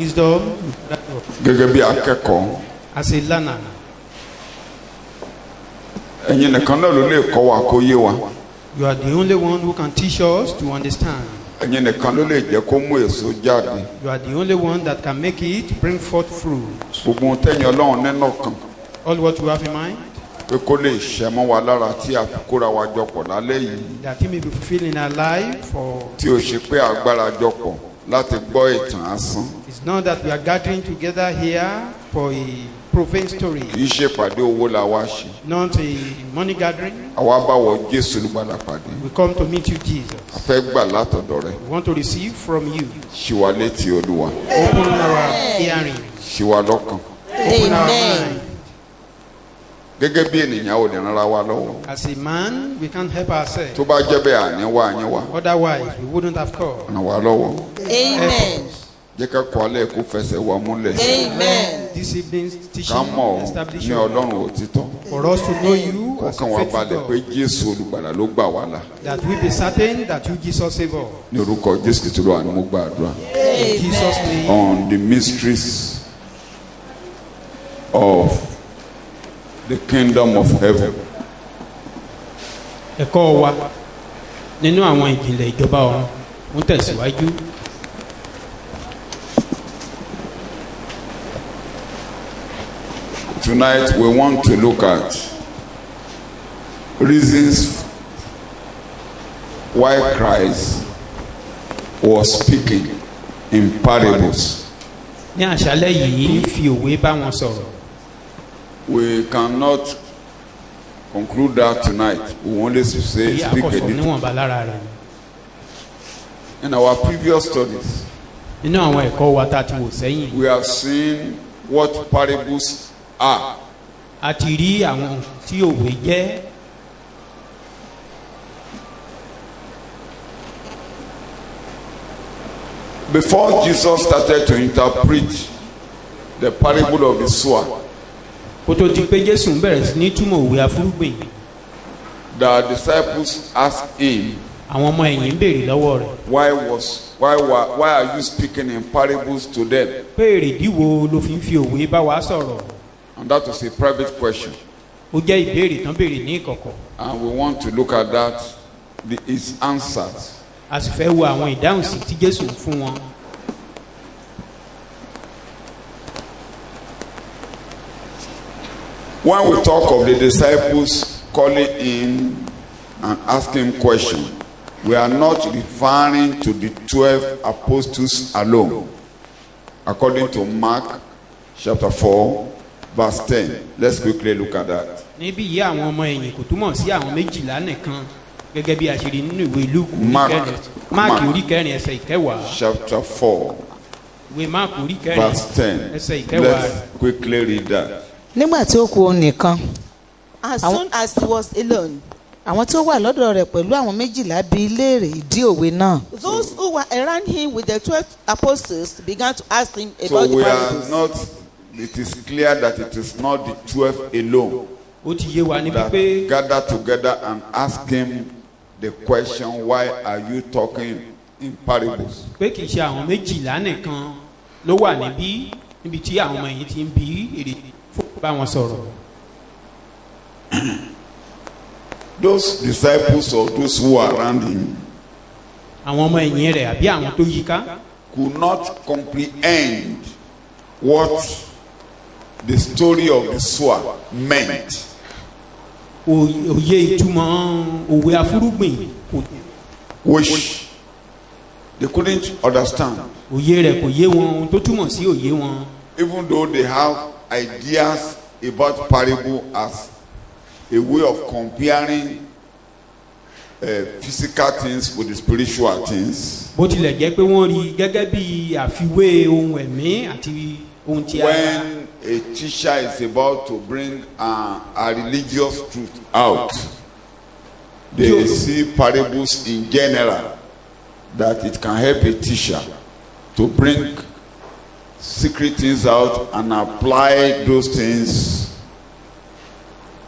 wisdom. Gẹ́gẹ́ bí akẹ́kọ̀ọ́. As a learner. Ẹ̀yin nìkan náà ló lè kọ́ wa kó yé wa. You are the only one who can teach us to understand. Ẹ̀yin nìkan ló lè jẹ́ kó mú èso jáde. You are the only one that can make it bring forth fruit. Gbogbo tẹ̀yìn Ọlọ́run nínú kan. All what you have in mind. Pé kó lè ṣẹ mọ́ wa lára tí a fi kóra wa jọpọ̀ lálẹ́ yìí. That he may be fulfilling our life for. Tí o ṣe pé agbára jọpọ̀ láti gbọ́ ìtàn asán. It's not that we are gathering together here for a profane story. Kì í ṣe pàdé owó la wá ṣe. Not a money gathering. Àwa bá wọ Jésù Olùgbàlà pàdé. We come to meet you, Jesus. A fẹ́ gbà látọ̀dọ̀ rẹ̀. We want to receive from you. Ṣí wa létí Olúwa. Open our hearing. Ṣí wa lọ́kàn. Open our mind. Gẹ́gẹ́ bí ènìyàn ò lè ràn ra wa lọ́wọ́. As a man, we can't help ourselves. Tó bá jẹ́ bẹ́ẹ̀ àní wá. Otherwise, we wouldn't have called. Ràn wá lọ́wọ́. Amen. Jẹ́ ká kọ́ alẹ́ kó fẹsẹ̀ wa múlẹ̀. Amen. This evening's teaching Ká mọ̀ establish ní Ọlọ́run òtítọ́. for us to know you as Kọ́kàn a wa faithful balẹ̀ pé God. Jésù Olùgbàlà ló gbà wá là. That we be certain that you, Jesus, save us. Ní orúkọ Jésù Kristi Olúwa ni mo gbàdúrà. In Jesus' name. On the mysteries of the kingdom of heaven. Ẹ̀kọ́ wa nínú àwọn ìjìnlẹ̀ ìjọba ọ̀run ń tẹ̀síwájú. Tonight we want to look at reasons why Christ was speaking in parables. Ní àṣálẹ́ yìí ń fi òwe bá wọn sọ̀rọ̀. We cannot conclude that tonight. We only say Èyí speak a àkọsọ̀ little. níwọ̀nba lára rẹ̀. In our previous studies, Nínú àwọn ẹ̀kọ́ wa tá a ti wò sẹ́yìn, we have seen what parables are. a ti rí àwọn tí òwe jẹ́. Before Jesus started to interpret the parable of the sower, Kó tó di pé Jésù ń bẹ̀rẹ̀ sí ní túmọ̀ òwe afúrúgbìn, the disciples asked him, àwọn ọmọ ẹ̀yìn ń béèrè lọ́wọ́ rẹ̀ why are you speaking in parables to them? pé èrèdí wo ló fi ń fi òwe bá wa sọ̀rọ̀. And that was a private question. Ó jẹ́ ìbéèrè tán béèrè ní ìkọ̀kọ̀. And we want to look at that, his answers. A sì fẹ́ wo àwọn ìdáhùn sí tí Jésù ń fún wọn. When we talk of the disciples calling him and asking him questions, we are not referring to the 12 apostles alone. According to Mark chapter 4, verse 10. Let's quickly look at that. Níbí yìí àwọn ọmọ ẹ̀yìn kò túmọ̀ sí àwọn méjìlá nìkan gẹ́gẹ́ bí a ṣe rí nínú ìwé Lúùkù Máàkì orí kẹrin ẹsẹ̀ ìkẹwàá. Chapter 4, Ìwé Máàkì orí kẹrin verse 10. ẹsẹ̀ ìkẹwàá. Let's quickly read that. Nígbà tí ó kù òun nìkan, As soon as he was alone, àwọn tí ó wà lọ́dọ̀ rẹ̀ pẹ̀lú àwọn méjìlá bi í léèrè ìdí òwe náà. those who were around him with the 12 apostles began to ask him So about the we are parables. not, it is clear that it is not the 12 alone Ó ti yé wa níbi that pé gather together and ask him the question, why are you talking in parables? kì í ṣe àwọn méjìlá nìkan ló wà níbi tí àwọn ọmọ ẹ̀yìn ti ń bi èrè fún bá wọn sọ̀rọ̀. Those disciples or those who are around him Àwọn ọmọ ẹ̀yìn rẹ̀ àbí àwọn tó yíká could not comprehend what the story of the sower meant. òye ìtumọ̀ òwe afúrúgbìn kò Which they couldn't understand, òye rẹ̀ kò yé wọn ohun tó túmọ̀ sí òye wọn. even though they have ideas about parable as a way of comparing physical things with the spiritual things. Bó tilẹ̀ jẹ́ pé wọ́n rí gẹ́gẹ́ bí àfiwé ohun ẹ̀mí àti ohun tí a bá. When a teacher is about to bring a religious truth out, they see parables in general that it can help a teacher to bring secret things out and apply those things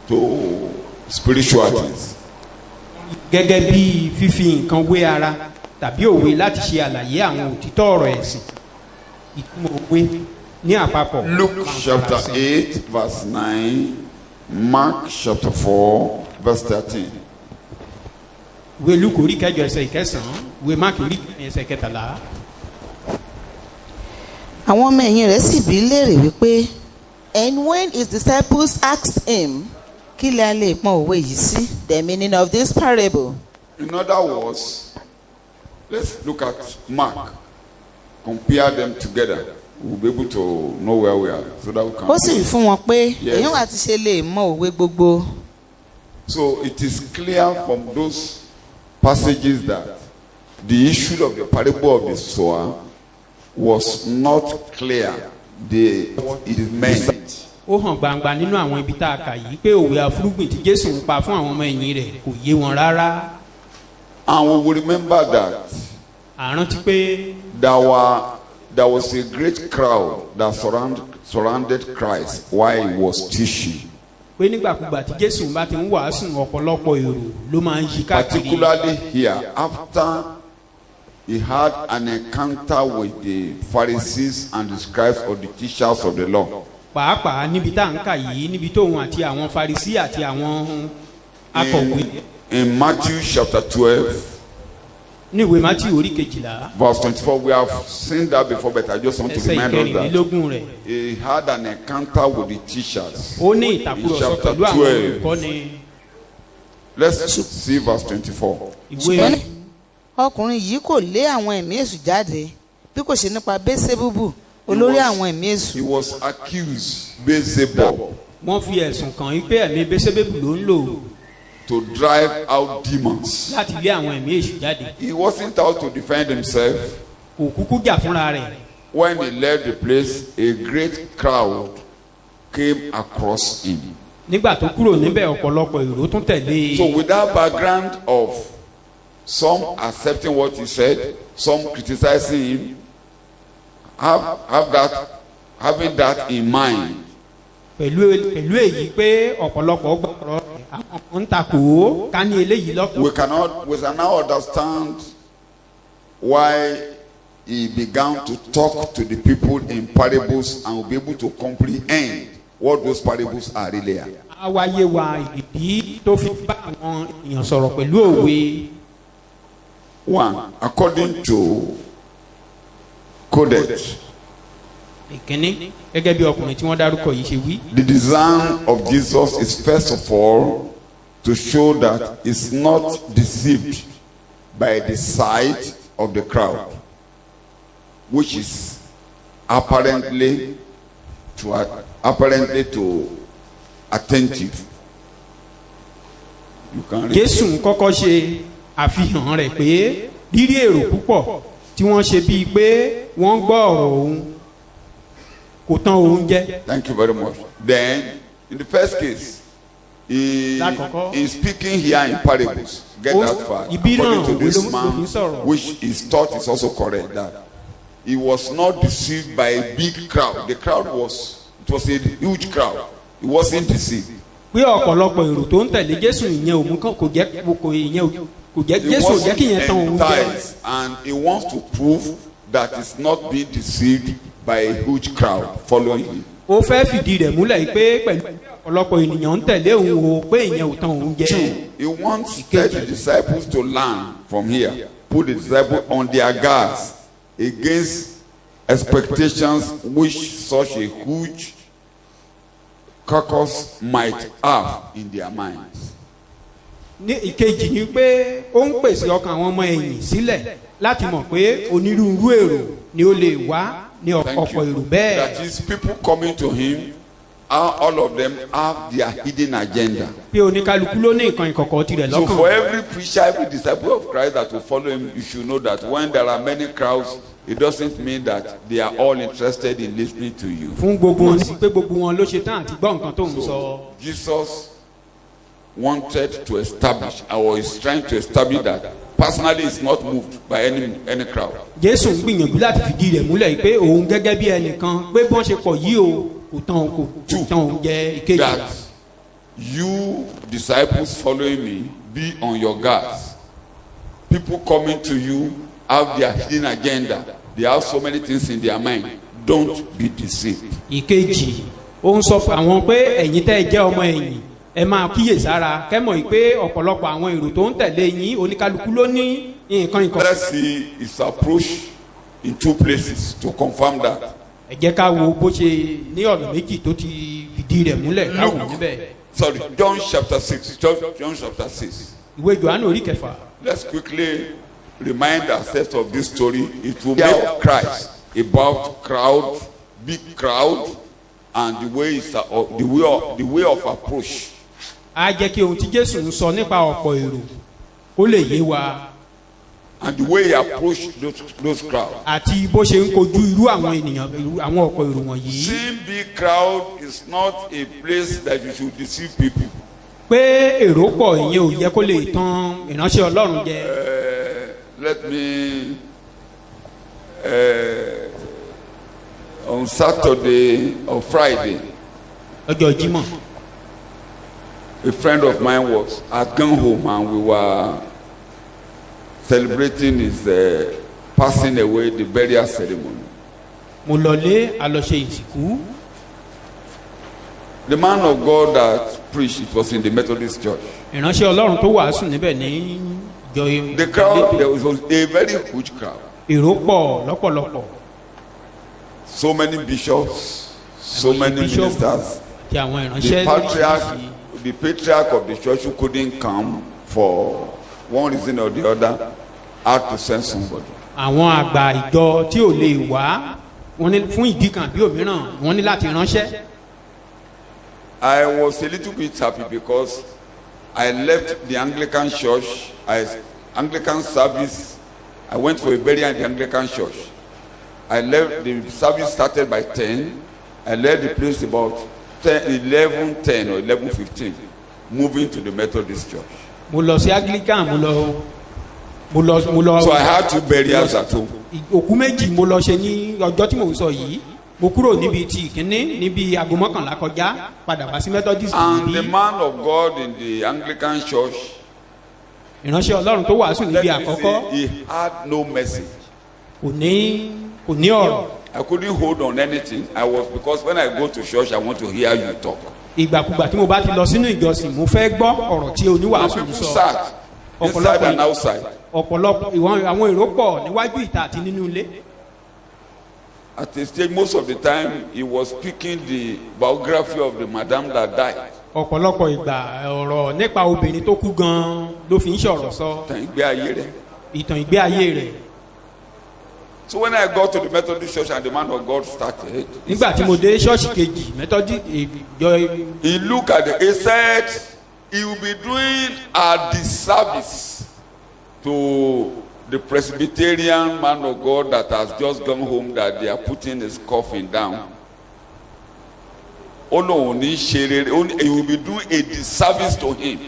to spiritual things. Gẹ́gẹ́ bí fífi nǹkan wé ara tàbí òwe láti ṣe àlàyé àwọn òtítọ́ ọ̀rọ̀ ẹ̀sìn. ìtumọ̀ òwe ní àpapọ̀. Luke chapter 8 verse 9, Mark chapter 4 verse 13. ìwé Lúùkù orí kẹjọ ẹsẹ̀ ìkẹsàn-án, ìwé Máàkì orí kẹrin ẹsẹ̀ kẹtàlá. àwọn ọmọ ẹ̀yìn rẹ̀ sì bí léèrè wípé And when his disciples asked him kí lẹ lè pọn òwe yìí sí. the meaning of this parable, In other words, let's look at Mark. Compare them together. We'll be able to know where we are so that we can. ó sì wí fún wọn pé Yes. èyí wà ti ṣe lè mọ òwe gbogbo. So it is clear from those passages that the issue of the parable of the sower was not clear. What it meant. ó hàn gbangba nínú àwọn ibi tá a kà yìí pé òwe afúrúgbìn tí Jésù ń pa fún àwọn ọmọ ẹ̀yìn rẹ̀ kò yé wọn rárá. And we will remember that àrántí pé there was a great crowd that surrounded Christ while he was teaching. pé nígbàkúgbà tí Jésù bá ti ń wàásù ọ̀pọ̀lọpọ̀ èrò ló máa ń yí káàkiri. Particularly here, after he had an encounter with the Pharisees and the scribes or the teachers of the law. pàápàá níbi tá à ń kà yìí níbi tóun àti àwọn Farisí àti àwọn akọ̀wé. In Matthew chapter 12, ní ìwé Mátíù orí kejìlá verse 24, we have seen that before, but I just want to ẹsẹ̀ remind us that ìkẹrìnlélógún rẹ̀. he had an encounter with the teachers. ó ní ìtàkùrọ̀sọ Chapter pẹ̀lú àwọn 12. olùkọ́ni. Let's see verse 24. ìwé ọkùnrin yìí kò lé àwọn ẹ̀mí èṣù jáde bí kò ṣe nípa Bẹ́sẹ́búbù olórí àwọn ẹ̀mí èṣù. He was accused, Beelzebub, wọ́n fi ẹ̀sùn kàn yín pé ẹ̀mí Bẹ́sẹ́búbù ló ń lò to drive out demons. láti lé àwọn ẹ̀mí èṣù jáde. He wasn't out to defend himself. kò kúkú jà fúnra rẹ̀. When he left the place, a great crowd came across him. nígbà tó kúrò níbẹ̀ ọ̀pọ̀lọpọ̀ èrò tún tẹ̀lé. So with that background of some accepting what he said, some criticizing him, having that in mind, pẹ̀lú èyí pé ọ̀pọ̀lọpọ̀ gbọ́rọ̀ àwọn kan ń takò ó ká ní eléyìí lọ́kàn. we can now understand why he began to talk to the people in parables and will be able to comprehend what those parables are really. a wáyé wa ìdí tó fi bá àwọn èèyàn sọ̀rọ̀ pẹ̀lú òwe. One, according to Codex, ìkíní gẹ́gẹ́ bí ọkùnrin tí wọ́n dárúkọ yìí ṣe wí. the design of Jesus is first of all to show that he's not deceived by the sight of the crowd, which is apparently to attentive. You can read. Jésù ń kọ́kọ́ ṣe àfihàn rẹ̀ pé rírí èrò púpọ̀ tí wọ́n ṣe bíi pé wọ́n gbọ́ ọ̀rọ̀ òun kò tán òun jẹ́. Thank you very much. Then, in the first case, he is speaking here in parables. Get that far. According to this man, which is thought is also correct, that he was not deceived by a big crowd. The crowd was a huge crowd. He wasn't deceived. pé ọ̀pọ̀lọpọ̀ èrò tó ń tẹ̀lé Jésù ìyẹn òun kan kò jẹ́ Jésù ò jẹ́ kí ìyẹn tán òun jẹ́. And he wants to prove that he's not being deceived by a huge crowd following him. ó fẹ́ fìdí rẹ̀ múlẹ̀ pé pẹ̀lú ọ̀pọ̀lọpọ̀ ènìyàn ń tẹ̀lé òun o pé ìyẹn ò tán òun jẹ́. Two, he wants the disciples to learn from here. Put the disciples on their guards against expectations which such a huge carcass might have in their minds. ní ìkejì ni pé ó ń pèsè ọkàn àwọn ọmọ ẹ̀yìn sílẹ̀ láti mọ̀ pé onírúurú èrò ni ó lè wá ní ọ̀pọ̀ èrò bẹ́ẹ̀. That is, people coming to him, all of them have their hidden agenda. pé oníkálukú ló ní nǹkan ìkọ̀kọ̀ tirẹ̀ So lọ́kàn. for every preacher, every disciple of Christ that will follow him, you should know that when there are many crowds, it doesn't mean that they are all interested in listening to you. fún gbogbo wọn sí pé gbogbo wọn ló ṣe tán àti gbọ́ nǹkan tó ń sọ. Jesus wanted to establish, or is trying to establish, that personally is not moved by any crowd. Jésù ń gbìyànjú láti fìdí rẹ̀ múlẹ̀ pé òun gẹ́gẹ́ bí ẹnìkan pé bọ́n ṣe pọ̀ yìí o kò tán òun jẹ́ ìkejì. That you disciples following me, be on your guards. People coming to you have their hidden agenda. They have so many things in their mind. don't be deceived. ìkejì ó ń sọ fún àwọn pé ẹ̀yin tẹ́ ẹ jẹ́ ọmọ ẹ̀yìn ẹ máa kíyèsára kẹ́mọ̀ yìí pé ọ̀pọ̀lọpọ̀ àwọn èrò tó ń tẹ̀lé yín oníkálukú ló ní nǹkan ìkọ̀. Let's see his approach in two places to confirm that. ẹ jẹ́ ká wo bó ṣe ní ọ̀nà méjì tó ti fìdí rẹ̀ múlẹ̀ káwọn níbẹ̀. Sorry, John chapter 6. John chapter 6. ìwé Jòhánù orí kẹfà. Let's quickly remind ourselves of this story. It will make Christ about crowd, big crowd, and the way of approach. á jẹ́ kí ohun tí Jésù ń sọ nípa ọ̀pọ̀ èrò ó lè yé wa. And the way he approached those crowds. àti bó ṣe ń kojú irú àwọn ènìyàn àwọn ọ̀pọ̀ èrò wọ̀nyí. Seeing big crowd is not a place that you should deceive people. pé èrò pọ̀ ìyẹn ò yẹ kó lè tan ìránṣẹ́ Ọlọ́run jẹ. Let me on Saturday or Friday, ọjọ́ Jímọ̀ a friend of mine was at Gun Home and we were celebrating his passing away, the burial ceremony. mo lọlé àlọ́ṣe ìsìnkú. The man of God that preached, it was in the Methodist Church. ìránṣẹ́ Ọlọ́run tó wàásù níbẹ̀ ní ìjọ. The crowd, there was a very huge crowd. èrò pọ̀ lọ́pọ̀lọpọ̀. So many bishops, so many ministers. àti àwọn ìránṣẹ́ lóríṣiríṣi. The patriarch of the church who couldn't come for one reason or the other had to send somebody. àwọn àgbà ìjọ tí ò lè wá wọn ní fún ìdí kan bí òmíràn wọn ní láti ránṣẹ́. I was a little bit happy because I left the Anglican church, Anglican service. I went for a burial in the Anglican church. I left, the service started by 10. I left the place about 11:10 or 11:15, moving to the Methodist church. mo lọ sí Anglican mo lọ. So I had two burials at home. òkú méjì mo lọ ṣe ní ọjọ́ tí mo sọ yìí mo kúrò níbi tí ìkíní níbi aago mọ́kànlá kọjá padà wá sí Methodist. And the man of God in the Anglican church, ìránṣẹ́ Ọlọ́run tó wàásù níbi let me àkọ́kọ́ say, he had no message. kò ní ọ̀rọ̀. I couldn't hold on anything. Because when I go to church, I want to hear you talk. ìgbàkúgbà tí mo bá ti lọ sínú ìjọsìn mo fẹ́ gbọ́ ọ̀rọ̀ tí oníwàásù ń People sọ. sat inside and outside. ọ̀pọ̀lọpọ̀ àwọn èrò pọ̀ níwájú ìta àti nínú ilé. At a stage, most of the time, he was speaking the biography of the madam that died. ọ̀pọ̀lọpọ̀ ìgbà ọ̀rọ̀ nípa obìnrin tó kú gan-an ló fi ń ṣọ̀rọ̀ sọ. ìtàn ìgbé ayé rẹ̀. So when I got to the Methodist church and the man of God started, nígbà tí mo dé ṣọ́ọ̀ṣì kejì Methodist ìjọ. he looked at he said he will be doing a disservice to the Presbyterian man of God that has just gone home, that they are putting his coffin down. He will be doing a disservice to him.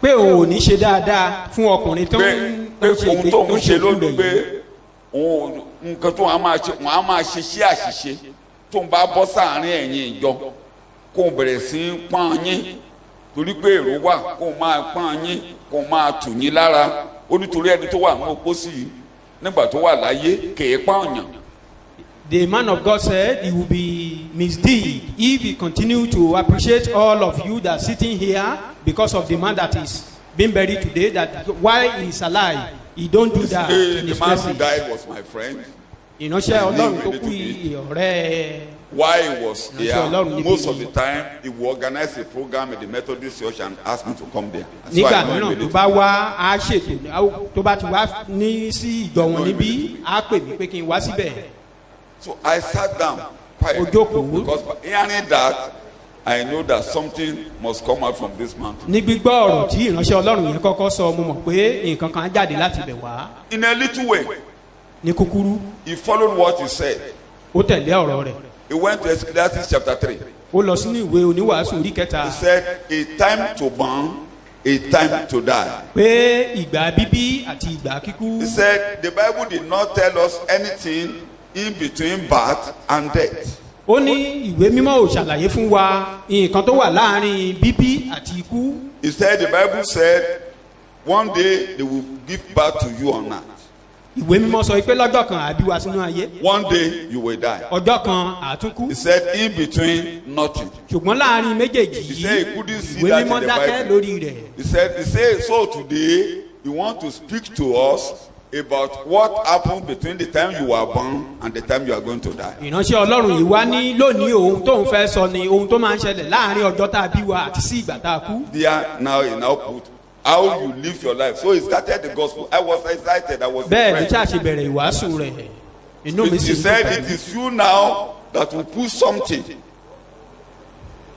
pé òun ò ní ṣe dáadáa fún ọkùnrin tó ń ṣe lónìí pé nǹkan tó wọn á máa ṣe àṣìṣe tó ń bá bọ́ sáàárín ẹ̀yin ìjọ kó o bẹ̀rẹ̀ sí í pọ́n yín torí pé èrò wà kó o máa pọ́n yín kó o máa tù yín lára ó nítorí ẹni tó wà ní òpósí yìí nígbà tó wà láyé kèé pọ́n yàn. The man of God said he will be misdeed if he continue to appreciate all of you that are sitting here because of the man that is being buried today, that while he is alive he don't do that in his The man who message. died was my friend. ìránṣẹ́ Ọlọ́run tó kú ọ̀rẹ́. Why he was here, most of the níbi time he would organize a program in the Methodist church and ask me to come there. That's why nígbà I know mìíràn tó immediately. bá wá á ṣètò tó bá ti wá ní sí ìjọ wọn níbí á pè mí pé kí n wá síbẹ̀. So I sat down quietly Ojókòó. because by hearing that I know that something must come out from this mountain. ní gbígbọ́ ọ̀rọ̀ tí ìránṣẹ́ Ọlọ́run yẹn kọ́kọ́ sọ mo mọ̀ pé nǹkan kan á jáde láti ibẹ̀ wá. In a little way, ní kúkúrú he followed what he said. ó tẹ̀lé ọ̀rọ̀ rẹ̀. He went to Ecclesiastes chapter 3. ó lọ sínú ìwé oníwàásù orí kẹta. He said, a time to born, a time to die. pé ìgbà bíbí àti ìgbà kíkú. He said, the Bible did not tell us anything in between birth and death. ó ní ìwé mímọ́ ò ṣàlàyé fún wa nǹkan tó wà láàrin bíbí àti ikú. He said, the Bible said, one day they will give birth to you on earth. ìwé mímọ́ sọ pé lọ́jọ́ kan àbí wa sínú ayé One day you will die. ọjọ́ kan àtúnkú He said, in between, nothing. ṣùgbọ́n láàrin méjèèjì He said he yìí couldn't see ìwé that mímọ́ in the dákẹ́ Bible. lórí rẹ̀. He said, so today, you want to speak to us about what happened between the time you were born and the time you are going to die. ìránṣẹ́ ọlọ́run yìí wá ní lónìí ohun tóun fẹ́ sọ ni ohun tó máa ń ṣẹlẹ̀ láàrin ọjọ́ tá a bí wa àti sí ìgbà tá a kú. There now he now put how you live your life. So he started the gospel. I was excited. I was bẹ́ẹ̀ ni impressed. ṣáà ṣe bẹ̀rẹ̀ ìwàásù rẹ̀ inú mi He sì ń said dùn it pẹ̀lú. is you now that will put something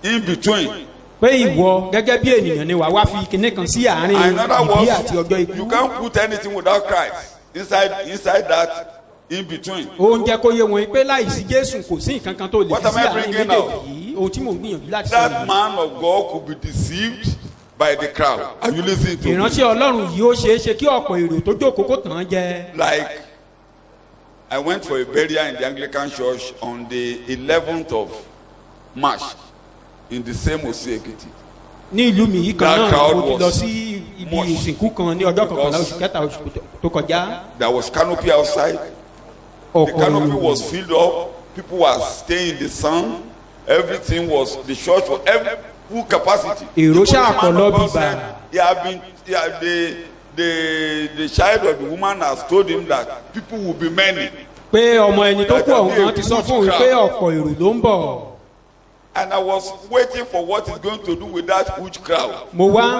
in between. pé ìwọ gẹ́gẹ́ bí ènìyàn ni wà wá fi kinní kan sí àárín In other ìbí àti words, ọjọ́ ikú. you can't put anything without Christ inside that in between. ó ń jẹ́ kó yé wọn pé láìsí jésù kò sí nǹkan kan tó lè What fi am sí I àárín bringing méjèèjì now? yìí ohun tí mò ń gbìyànjú láti sọ That yìí. man of God could be deceived by the crowd. Are you listening to me? ìránṣẹ́ ọlọ́run yìí ó ṣeé ṣe kí ọ̀pọ̀ èrò tó jókòó kó tàn án jẹ. Like, I went for a burial in the Anglican church on the 11th of March in the same Osu Ekiti. ní ìlú mi yìí kan That náà crowd mo ti lọ was sí ibi much. ìsìnkú kan ní ọjọ́ kọkànlá Because oṣù kẹta oṣù tó kọjá. There was canopy outside. The ọ̀pọ̀ canopy èrò was filled up. People were staying in the sun. Everything was, the church was full capacity. Èrò The ṣáà pọ̀ man lọ of God bíbá. said he had been, the child of the woman has told him that people will be many. pé ọmọ ẹni tó kú ọ̀hún kan ti sọ fún òun pé ọ̀pọ̀ èrò ló ń bọ̀. And I was waiting for what he's going to do with that huge crowd. mo wá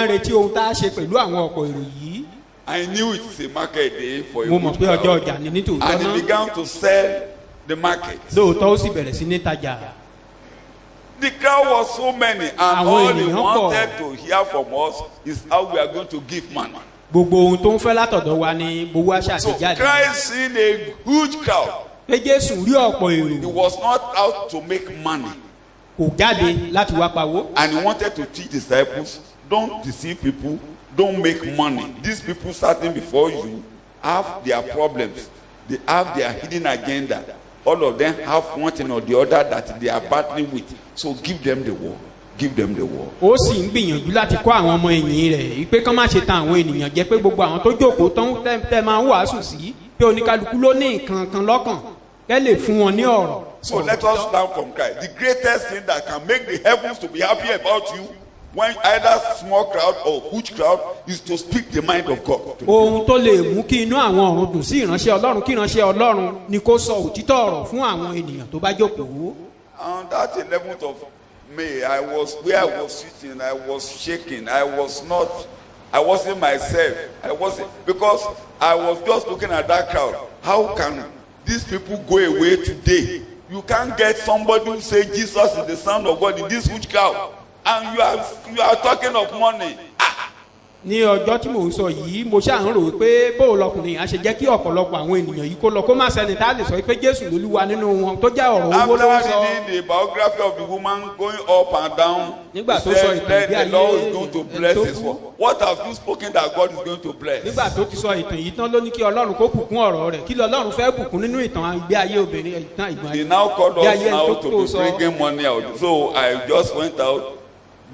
ń retí ohun tá a ṣe pẹ̀lú àwọn ọ̀pọ̀ èrò yìí. I knew it's a market day for a mo mọ̀ huge pé ọjọ́ crowd. ọjà ni nítòótọ́ And he náà began to sell the market. lóòótọ́ ó sì bẹ̀rẹ̀ sí ní tajà. The crowd was so many, and Àwọn all he ènìyàn pọ̀. wanted to hear from us is how we are going to give money. gbogbo ohun tó ń fẹ́ látọ̀dọ̀ wa ni gbogbo àṣà So àṣejáde. Christ seeing a huge crowd, pé jésù rí ọ̀pọ̀ he èrò was not out to make money, kò jáde láti wá pawó. and he wanted to teach disciples, don't deceive people, don't make money. These people standing before you have their problems, they have their hidden agenda. All of them have one thing or the other that they are battling with. So give them the war. Give them the war. ó sì ń gbìyànjú láti kọ́ àwọn ọmọ ẹ̀yìn rẹ̀ pé kán má ṣe tan àwọn ènìyàn jẹ pé gbogbo àwọn tó jókòó tán tẹ́ máa ń wàásù sí pé oníkálukú ló ní nǹkan kan lọ́kàn kẹ́ lè fún wọn ní ọ̀rọ̀. So let us learn from Christ. The greatest thing that can make the heavens to be happy about you, when either small crowd or huge crowd, is to speak the mind of God. ohun tó lè mú kí inú àwọn ọ̀run dùn sí ìránṣẹ́ ọlọ́run kí ìránṣẹ́ ọlọ́run ni kó sọ òtítọ́ ọ̀rọ̀ fún àwọn ènìyàn tó bá jókòó. On that 11th of May, I was where I was sitting, I was shaking. I wasn't myself. Because I was just looking at that crowd. How can these people go away today? You can't get somebody who say Jesus is the Son of God in this huge crowd, and you are talking of money. ní ọjọ́ tí mò ń sọ yìí mo ṣáà ń rò pé bóò lọkùnrin yẹn á ṣe jẹ́ kí ọ̀pọ̀lọpọ̀ àwọn ènìyàn yìí kó lọ kó má sẹ́ni tá a lè sọ pé jésù lolúwa nínú wọn tó jẹ́ ọ̀rọ̀ owó ló ń After sọ. reading the biography of the woman going up and down, Nígbà he tó sọ said, ìtàn "Let bí the ayé Lord is going to ẹni bless tó his kú." word." What have you spoken that God is going to bless? nígbà tó ti sọ ìtàn yìí tán ló ní kí ọlọ́run kó bùkún ọ̀rọ̀ rẹ̀ kí lọ́lọ́run fẹ́ bùkún nínú ìtàn ìgbé ayé obìnrin ìtàn ìgbà He now called ìgbé us ayé now tó to tó be sọ. bringing money out. So I just went out,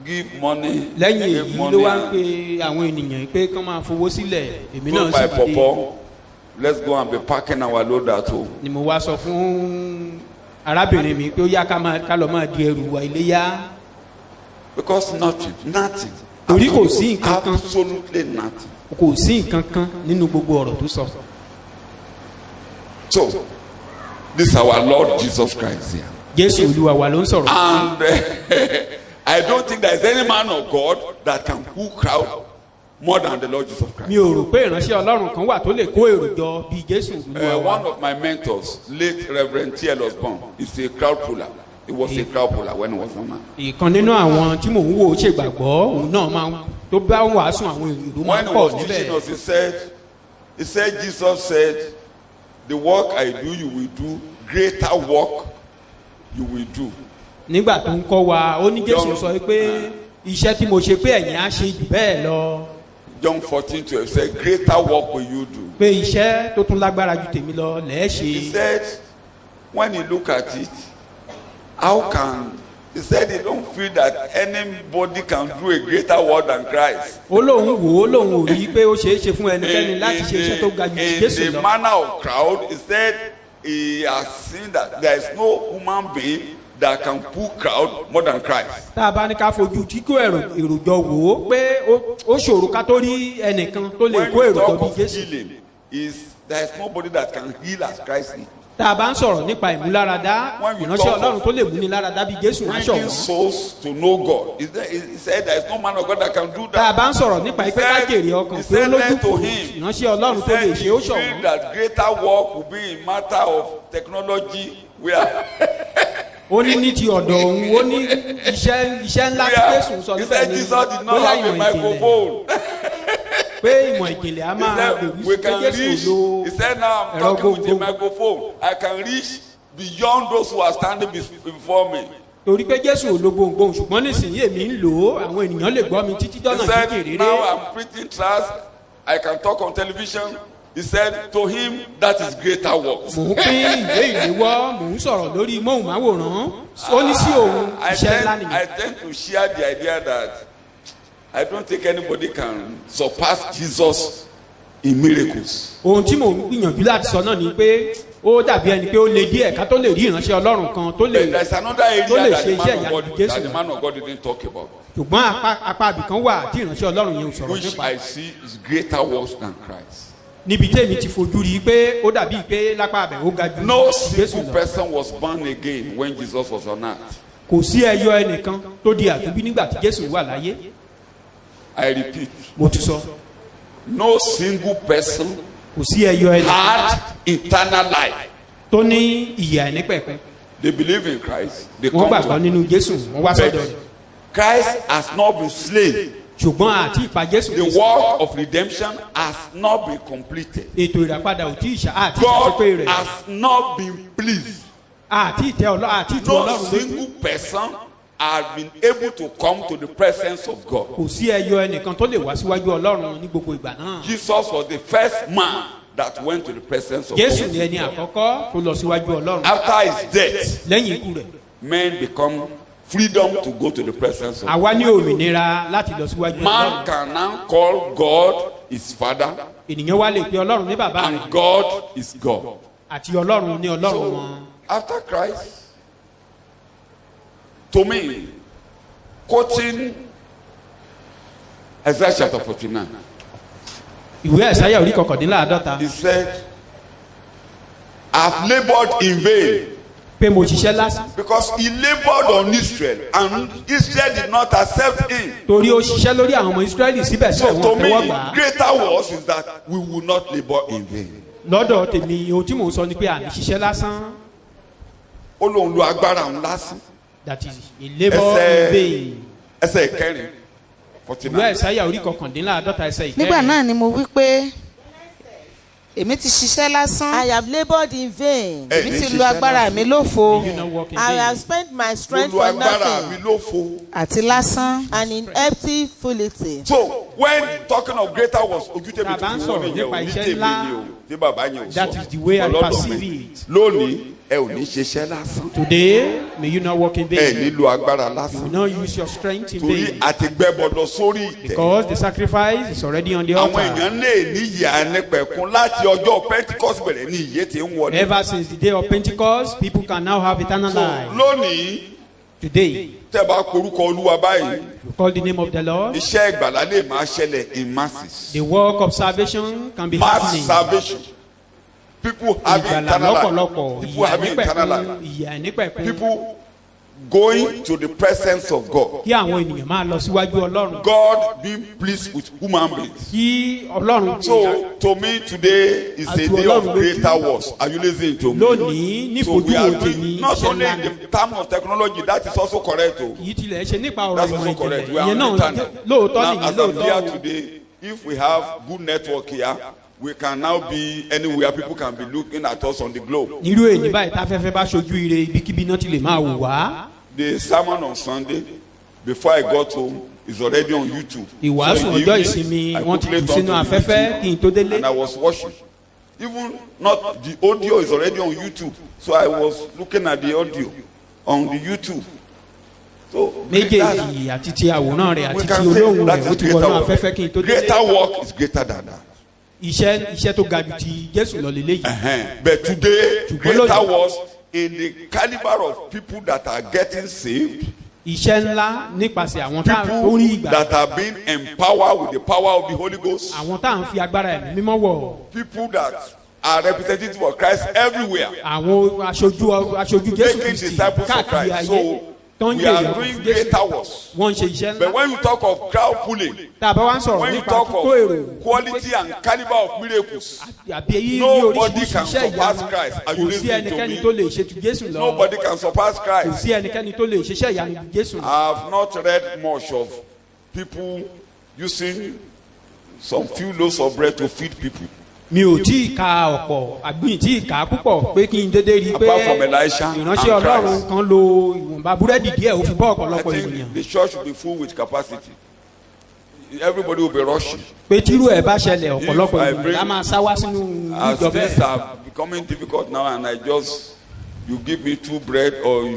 give money, lẹ́yìn give èyí ló money, wá ń pe and àwọn ènìyàn pé kán máa fowó sílẹ̀ èmi told náà my sì dìde papa, let's go and be packing our load at home. ni mo wá sọ fún arábìnrin mi pé ó yá ká lọ máa di ẹrù wa iléyá. Because nothing. Torí kò sí nǹkan kan. Absolutely nothing. kò sí nǹkan kan nínú gbogbo ọ̀rọ̀ tó sọ. So, this is our Lord Jesus Christ here. jésù olúwa wa ló ń sọ̀rọ̀. And I don't think there is any man of God that can pull crowd more than the Lord Jesus Christ. mi ò rò pé ìránṣẹ́ ọlọ́run kan wà tó lè kó èrò jọ bíi jésù olúwa wa. One of my mentors, late Reverend T.L. Osborn, is a crowd puller. He was a crowd puller when he was a man. ìkan nínú àwọn tí mò ń wò ó ṣègbàgbọ́ òun náà máa ń tó bá ń wàásù àwọn èrò máa When ń he pọ̀ was níbẹ̀. teaching us, he said, Jesus said, the work I do, you will do. Greater work, you will do. nígbà tó ń kọ́ wa ó ní jésù sọ pé iṣẹ́ tí mo ṣe pé ẹ̀yin á ṣe jù bẹ́ẹ̀ lọ. John 14:12 said, greater work will you do. pé iṣẹ́ tó tún lágbára ju tèmi lọ lẹ́ẹ̀ He ṣe. said, when you look at it, how can He said they don't feel that anybody can do a greater work than Christ. ó lóun wò ó lóun ò rí i pé ó ṣeé ṣe fún ẹnikẹ́ni láti ṣe iṣẹ́ tó ga ju In Jésù the lọ. manner of crowd, he said he has seen that there is no human being that can pull crowd more than Christ. tá a bá ní ká fojú tí kó èròjọ wò ó pé ó ṣòro ká tó rí ẹnìkan tó lè When kó you èròjọ talk bí of Jésù. healing, there is nobody that can heal as Christ healed. tá a bá ń sọ̀rọ̀ nípa ìmúláradá When we ìránṣẹ́ talk Ọlọ́run of tó lè múni láradá bí Jésù ránṣẹ́ Bringing ọ̀hún. souls to know God. He said there is no man of God that can do tá a that. bá ń sọ̀rọ̀ nípa ìpè ká jèrè ọkàn pé ó lójú kò ìránṣẹ́ Ọlọ́run tó lè ṣe ó He feel ṣọ̀wọ́n. that greater work will be in matter of technology. We are ó ní ti ọ̀dọ̀ òun ó ní iṣẹ́ ńlá tí Jésù sọ he nípa said ẹni Jesus did not bóyá have a ìmọ̀ ìjìnlẹ̀ microphone. pé ìmọ̀ ìjìnlẹ̀ á He máa said gbèrú we sí pé can Jésù reach. lo He said now I'm ẹ̀rọ talking with a gbogbo microphone. I can reach beyond those who are standing before me. torí pé Jésù ò lo gbohùngbohùn ṣùgbọ́n nísìnyí èmi ń lò ó àwọn ènìyàn lè gbọ́ mi títí He dọ́nà said kékeré. now I'm preaching class. I can talk on television. He said to him that is greater work. mò ń pín ìwé ìléwọ́ mò ń sọ̀rọ̀ lórí móhùnmáwòrán ó ní sí òun iṣẹ́ ńlá I nìyẹn. tend to share the idea that I don't think anybody can surpass Jesus in miracles. ohun tí mò ń gbìyànjú láti sọ náà ni pé ó dàbí ẹni pé ó le díẹ̀ ká tó lè rí ìránṣẹ́ Ọlọ́run kan tó lè But there's another area tó lè that ṣe the iṣẹ́ man of ìyanu God, Jésù that the man of God didn't talk about, ṣùgbọ́n apá ibìkan wà tí ìránṣẹ́ Ọlọ́run yẹn ò sọ̀rọ̀ which nípa I see is greater works than Christ. níbi tèmi ti fojú rí i pé ó dàbí pé lápá abẹ ó ga ju No Jésù single lọ person was born again when Jesus was on earth. kò sí ẹyọ ẹnìkan tó di àtúnbí nígbà tí Jésù wà láyé I repeat, mo ti sọ no single person kò sí ẹyọ ẹnìkan had eternal life. tó ní ìyè àìnípẹ̀kun They believe in Christ. They wọ́n come to gbàgbọ́ him. nínú Jésù wọ́n wá sọ́dọ̀ rẹ̀ Christ has not been slain. ṣùgbọ́n àti ìpa Jésù The Kristi work of redemption has not been completed. ètò ìràpadà ò tí ì ṣá àti God ìṣàpépé rẹ̀ has not been pleased. àti ìtẹ́ àti ìtú No Ọlọ́run lójú single person has been able to come to the presence of God. kò sí ẹyọ ẹnìkan tó lè wá síwájú Ọlọ́run ní gbogbo ìgbà náà Jesus was the first man that went to the presence of Jésù God. ni ẹni àkọ́kọ́ tó lọ síwájú Ọlọ́run After his death, lẹ́yìn ikú rẹ̀ men become freedom to go to the presence of God. àwa ní òmìnira láti lọ síwájú Man Ọlọ́run can now call God his father ènìyàn wá lè pe Ọlọ́run ní bàbá rẹ̀ and God is God. àti Ọlọ́run ní Ọlọ́run So wọn. after Christ, to me, quoting Isaiah chapter 49, ìwé Àìsáyà orí kọkàndínláàádọ́ta he said, I've labored in vain pé mo ṣiṣẹ́ lásán because he labored on Israel and Israel did not accept him. torí ó ṣiṣẹ́ lórí àwọn ọmọ Ísírẹ́lì síbẹ̀síbẹ̀ So to wọn me, tẹ́wọ́ gbà á. greater was is that we will not labor in vain. lọ́dọ̀ tèmi ohun tí mò ń sọ ni pé àní ṣiṣẹ́ lásán Ó lóun lo agbára òun lásán. that is a labour in vain. Ẹsẹ̀ ìkẹrin ìwé 49. Àìsáyà orí kọkàndínláàádọ́ta ẹsẹ̀ nígbà ìkẹrin náà ni mo wí pé èmi ti ṣiṣẹ́ lásán I have laboured in vain. Ẹ èmi ní ti ṣiṣẹ́ lo agbára mi lófo you know walk in I have vain. spent my Mo strength lo for agbára mi nothing lófo. àti lásán. and in empty futility. So when talking of greater was ojútèmi Tá a bá ń tuntun sọ̀rọ̀ wọn nìyẹn o nípa ní iṣẹ́ tèmi ńlá, ni o tí bàbá yẹn ò that sọ is the way I ọlọ́dọ̀ perceive mi. it. Lónìí ẹ ò ní ṣiṣẹ́ lásán. Today may you not walk in Ẹ vain. nílò agbára You lásán. not use your strength in Torí vain àti gbẹ́bọ̀dọ̀ sórí ìtẹ́. because the sacrifice is already on the Àwọn altar. èèyàn lè ní ìyà nípẹ̀kun láti ọjọ́ Pentecost bẹ̀rẹ̀ ní ìyè tí ń wọlé. Ever since the day of Pentecost, people can now have eternal So life. lónìí Today, tẹ́ bá porúkọ Olúwa báyìí you call the name of the Lord. iṣẹ́ ìgbàlá lè máa ṣẹlẹ̀ in masses. The work of salvation can be Mass happening. salvation. People having Ìgbàlà eternal life. lọ́pọ̀lọpọ̀, People having eternal life. ìyà nípẹ̀kun. People going to the presence of God. Kí àwọn ènìyàn máa lọ síwájú Ọlọ́run. God being pleased with human beings. Kí Ọlọ́run So to me today is a day of greater works. Are you listening to me? lónìí ní So we are ìfojúwo doing tèmi not iṣẹ́ only ńlá in ni. the term of technology, that is also correct. Oh. Kì í tilẹ̀ ṣe nípa ọ̀rọ̀ That's ìmọ̀ also ìjìnlẹ̀. correct. We are Ìyẹn on náà internet. lóòótọ́ Now, nìyẹn as I'm here lóòótọ́. today, if we have good network here, we can now be anywhere. People can be looking at us on the globe. Nírú èyí báyìí táfẹ́fẹ́ bá ṣojú ire ibikíbi náà ti lè máa wò wá. The sermon on Sunday, before I got home, is already on YouTube. Ìwàásù So in the ọjọ́ evening, ìsinmi I wọ́n ti quickly jù turned sínú to the afẹ́fẹ́ kí n tó délé. and I was watching. Even not the audio is already on YouTube, so I was looking at the audio on the YouTube. So méjèèjì àti ti àwòrán rẹ̀ we àti ti can say olóhùn that rẹ̀ ó is ti wọnú greater afẹ́fẹ́ kí n tó work. délé. Greater work is greater than that. iṣẹ́ tó ga jù ti Jésù lọ lélẹ́yìí. But today, Ṣùgbọ́n greater lónìí- was in the caliber of people that are getting saved, iṣẹ́ ńlá nípasẹ̀ àwọn tá à ń rí people ìgbà, that are being empowered with the power of the Holy Ghost, àwọn tá à ń fi agbára ẹ̀mí mímọ́ wọ̀, people that are representative of Christ everywhere, àwọn aṣojú Jésù making Kristi disciples of káàkiri Christ. ayé So tó ń we jèrè are ọkàn doing fún Jésù. greater works. Wọ́n ń ṣe iṣẹ́ But ńlá. when you talk of crowd pulling, tá a bá wá ń sọ̀rọ̀ when you nípa talk kíkó èrò of quality and caliber of miracles, àbí èyí ní nobody oríṣiríṣi can iṣẹ́ surpass ìyanu, Christ. Are you kò sí listening to ẹnikẹ́ni me? tó lè ṣe tu Jésù lọ. Nobody can surpass Kò Christ. sí ẹnikẹ́ni tó lè ṣiṣẹ́ ìyanu ju Jésù lọ. I have not read much of people using some few loaves of bread to feed people. Mi ò tí ì ka ọ̀pọ̀ àgbìn tí ì kà á púpọ̀ pé kí n dédé rí i pé Apart from Elisha and ìránṣẹ́ Ọlọ́run Christ. kan lo ìwọ̀nba búrẹ́dì díẹ̀ ó fi bọ́ I ọ̀pọ̀lọpọ̀ think ènìyàn. the church will be full with capacity. Everybody will be rushing. Pé tírú ẹ̀ bá ṣẹlẹ̀ ọ̀pọ̀lọpọ̀ If I ènìyàn bring- la máa sá wá sínú As ìjọ things bẹ́ẹ̀. are becoming difficult now, and you give me 2 bread, or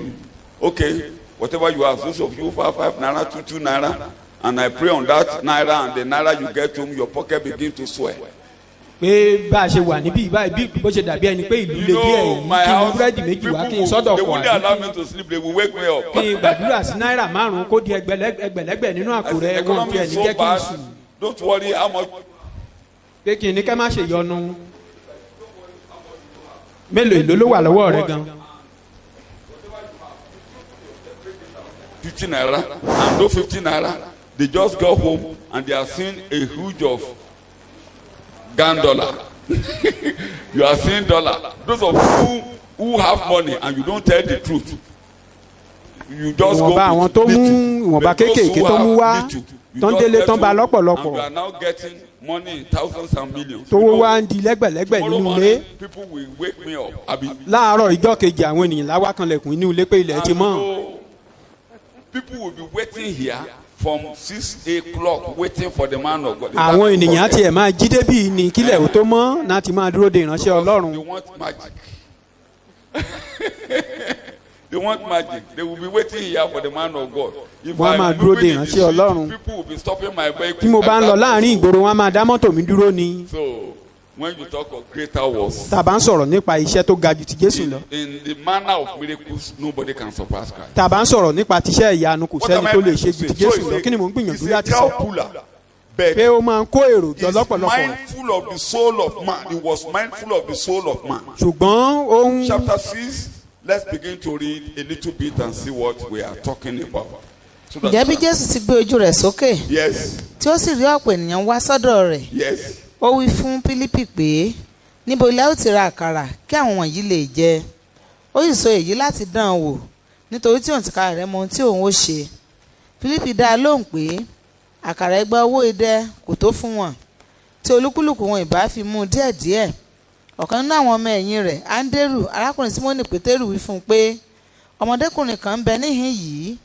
okay, whatever you have, those of you 5 naira, 2 naira, and I pray on that naira, and the naira you get home, your pocket begin to swear. Pé bá a ṣe wà níbí báyìí bí bó ṣe dàbí ẹni pé ìlú You lè díẹ̀ know, yìí my kí n mú house, búrẹ́dì méjì people wá kí n will, sọ́dọ̀ they pọ̀ wouldn't allow me to sleep. They will wake me up. kí n gbàdúrà sí náírà márùn-ún kó di ẹgbẹ̀lẹ́gbẹ̀ nínú I àpò said, rẹ̀ wọn economy kí is ẹni so jẹ́ kí n bad. sùn. Don't worry how much. Pé kí ni kẹ́ má ṣe yọnu. Mélòó èlò ló wà lọ́wọ́ rẹ gan? 50 naira, and those 50 naira, they just go home and they are seeing a huge of Ghana dollar. You are seeing dollar. Those of you who have money and you don't tell the truth, you just go Ìwọ̀nba àwọn with tó mú little. ìwọ̀nba But those kéékèèké who tó mú wá, have little, you tó ń just délé get tó ń ba home lọ́pọ̀lọpọ̀. and you are now getting money in thousands and millions. Tówó wá ń di lẹ́gbẹ̀lẹ́gbẹ̀ Tomorrow nínú ilé. morning, people will wake me up. Abi. Láàárọ̀ ìjọ́ kejì àwọn ènìyàn láwá kanlẹ̀kùn inú ilé pé ilẹ̀ ti And mọ́. so, people will be waiting here from 6 o'clock waiting for the man of God. Àwọn ènìyàn tiẹ̀ máa jí débí ni kílẹ̀ ò tó mọ́ náà ti máa dúró de ìránṣẹ́ They Ọlọ́run. want magic. They want magic. They will be waiting here for the man of God. If Wọ́n á máa I'm dúró moving de in the ìránṣẹ́ street, Ọlọ́run. people will be stopping my vehicle. Tí mo bá ń lọ And that- láàrin ìgboro wọn á máa dá mọ́tò mi dúró ni. So, when you talk of greater works, Tá a bá ń sọ̀rọ̀ nípa iṣẹ́ tó ga jù ti Jésù lọ. in the manner of miracles, nobody can surpass Christ. Tá a bá ń sọ̀rọ̀ nípa tiṣẹ́ ìyanu kò What sẹ́ni am I tó lè trying ṣe to ju say? ti Jésù lọ. Kí ni mò ń He's gbìyànjú a láti crowd sọ? puller, but Pé ó máa ń kó èrò jọ he's lọ́pọ̀lọpọ̀. mindful of the soul of man. He was mindful of the soul of man. Ṣùgbọ́n ohun Chapter 6, let's begin to read a little bit and see what we are talking about. So that- ǹjẹ́ bí Jésù ti gbé ojú rẹ̀ sókè Yes, tí ó sì rí ọ̀pọ̀ ènìyàn wá sọ́dọ̀ rẹ̀ yes. ó wí fún Fílípì pé níbo ilẹ̀ ó ti ra àkàrà kí àwọn wọ̀nyí lè jẹ ó sì sọ èyí láti dán an wò nítorí tí òun tìkára rẹ̀ mọ ohun tí òun ó ṣe Fílípì dá a lóhùn pé àkàrà ẹgbẹ́ owó idẹ kò tó fún wọn tí olúkúlùkù wọn ìbá fi mú díẹ̀díẹ̀ ọ̀kan nínú àwọn ọmọ ẹ̀yìn rẹ̀ Áńdérù arákùnrin Símónì Pétérù wí fún un pé ọmọdékùnrin kan ń bẹ níhìn yìí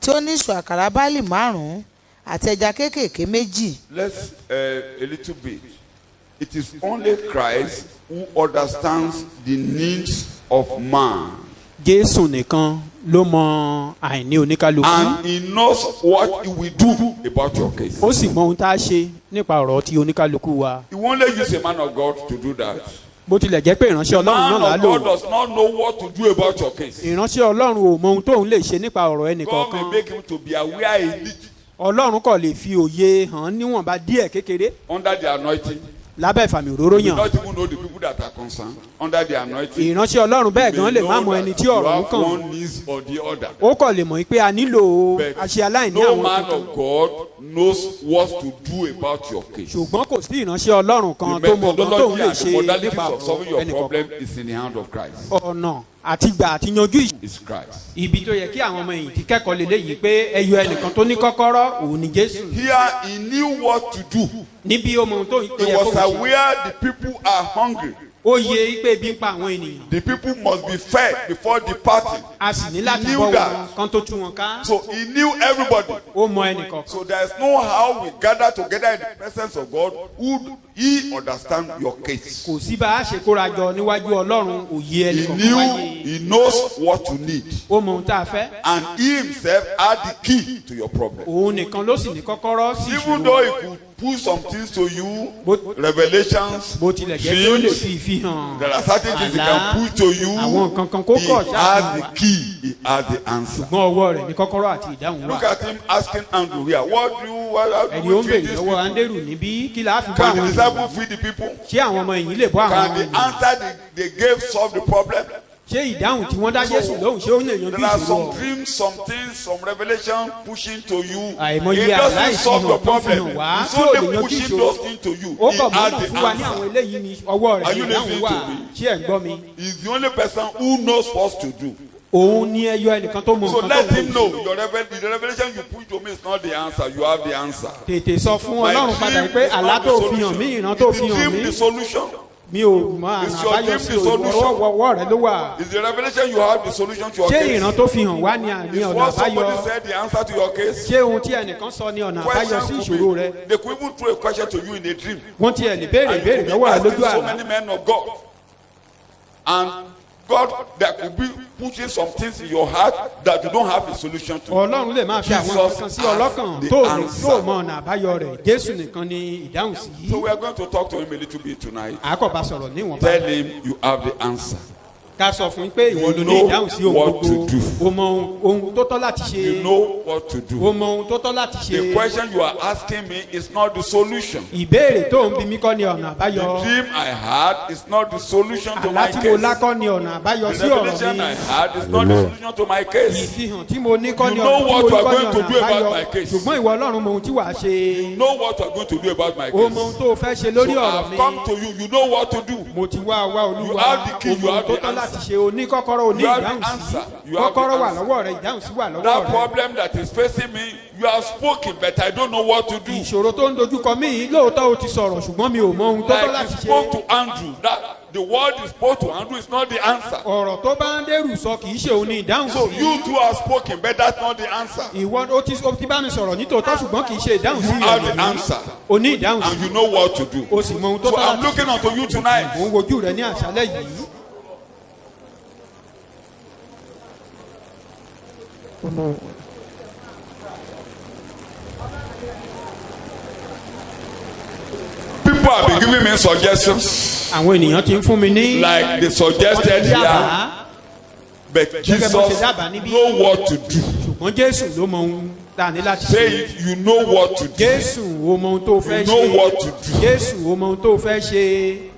tí ó ní ìṣù àkàrà báàlì 5 àti ẹja kéékèèké 2. Let's a little bit. It is only Christ who understands the needs of man, Jésù nìkan ló mọ àìní oníkálukú. and he knows what he will do about your case. Ó sì mọ ohun tá a ṣe nípa ọ̀rọ̀ ti oníkálukú wa. He won't let you say, man of God, to do that. Bó tilẹ̀ jẹ́ pé ìránṣẹ́ Ọlọ́run Man náà là á of God lò. does not know what to do about your case. Ìránṣẹ́ Ọlọ́run ò mọ ohun tóun lè ṣe nípa ọ̀rọ̀ God may ẹnìkọ̀ọ̀kan. make him to be aware a little Ọlọ́run kò lè fi òye hàn níwọ̀nba díẹ̀ kékeré under the anointing. lábẹ́ ìfàmì òróró You yàn. not even know the people that are concerned under the anointing. Ìránṣẹ́ Ọlọ́run bẹ́ẹ̀ You gan may lè má know mọ ẹni that tí you ọ̀rọ̀ ń have kàn. one needs or the other. Ó kò lè mọ̀ pé a nílò But àṣẹ aláìní no àwọn man kankan. of God knows what to do about your case. Ṣùgbọ́n kò sí ìránṣẹ́ Ọlọ́run kan The tó mọ nǹkan tóun methodology lè and ṣe the modalities nípa of solving your ẹnìkọ̀ọ̀kan. problem is in the hand of Christ. Ọ̀nà àti gbà àti yanjú ìṣ It's Christ. ibi tó yẹ kí àwọn ọmọ ẹ̀yìn ti kẹ́kọ̀ọ́ lélẹ́yìí pé ẹyọ ẹnìkan tó ní kọ́kọ́rọ́ òun ni Jésù. Here he knew what to do. Níbi ó mọ ohun tó He yẹ kó was ṣe. aware the people are hungry. ó yẹ pé ebi ń pa àwọn ènìyàn. The people must be fed before departing. a sì ní láti He knew bọ́ that. wọn kan tó tú wọn ká. So he knew everybody. ó mọ ẹnìkọ̀ọ̀kan. So there is no how we gather together in the presence of God would he understand your case. kò sí bá a ṣe kóra jọ níwájú ọlọ́run òye He ẹnìkọ̀ọ̀kan knew, wáyé. he knows what you need. ó mọ ohun tá a fẹ́. And he himself had the key to your problem. òun nìkan ló sì ní kọ́kọ́rọ́ sí Even ìṣòro. though he could put some things to you, revelations, bó tilẹ̀ jẹ́ pé ó lè dreams, fi ìfihàn. there are certain things he can put to you. àwọn nǹkan kan kó He kọ̀ has ṣáà the wá. key, he has the answer. ṣùgbọ́n ọwọ́ rẹ̀ ní kọ́kọ́rọ́ àti ìdáhùn Look wà. at him asking Andrew here, what do you, how ẹni do ó we ń feed bèrè these lọ́wọ́ people? andérù níbí kí la fi bá Can the àwọn ènìyàn. disciples feed the people? ṣé àwọn ọmọ ẹ̀yìn lè bọ́ àwọn Can ọmọ the ènìyàn. answer they gave solve the problem? ṣé ìdáhùn tí wọ́n dá Jésù lóhùn ṣé ó lè yanjú There are ìṣòro some ọ̀rọ̀? dreams, some things, some revelation pushing to you. Àìmọye It doesn't aláìsí solve the ìmọ̀ tó fi hàn problem. wá It's tí ò lè only yanjú pushing ìṣòro. those things to you. ó He kàn has mọ́nà the fún wa ní àwọn answer. eléyìí ní ọwọ́ Are rẹ̀ you ní ìdáhùn listening wà. to me? ṣé ẹ̀ ń gbọ́ mi. He's the only person who knows what to do. òun ní ẹyọ ẹnìkan tó mọ So nǹkan let tó him mọ. know the revelation you put to me is not the answer. You have the answer. tètè sọ fún My Ọlọ́run padà dream pé is àlá not the tó fi hàn solution. mí ìran tó Is fi the hàn dream the mí solution? mi ò mọ àná Is your àbáyọ dream sí the solution? ọwọ́ rẹ̀ ló wà. Is the revelation you have the solution to your ṣé case? ìran tó fi hàn wá ní àní Is ọ̀nà what àbáyọ. somebody said the answer to your case? ṣé ohun tí ẹnìkan sọ ní ọ̀nà àbáyọ sí Question ìṣòro could rẹ. be, they could even throw a question to you in a dream. wọ́n tiẹ̀ lè béèrè And you ìbéèrè could be lọ́wọ́ rẹ asking lójú so àlá. many men of God. And God, that could be putting some things in your heart that you don't have a solution to. Ọlọ́run lè máa fi àwọn Jesus kankan sí has ọlọ́kàn the tó lè answer. tó mọ ọ̀nà àbáyọ rẹ̀. Jésù nìkan ni ìdáhùn sí. So we are going to talk to him a little bit tonight. àkọ́bá sọ̀rọ̀ níwọ̀nba. Tell him you have the answer. ká sọ fún yín pé ìwọ ló ní know ìdáhùn sí ohun what to gbogbo. do. o mọ ohun tó tọ́ láti ṣe. You know what to do. o mọ ohun tó tọ́ láti ṣe. The question you are asking me is not the solution. ìbéèrè tó ń bi mí kọ́ ni ọ̀nà The àbáyọ. dream I had is not the solution to àlá my tí mo case. lá kọ́ ni ọ̀nà àbáyọ The sí ọ̀rọ̀ revelation mi. I had is not the solution to my case. ìfihàn tí mo ní kọ́ ni You ọ̀nà know tí what mo you ní are kọ́ ni going to ọ̀nà do about àbáyọ. my case. ṣùgbọ́n ìwọ Ọlọ́run mọ ohun tí wàá ṣe. You know what you are going to do about my o case. mọ ohun tó o fẹ́ ṣe lórí So I ọ̀rọ̀ have mi. come to you. You know what to do. mo ti wá You Olúwa. have the key, o you mọ have ohun tó the tọ́ answer. láti ṣe o ní kọ́kọ́rọ́ o ní You have the ìdáhùn sí. answer. You have the kọ́kọ́rọ́ wà answer. lọ́wọ́ rẹ ìdáhùn sí wà lọ́wọ́ That rẹ. problem that is facing me, you have spoken, but I don't know what to do. ìṣòro tó ń dojúkọ mí yìí lóòótọ́ o ti sọ̀rọ̀ ṣùgbọ́n mi ò mọ ohun tó tọ́ Like láti you ṣe. spoke to Andrew, that the word you spoke to Andrew is not the answer. ọ̀rọ̀ tó bá ń dẹ́rù sọ kì í ṣe òun ní ìdáhùn So sí. you two have spoken, but that's not the answer. ìwọ o ti bá mi sọ̀rọ̀ nítòótọ́ ṣùgbọ́n kì í ṣe ìdáhùn sí You have the ìrọ̀lẹ́. answer, o ní ìdáhùn sí. and you know what to do. o sì mọ ohun tó So tọ́ I'm láti ṣe. looking unto you tonight. mò ń wojú rẹ ní àṣálẹ́ yìí. People have been giving me suggestions, àwọn ènìyàn ti ń fún mi ní. like they wọ́n suggested ti here, dábàá but Jesus know what to do. ṣùgbọ́n Jésù ló mọ ohun tá a ní láti Say ṣe. it, you know what to do. Jésù ó mọ ohun tó fẹ́ You know what to ṣe. do. Jésù ó mọ ohun tó fẹ́ ṣe.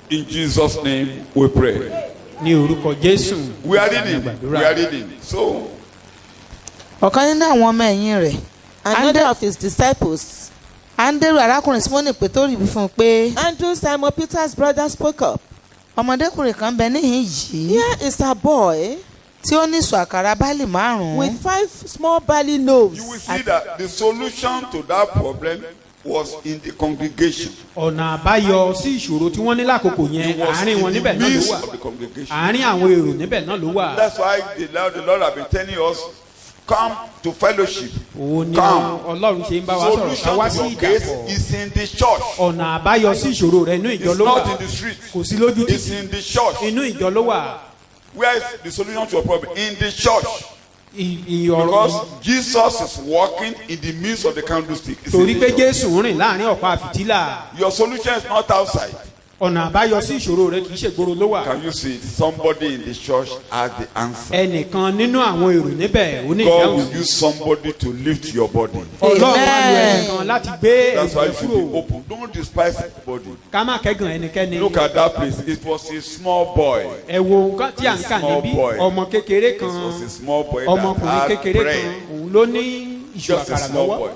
In Jesus' name we pray. ní orúkọ Jésù. We are reading. We are reading. So ọ̀kan nínú àwọn ọmọ ẹ̀yìn rẹ̀ Another of his disciples, Áńdérù arákùnrin Símónì Pétérù wí fún un pé Andrew, Simon Peter's brother, spoke up. ọmọdékùnrin kan bẹ níhìn yìí Here is a boy tí ó ní ìṣù àkàrà báàlì with márùn-ún 5 small barley loaves. you will see that the solution to that problem was in the congregation. ọ̀nà àbáyọ sí ìṣòro tí wọ́n ní lákòókò It yẹn was àárín wọn in níbẹ̀ the náà ló midst wà. of the congregation. àárín àwọn èrò níbẹ̀ náà ló wà. That's why the Lord have been telling us, come to fellowship. òun ni Come. Ọlọ́run ṣe ń bá wa sọ̀rọ̀ ká Solution wá to sí your case ìdàpọ̀. is in the church. ọ̀nà àbáyọ sí ìṣòro rẹ inú ìjọ It's ló wà. not in the street. kò sí lójú It's títì in the church. inú ìjọ ló wà. Where is the solution to your problem? In the church. ìyọ̀rọ̀ Because Jesus is walking in the midst of the candlestick. It's in torí the pé church. Jésù ń rìn láàrin ọ̀pá fìtílà. Your solution is not outside. ọ̀nà àbáyọ sí ìṣòro rẹ kì í ṣe gbòòrò ló wà. Can you see it? Somebody in the church has the answer. ẹnìkan nínú àwọn èrò níbẹ̀ ó ní God ìdáhùn will sí. use somebody to lift your body. Ọlọ́run á lo Amen. ẹnìkan láti gbé That's why ẹ̀jẹ̀ you should be kúrò. open. Don't despise anybody. ká má kẹ́gàn ẹnikẹ́ni. Look at that place. It was a small boy. ẹ wo nǹkan tí à ń kà Small níbí boy. ọmọ kékeré It kan. was a small boy that ọmọkùnrin had kékeré bread. kan òun ló ní ìṣù Just a àkàrà small lọ́wọ́. boy.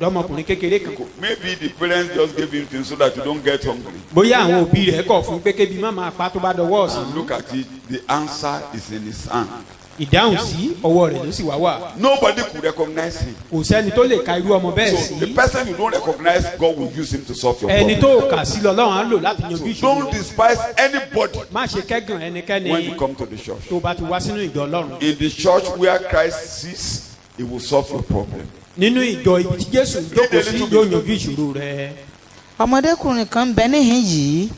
ọ̀dọ́mọkùnrin kékeré kan. Maybe the parents just gave him things so that you don't get hungry. bóyá àwọn òbí rẹ̀ kọ̀ fún pé kébi má máa pa tó bá dọwọ́ ọ̀sán. And look at it, the answer is in his hand. ìdáhùn sí ọwọ́ rẹ̀ ló sì wá wà. Nobody could recognize him. kò sẹ́ni tó lè ka irú ọmọ bẹ́ẹ̀ So the sí. person you don't recognize, God will use him to solve your ẹni problem. tó kà sí lọ́lọ́run á lò láti yanjú ìṣòro Don't rẹ̀. despise anybody má ṣe kẹ́gàn ẹnikẹ́ni when you come to the church. tó bá ti wá sínú ìjọ ọlọ́run. In the church where Christ sits, he will solve your problem. nínú ìjọ ibi tí jésù jókòó sí yóò yanjú ìṣòro rẹ̀. ọmọdékùnrin kan ń bẹ níhìn yìí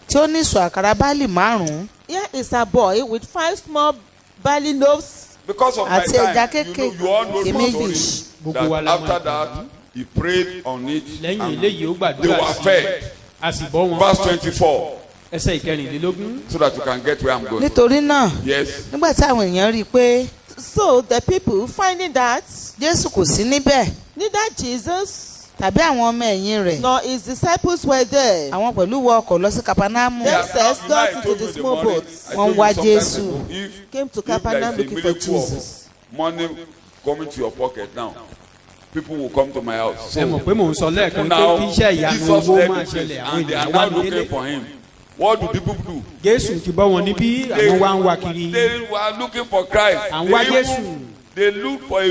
tí ó ní ìṣù àkàrà báàlì 5. Here is a boy with 5 small barley loaves. Because of my Àti ẹja time, you all know the kéékèèké story. méjì. Gbogbo wa That la mọ̀ after ìtàn that, he prayed on it. lẹ́yìn And eléyìí ó they gbàdúrà were sí fed. a sì bọ́ wọn. Verse 24, ẹsẹ̀ ìkẹrìnlélógún. so that you can get where I'm going. nítorí náà Yes. nígbà tí àwọn èèyàn rí i pé So the people, finding that jésù kò sí níbẹ̀ neither Jesus tàbí àwọn ọmọ ẹ̀yìn rẹ̀ nor his disciples were there, àwọn pẹ̀lú wọ ọkọ̀ lọ sí kapanaamu. Yes. Themselves You know, I got into told the you in small morning, boats. I Wọ́n told you wá some time Jésù. ago, if came to if there Capernaum is a looking for miracle of Jesus. money coming to your pocket now, people will come to my house. ẹ mọ̀ pé mò ń sọ lẹ́ẹ̀kan pé now kí iṣẹ́ ìyanu Jesus owó led máa the ṣẹlẹ̀ place àwọn and they are ènìyàn now wá looking nílé. for him. What do people do? jésù ti bọ́ wọn níbí àwọn wá ń wá kiri. They were looking for Christ. À ń wá They Jésù. even- They look for a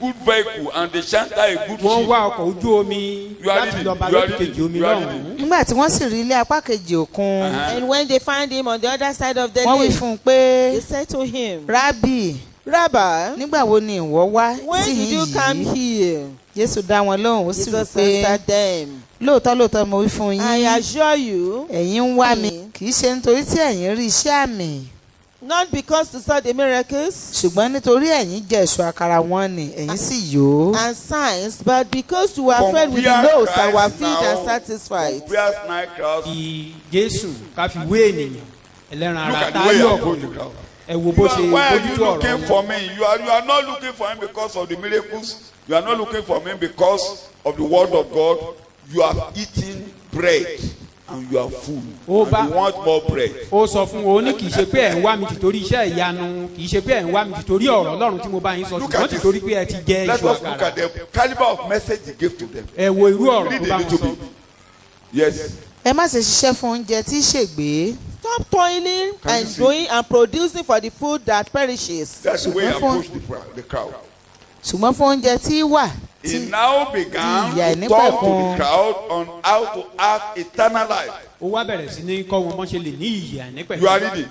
good vehicle and they shelter a good wọ́n ship. wá ọkọ̀ ojú omi You are láti reading, lọ bá you are lójú reading, kejì omi you are lọ́hùn-ún. nígbà tí wọ́n sì rí ilé apá kejì òkun And when they found him on the other side of the wọ́n wí lake, fún un pé they said to him, rábì Rabbi, nígbà wo ni ìwọ wá when did you come síhìn yìí. here? jésù dá wọn lóhùn ó sì wí Jesus pé answered them, lóòótọ́ lóòótọ́ mo wí fún I yín assure you, ẹ̀yin ń wá mi kì í ṣe nítorí tí ẹ̀yin rí iṣẹ́ àmì not because you saw the miracles ṣùgbọ́n nítorí ẹ̀yin jẹ èso àkàrà wọn ni ẹ̀yin sì yó. and signs, but because you were fed with the Compare loaves and were Christ filled and now, satisfied. compare night crowds. kí jésù ká fi wé ènìyàn ẹlẹ́ran Look ara at the way you táyọ̀ approach the crowd. ẹ wo bó ṣe Why are you bójútó ọ̀rọ̀ looking wọn. for me? You are not looking for him because of the miracles. You are not looking for me because of the word of God. You are eating bread and you are full. Oh, And you want more bread. ó sọ fún wọn ó ní kì í ṣe pé ẹ̀ ń wá mi tìtorí iṣẹ́ ìyanu kì í ṣe pé ẹ̀ ń wá mi tìtorí ọ̀rọ̀ ọlọ́run tí mo bá yín sọ Look ṣùgbọ́n at this. tìtorí pé ẹ ti jẹ Let iṣu us look àkàrà. at the caliber of message he gave to them. ẹ wo irú ọ̀rọ̀ Read tó a bá wọn little sọ. bit. Yes. ẹ má ṣe ṣiṣẹ́ fún oúnjẹ tí í ṣègbé Stop toiling Can you and see? doing and producing for the food that perishes. That's the way he Ṣùgbọ́n approached the crowd. ṣùgbọ́n fún oúnjẹ tí í wà He now began ìyà to talk to ìnípẹ̀kun. the crowd on how to have eternal life. ó wá bẹ̀rẹ̀ sí ní kọ́ wọn bọ́n ṣe lè ní ìyè àìnípẹ̀kun. You are reading.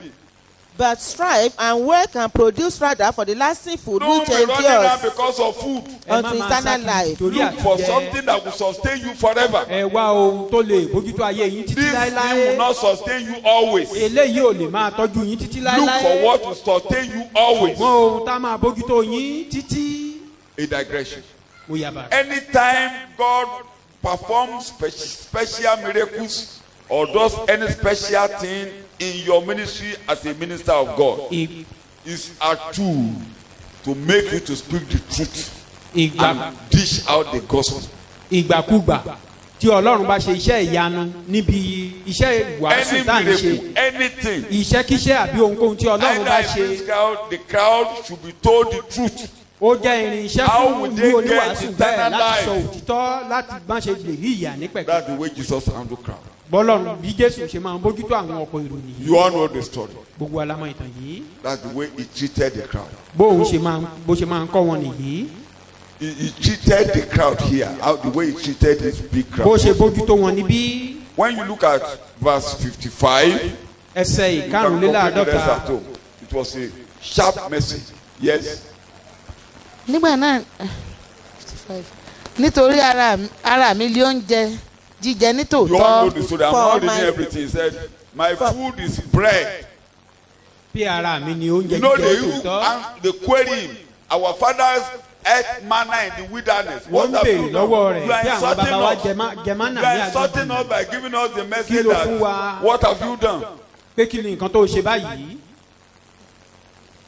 But strive and work and produce rather for the lasting food Don't which be running down endures because of food. Ẹ má unto máa eternal sá life. torí Look for àtijẹ. something that will sustain you forever. ẹ wá ohun tó lè bójútó ayé yín títí This thing will láéláé. not sustain you always. eléyìí ò lè máa tọ́jú yín títí Look for láéláé. what will sustain you always. ṣùgbọ́n ohun tá a máa bójútó yín títí. A digression. mo yàbá. Anytime God performs special miracles or does any special thing in your ministry as a minister of God, is a tool to make you to speak the truth ìgbà and dish out the gospel. ìgbàkúgbà tí ọlọ́run bá ṣe iṣẹ́ ìyanu níbi iṣẹ́ ìwàásù Any tá à ń ṣe miracle, anything. iṣẹ́kíṣẹ́ àbí ohunkóhun tí ọlọ́run bá Either in ṣe this crowd, the crowd should be told the truth. ó jẹ́ irinṣẹ́ How fún will ìlú they oníwàásù get bẹ́ẹ̀ eternal láti sọ life? òtítọ́ láti má ṣe lè rí ìyà nípẹ̀kun. That's the way Jesus handled crowd. bọ́lọ́run bí jésù ṣe máa ń bójútó àwọn ọkọ̀ ìròyìn yìí You all know the story. gbogbo alámọ̀ ìtàn yìí That's the way he treated the crowd. bó ṣe máa ń kọ́ wọn nìyí He treated the crowd here, how the way he treated this big bó crowd. ṣe bójútó wọn níbí When you look at verse 55, ẹsẹ̀ you can complete the rest ìkarùnléláàádọ́ta at home. It was a sharp message. Yes. nígbà náà 55. nítorí ara mi lé oúnjẹ jíjẹ You all know nítòótọ́ the story. I'm For not reading my- everything. He said, my food is bread. bí ara mi ni oúnjẹ You know, jíjẹ tòótọ́ they query him. Our fathers ate manna in the wilderness. wọ́n What ń have béèrè you done? lọ́wọ́ rẹ̀ You are bí àwọn bàbá wa insulting us. jẹmánà You ní are insulting àgbàdo us by giving us the Kí message ló fún wa? that what have you done? pé kí ni nǹkan tó ṣe báyìí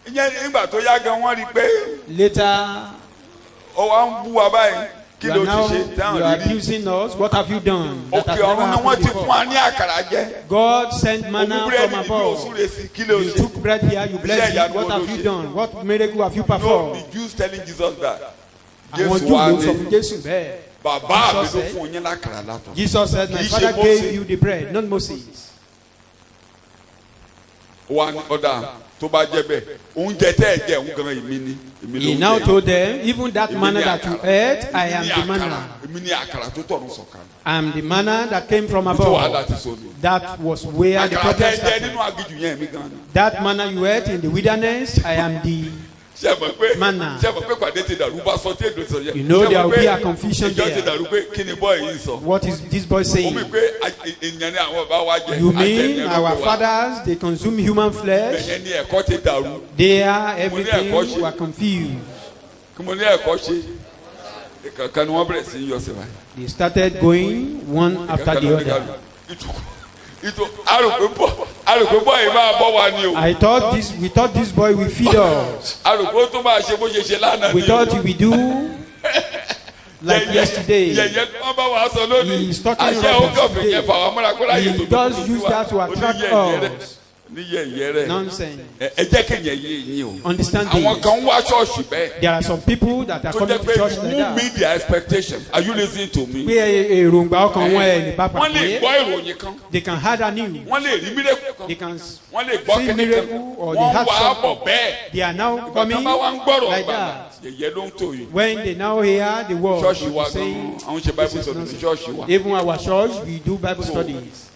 Ìyẹn nígbà tó yá gan wọ́n rí i pé later ó wá ń bú wa báyìí kí you ló are ti now ṣe you dáhùn are rírí. abusing us what have you done that has Òkè never ọ̀run ni wọ́n happened ti fún before. wa ní àkàrà jẹ. God sent manna Òkú from búrẹ́dì ní above. òsúre sí kí ló You ṣe. took bread here, you blessed Iṣẹ́ it. ìyanu What wo ló have you ṣe? done? What miracle have you No, performed? the Jews telling Jesus that àwọn Jésù Júù wá ló sọ ní fún Jésù bẹ́ẹ̀. bàbá mi Jesus ló said- fún yín lákàrà látọ̀. Jesus said, my Kì í ṣe father Mósè. gave you the bread, not Moses. Wà ní ọ̀dà tó bá jẹ́ bẹ́ẹ̀ oúnjẹ tẹ́ ẹ jẹ́ òun gan èmi ni. Èmi He ló now jẹ. told them, even that Èmi manna ni that you àkàrà. ate, I Èmi am ni the àkàrà. manna. Èmi ni àkàrà tó tọ̀run sọ̀kalẹ̀. I am the manna that came from Tó wàhálà above. ti sọ ni. That was where the Àkàrà problem tẹ́ ẹ jẹ started. nínú aginjù yẹn mi gan ni. That manna you ate in the wilderness, I am the. Ṣé ẹ mọ̀ pé Manna. ṣé ẹ mọ̀ pé pàdé ti dàrú bá sọ tí èdè sọ yẹn. You know Ṣé ẹ there mọ̀ will pé be a confusion ìjọ ti there. dàrú pé kí ni bọ́ọ̀ yìí sọ. What is this boy Ó saying? mi pé èèyàn ni àwọn bàbá wa jẹ. You Àjẹ́ mean ni ẹ ló our gbé wa. fathers, they consume human flesh? Ẹ̀yẹn ni ẹ̀kọ́ ti dàrú. There, everything were confused. Kí mo ní ẹ̀kọ́ ṣe. Ìkànkan ni wọ́n bẹ̀rẹ̀ sí í yọ sí wa. They started going one after the other. Àròpé bọ́ yìí máa bọ́ wa ni o. We thought this boy will feed us. Àròpé ó tó máa ṣe bó ṣe ṣe lánàá ni o. We thought he will do like yesterday. Yẹ̀yẹ́ tó wọ́n bá wa sọ lónìí. He is talking Àṣẹ rubbish ògọ́fẹ̀ today. yẹn fà wá múra kó láyé tó He tó does tó use that to attract us. Ní yẹ̀yẹ́ rẹ̀. Nonsense. Ẹ jẹ́ kéèyàn yé yín o. Understand Àwọn this. kan ń wá ṣọ́ọ̀ṣì bẹ́ẹ̀. There are some people that are Tó coming jẹ́ to pé church like you that. meet their expectations. Are you listening to me? Pé èròǹgbà ọkàn wọn ẹ̀ ní pápá Wọ́n lè pé gbọ́ ìròyìn kan. they can have a news. Wọ́n lè rí mírèkù kan. They can Wọ́n lè gbọ́ see kíní kan. miracle or they Wọ́n have wà á bọ̀ something. bẹ́ẹ̀. They are now Ìgbà coming tí wọ́n bá wá ń gbọ́rọ̀ like ọgbà that. yẹ̀yẹ́ ló ń tò yìí. When they now hear the word, Ṣọ́ọ̀ṣì wa they say, gan-an àwọn ṣe Bible study ní ṣọ́ọ̀ṣì wa. even our church, we do Bible studies.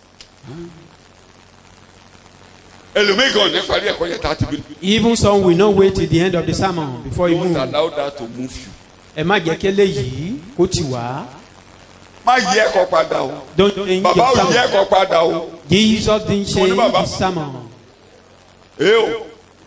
Ẹlòmíì gan ní parí ẹ̀kọ́ yẹn tá a ti bí. Even some will not wait till the end of the sermon before you Don't move. allow that to move you. Ẹ má jẹ́ kí eléyìí kó tì wá. Má yí ẹ̀kọ́ padà o. Don't change Bàbá your ò yí sermon. ẹ̀kọ́ padà o. Jesus didn't change bàbá. his sermon. Ee o.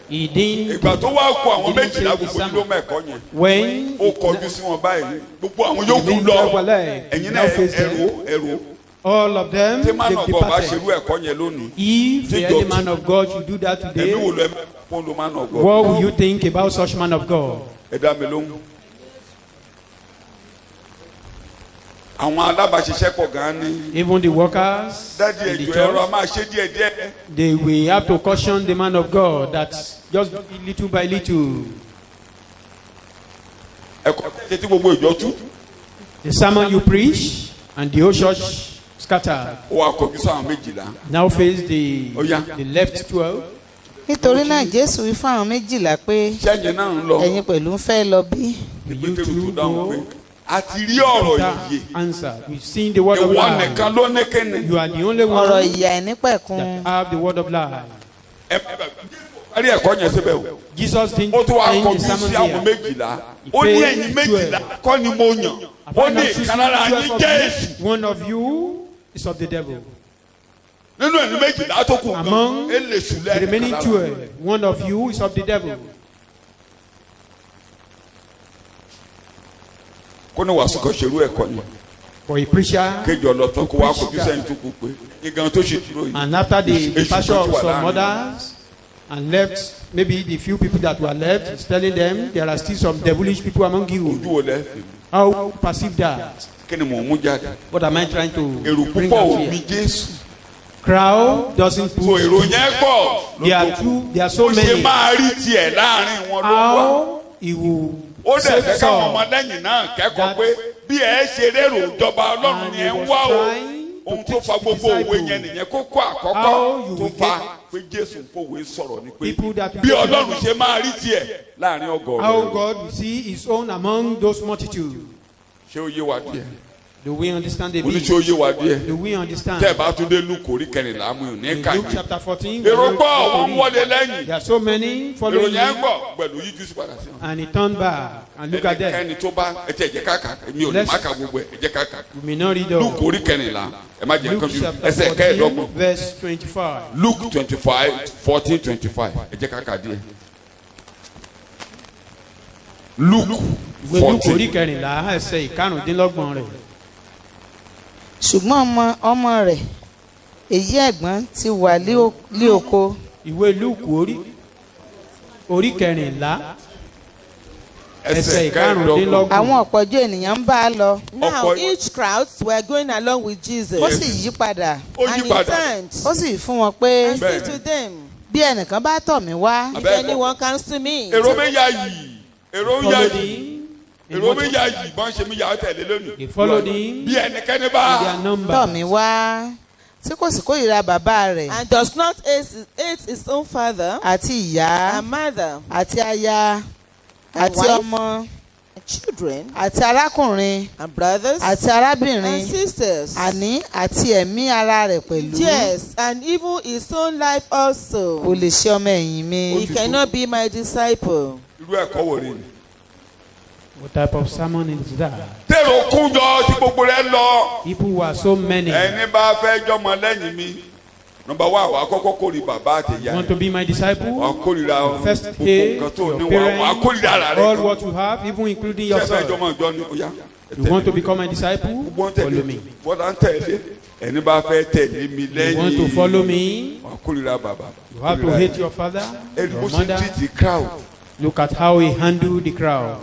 He didn't. Ìgbà tó wá kó àwọn he didn't méjìlá change his gbogbo ló sermon. mẹ́kọ́ yẹn. When Ó kọjú sí wọn báyìí. Gbogbo àwọn yòókù didn't lọ. go like, Ẹ̀yin now náà face them. ẹ̀rọ. all of them, Tí máa nà they've bọ̀ bá departed. ṣerú ẹ̀kọ́ yẹn lónìí. If the Tí early dọ̀tí. man of God should do that Ẹ̀mí wo today, lọ ẹ̀ fún ló máa nà gbọ́? what will you think about such man of God? Ẹ dá mi lóhùn. Àwọn alábàáṣiṣẹ́pọ̀ gan-an ní. Even the workers Dádì in the ẹ̀jọ̀ ẹ̀rọ a church, máa ṣe díẹ̀díẹ̀. they will have to caution the man of God that just little by little, Ẹ̀kọ́ tètè gbogbo ìjọ tú. the sermon you preach and the whole church scattered. Ó wá kọjú sáwọn méjìlá. Now face the Oh, yeah. left 12. nítorí náà jésù wí fún àwọn méjìlá pé Ṣẹ́yìn náà ń lọ. ẹ̀yin pẹ̀lú ń fẹ́ lọ bí. You Pétérù two tó dáhùn pé go. a ti rí ọ̀rọ̀ Peter yìí. answered, we've seen the word of Ìwọ life. nìkan ló ní kíni. You are the only ọ̀rọ̀ one ìyà ìnípẹ̀kun that have the word of life. Ẹ rí ẹ̀kọ́ yẹn síbẹ̀ o. Jesus didn't Ó tún wá end the kọjú sermon sí àwọn there. méjìlá. Ó ní ẹ̀yin méjìlá kọ́ ni mo yàn. Ó ní ìkan lára yín jẹ́ èṣù. One of you is of the devil. Nínú ẹ̀yin méjìlá tó kù Among gan, ẹ lè sùn the lẹ́yìn remaining kan lára. 12, one of you is of the devil. Kó ní wàásù kan ṣerú ẹ̀kọ́ yẹn. For a preacher, Kéjì ọlọ́tàn kó wá kọjú sẹ́yìn tó kù pé ìgan tó ṣe dúró yìí. and after the Èṣù departure tó of ti wà some láàrin. others, and left, maybe the few people that were left, is telling them there are still some devilish people among Ojú you. wo lẹ́ fi? How you perceive that? Kí ni mò ń mú jáde? What am I trying to Èrò bring púpọ̀ out ò bí here? Jésù. Crowd doesn't So push. èrò yẹn pọ̀. There are so Ó ṣe many. máa rí tiẹ̀ láàrin wọn ló wà. How he will Ó dẹ̀ save fẹ́ káwọn some. ọmọlẹ́yìn náà kẹ́kọ̀ọ́ pé bí ẹ ṣe rérò ìjọba Ọlọ́run And ni he ẹ ń was wá o. trying to Ohun tó teach fa the gbogbo òwe disciples yẹn nìyẹn kókó àkọ́kọ́ how you tó will fa get pé Jésù ń pòwe sọ̀rọ̀ ni pé people that bí Ọlọ́run ṣe máa rí tiẹ̀ láàrin ọgọ́rùn-ún. how God will see his own among those multitudes. Ṣé ó yé wa díẹ̀? Do we understand the Mo ní bit? ṣé ó yé wa díẹ̀? Do we understand? Tẹ́ ẹ bá tún dé Lúùkù orí kẹrìnlá mú un ní In kàyé. Luke chapter 14, Èrò pọ̀ wọ́n ń wọlé lẹ́yìn. there are so many Èrò following yẹn ń him, pọ̀ pẹ̀lú yíjú sí padà sí wọn. and he turned back and look at them. Ẹnikẹ́ni tó bá ẹ tẹ̀ jẹ́ káàkà mi ò lè má ka gbogbo ẹ̀ ẹ jẹ́ káàkà. We may not read all. Lúùkù orí kẹrìnlá ẹ má jẹ́ Luke kánjú chapter ẹsẹ̀ 14, kẹẹ̀ẹ́dọ́gbọ̀n. verse 25. Luke 25:14-25 ẹ jẹ́ káàkà díẹ̀. Luke Ìwé Luke orí 14. kẹrìnlá ẹsẹ̀ ìkarùndínlọ́gbọ̀n rẹ̀. ṣùgbọ́n ọmọ rẹ̀ èyí ẹ̀gbọ́n ti wà lí oko. Ìwé Luke orí kẹrìnlá ẹsẹ̀ ìkarùndínlọ́gbọ̀n. àwọn ọ̀pọ̀jọ́ ènìyàn ń bá a lọ. Now Ọ̀pọ̀- each crowd were going along with Jesus. ó sì yí padà Ó And yí he padà. turned ó sì fún wọn pé and said to them, bí ẹnìkan bá tọ̀ mí wá if Abeg- anyone comes to me, Èrò mi yá yìí. Èrò ń yá Followed yìí. him, èrò mi yà yìí bọ́n ṣe mi yà ọ́ tẹ̀lé lónìí. They followed him bí ẹnikẹ́ni in bá their number. tọ̀ mí wá tí kò sì kórìíra bàbá rẹ̀ and does not hate his own father àti ìyá and mother àti aya and àti wife ọmọ and children àti arákùnrin and brothers àti arábìnrin and sisters. àní àti ẹ̀mí ara rẹ̀ pẹ̀lú Yes, and even his own life also. kò lè ṣe ọmọ ẹ̀yìn mi. He cannot be my disciple. irú ẹ̀kọ́ wò ni. What type of sermon is that? tèrò kún jọ tí gbogbo rẹ lọ. People were so many. ẹni bá fẹ́ jọmọ lẹ́yìn mi nọ́mbà wá wàá kọ́kọ́ kórìí bàbá àti ìyá Want to be my disciple? wàá kórìíra First gbogbo hate nǹkan tó ní your wàá kórìíra ara parents, rẹ all kan. what you have, even including ṣé ẹ fẹ́ yourself. jọmọ ìjọ ni ó yá. You want to become my disciple? gbogbo ń Follow tẹ̀lé me. bọ́dà ń tẹ̀lé ẹni bá fẹ́ tẹ̀lé mi You want to lẹ́yìn follow me? wàá kórìíra bàbá. You have to hate your father, ẹni bó your ṣe mother. treat the crowd. Look at how he handled the crowd.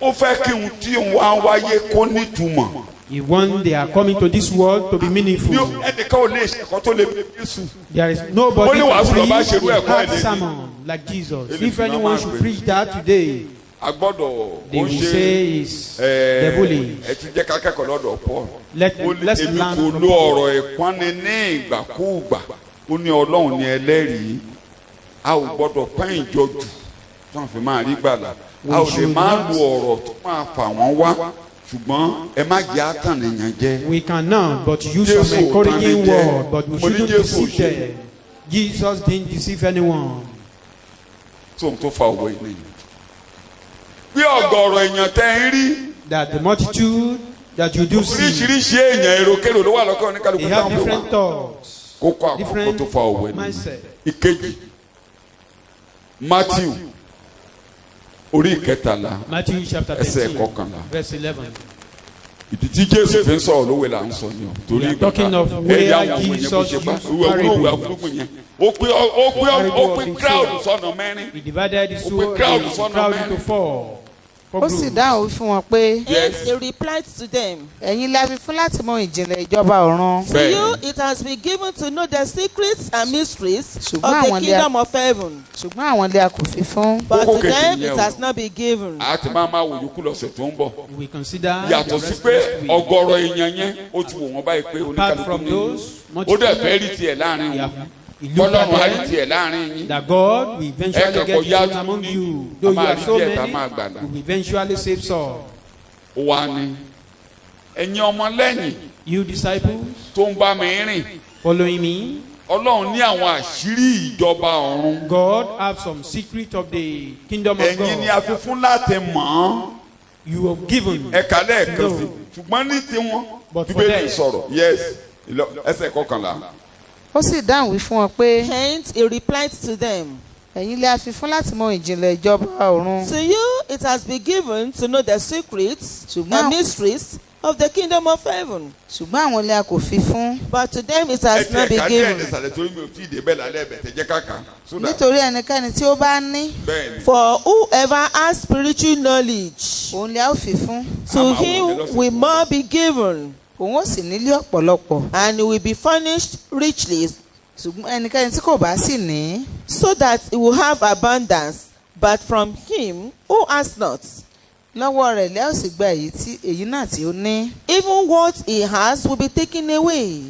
ó fẹ́ kí n tí òun wá wáyé kó nítumọ̀. He want they are coming to this world to be meaningful. ẹnìkan ò lè ṣe ẹ̀kọ́ tó lè bí Jésù. There is nobody Only wàásù to lọ bá preach ṣerú a ẹ̀kọ́ hard ẹ̀dẹ̀ ni. sermon like Jesus. Èmi If fi anyone máa should pè. preach that today, a gbọ́dọ̀ they ó will ṣe say is devilish. ẹ ti jẹ́ ká kẹ́kọ̀ọ́ lọ́dọ̀ Paul. Let's èmi learn kò from lo Paul. ọ̀rọ̀ ìpọ́nni ní ìgbàkúùgbà ó ní Ọlọ́run ní ẹlẹ́rìí a ò gbọ́dọ̀ pẹ́yìn jọ jù tó ń fi máa rí gbàlà a ò lè máa lo ọ̀rọ̀ tó máa fà wọ́n wá ṣùgbọ́n ẹ má jẹ́ àtànìyàn jẹ. We cannot but use Jésù some encouraging ò tàn lè jẹ. word, but we Mo ní shouldn't Jésù deceive ṣe. them. Jesus didn't deceive anyone. tóun tó fa òwe nìyí. bí ọ̀gọ̀rọ̀ èèyàn tẹ́ ń rí That the multitude that you do see, oríṣiríṣi èèyàn èròkèrò ló wà lọ́kàn ní kálukú they have táwọn fi wà. different thoughts, kókó àkókò different tó fa òwe nìyí. mindset. ìkejì Matthew orí ìkẹtàlá Matthew chapter ẹsẹ̀ 13, kọkànlá. verse 11. ìdí tí Jésù fi ń sọ̀rọ̀ lówe là ń sọ ni o. torí We are talking of ẹ̀rí where àwọn ọmọ yẹn kò Jesus ṣe bá used ìwé parable. àfúrúgbìn yẹn ó pín crowd sọ́nà mẹ́rin. He divided his Ó soul, pe crowd the sọ́nà crowd mẹ́rin. into four ó sì groups. dáhùn fún wọn pé Yes. Hence he replied to them, ẹ̀yin la fi fún láti mọ ìjìnlẹ̀ ìjọba ọ̀run to Bẹ́ẹ̀ni. you it has been given to know the secrets and mysteries of Ṣùgbọ́n the àwọn kingdom of heaven. ṣùgbọ́n àwọn ilé a kò fi fún. But Kókó to kejì them nìyẹn it o. has not been given. a ti máa wò yòókù lọ́sẹ̀ tó ń bọ̀. We consider yàtọ̀ the sí rest pé next week. ọ̀gọ̀rọ̀ èèyàn yẹn ó ti wò wọ́n báyìí pé Apart oníkàlùkù from ní those, ó dẹ̀ fẹ́ rí tiẹ̀ láàrin he wọn. looked Ọlọ́run á rí at them tiẹ̀ láàrin yín. that God will eventually Ẹ get kẹ́kọ̀ọ́ his yá own tún among ní, you. a Though you máa are rí so díẹ̀ tá a many, máa gbàlà. you will eventually save Saul. ó wá ní ẹ̀yin ọmọlẹ́yìn You disciples, tó ń bá mi rìn following me, Ọlọ́run ní àwọn àṣírí ìjọba ọ̀run. God have some secret of the kingdom of ẹ̀yin ni a God. fi fún láti mọ̀ ọ́n. You have given. ẹ̀ka lẹ́ẹ̀kan No. sí ṣùgbọ́n ní tiwọn But for bíbélì them. sọ̀rọ̀ yes ẹsẹ̀ kọkànlá. ó sì dáhùn wí fún wọn pé Hence he replied to them, ẹ̀yin la fi fún láti mọ ìjìnlẹ̀ ìjọba ọ̀run to you it has been given to know the secrets Ṣùgbọ́n- and mysteries of the kingdom of heaven. ṣùgbọ́n àwọn ilé a kò fi fún. But to them it has not been ẹ̀ka díẹ̀ ní given. ìsàlẹ̀ torí mi ò tí ì dé bẹ́ẹ̀ lálẹ́ ẹ̀bẹ̀ tẹ̀jẹ́ kàkà. nítorí ẹnikẹ́ni tí ó bá ní bẹ́ẹ̀ ni For whoever has spiritual knowledge, òun lè a ó fi fún to Àmọ́ àwọn him òní will lọ́sẹ̀ more be given, òun ó sì nílé ọ̀pọ̀lọpọ̀ and he will be furnished richly, ṣùgbọ́n ẹnikẹ́ni tí kò bá sì ní so that he will have abundance. But from him who has not, lọ́wọ́ rẹ̀ lẹ́ ò sì gba èyí náà tí ó ní. even what he has will be taken away.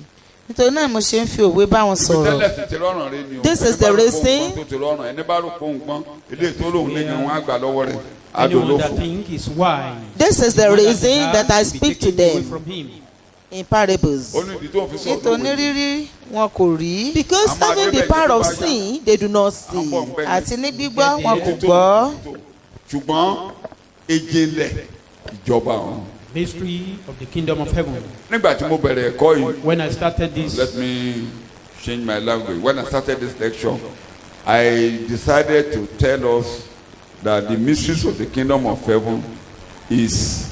nítorí náà mo ṣe ń fi òwe bá wọn sọ̀rọ̀. tẹ́lẹ̀ sì ti rọrùn rẹ ni o. This is Ẹni the bá rò pé reason- òun gbọ́n tó ti rọrùn ẹni bá rò pé òun gbọ́n ilé tó lóun lé yan wọn á gbà lọ́wọ́ rẹ̀ Anyone that adolófo. think is wise. This is the the one reason has that I will be speak to taken away them from him. in parables. ó ní ìdí tó ń fi sọ̀rọ̀ nítorí lówe. rírí wọn kò rí Because Àmọ́ having the adébẹ̀jẹ̀ power tó of bá yá. sin, they do not À ń bọ̀ see. ń pẹ́ ni. àti ní gbígbọ́ wọn kò Tó- gbọ́. ṣùgbọ́n ìjìnlẹ̀ ìjọba ọ̀run. Mystery of the kingdom of heaven. nígbà tí mo bẹ̀rẹ̀ ẹ̀kọ́ yìí When I started this, let me change my language when I started this lecture I decided to tell us that the mysteries of the kingdom of heaven is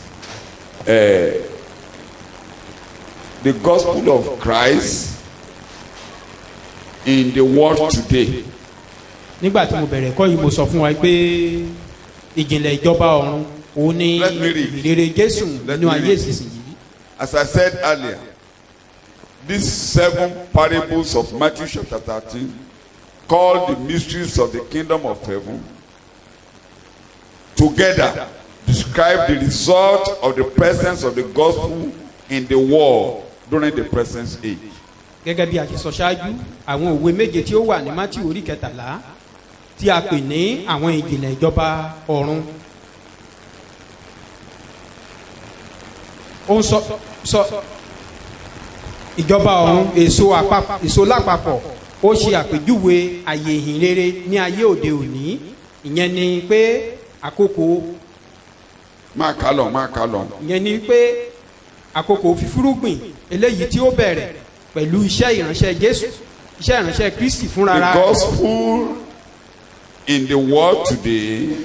the gospel of Christ in the world today. nígbà tí mo bẹ̀rẹ̀ ẹ̀kọ́ yìí mo sọ fún wa pé ìjìnlẹ̀ ìjọba ọ̀run òun ni Let me read. ìrere Jésù Let nínú me ayé read. ìsinsìnyí. As I said earlier, these 7 parables of Matthew chapter 13, called the mysteries of the kingdom of heaven, together describe describe the result of the presence of the gospel in the world during the present age. Gẹ́gẹ́ bí a ṣe sọ ṣáájú, àwọn òwe méje tí ó wà ní Mátíù orí 13 tí a pè ní àwọn ìjìnlẹ̀ ìjọba ọ̀run. Ó ń sọ ìjọba ọ̀run èso lápapọ̀, ó ṣe àpèjúwe àyè ìhìn rere ní ayé òde òní. Ìyẹn ni pé àkókò máa kà lọ. ìyẹn ni pé àkókò fífúrúgbìn eléyìí tí ó bẹ̀rẹ̀ pẹ̀lú iṣẹ́ ìránṣẹ́ Jésù, iṣẹ́ ìránṣẹ́ Kristi fúnra The rẹ̀. gospel in the world today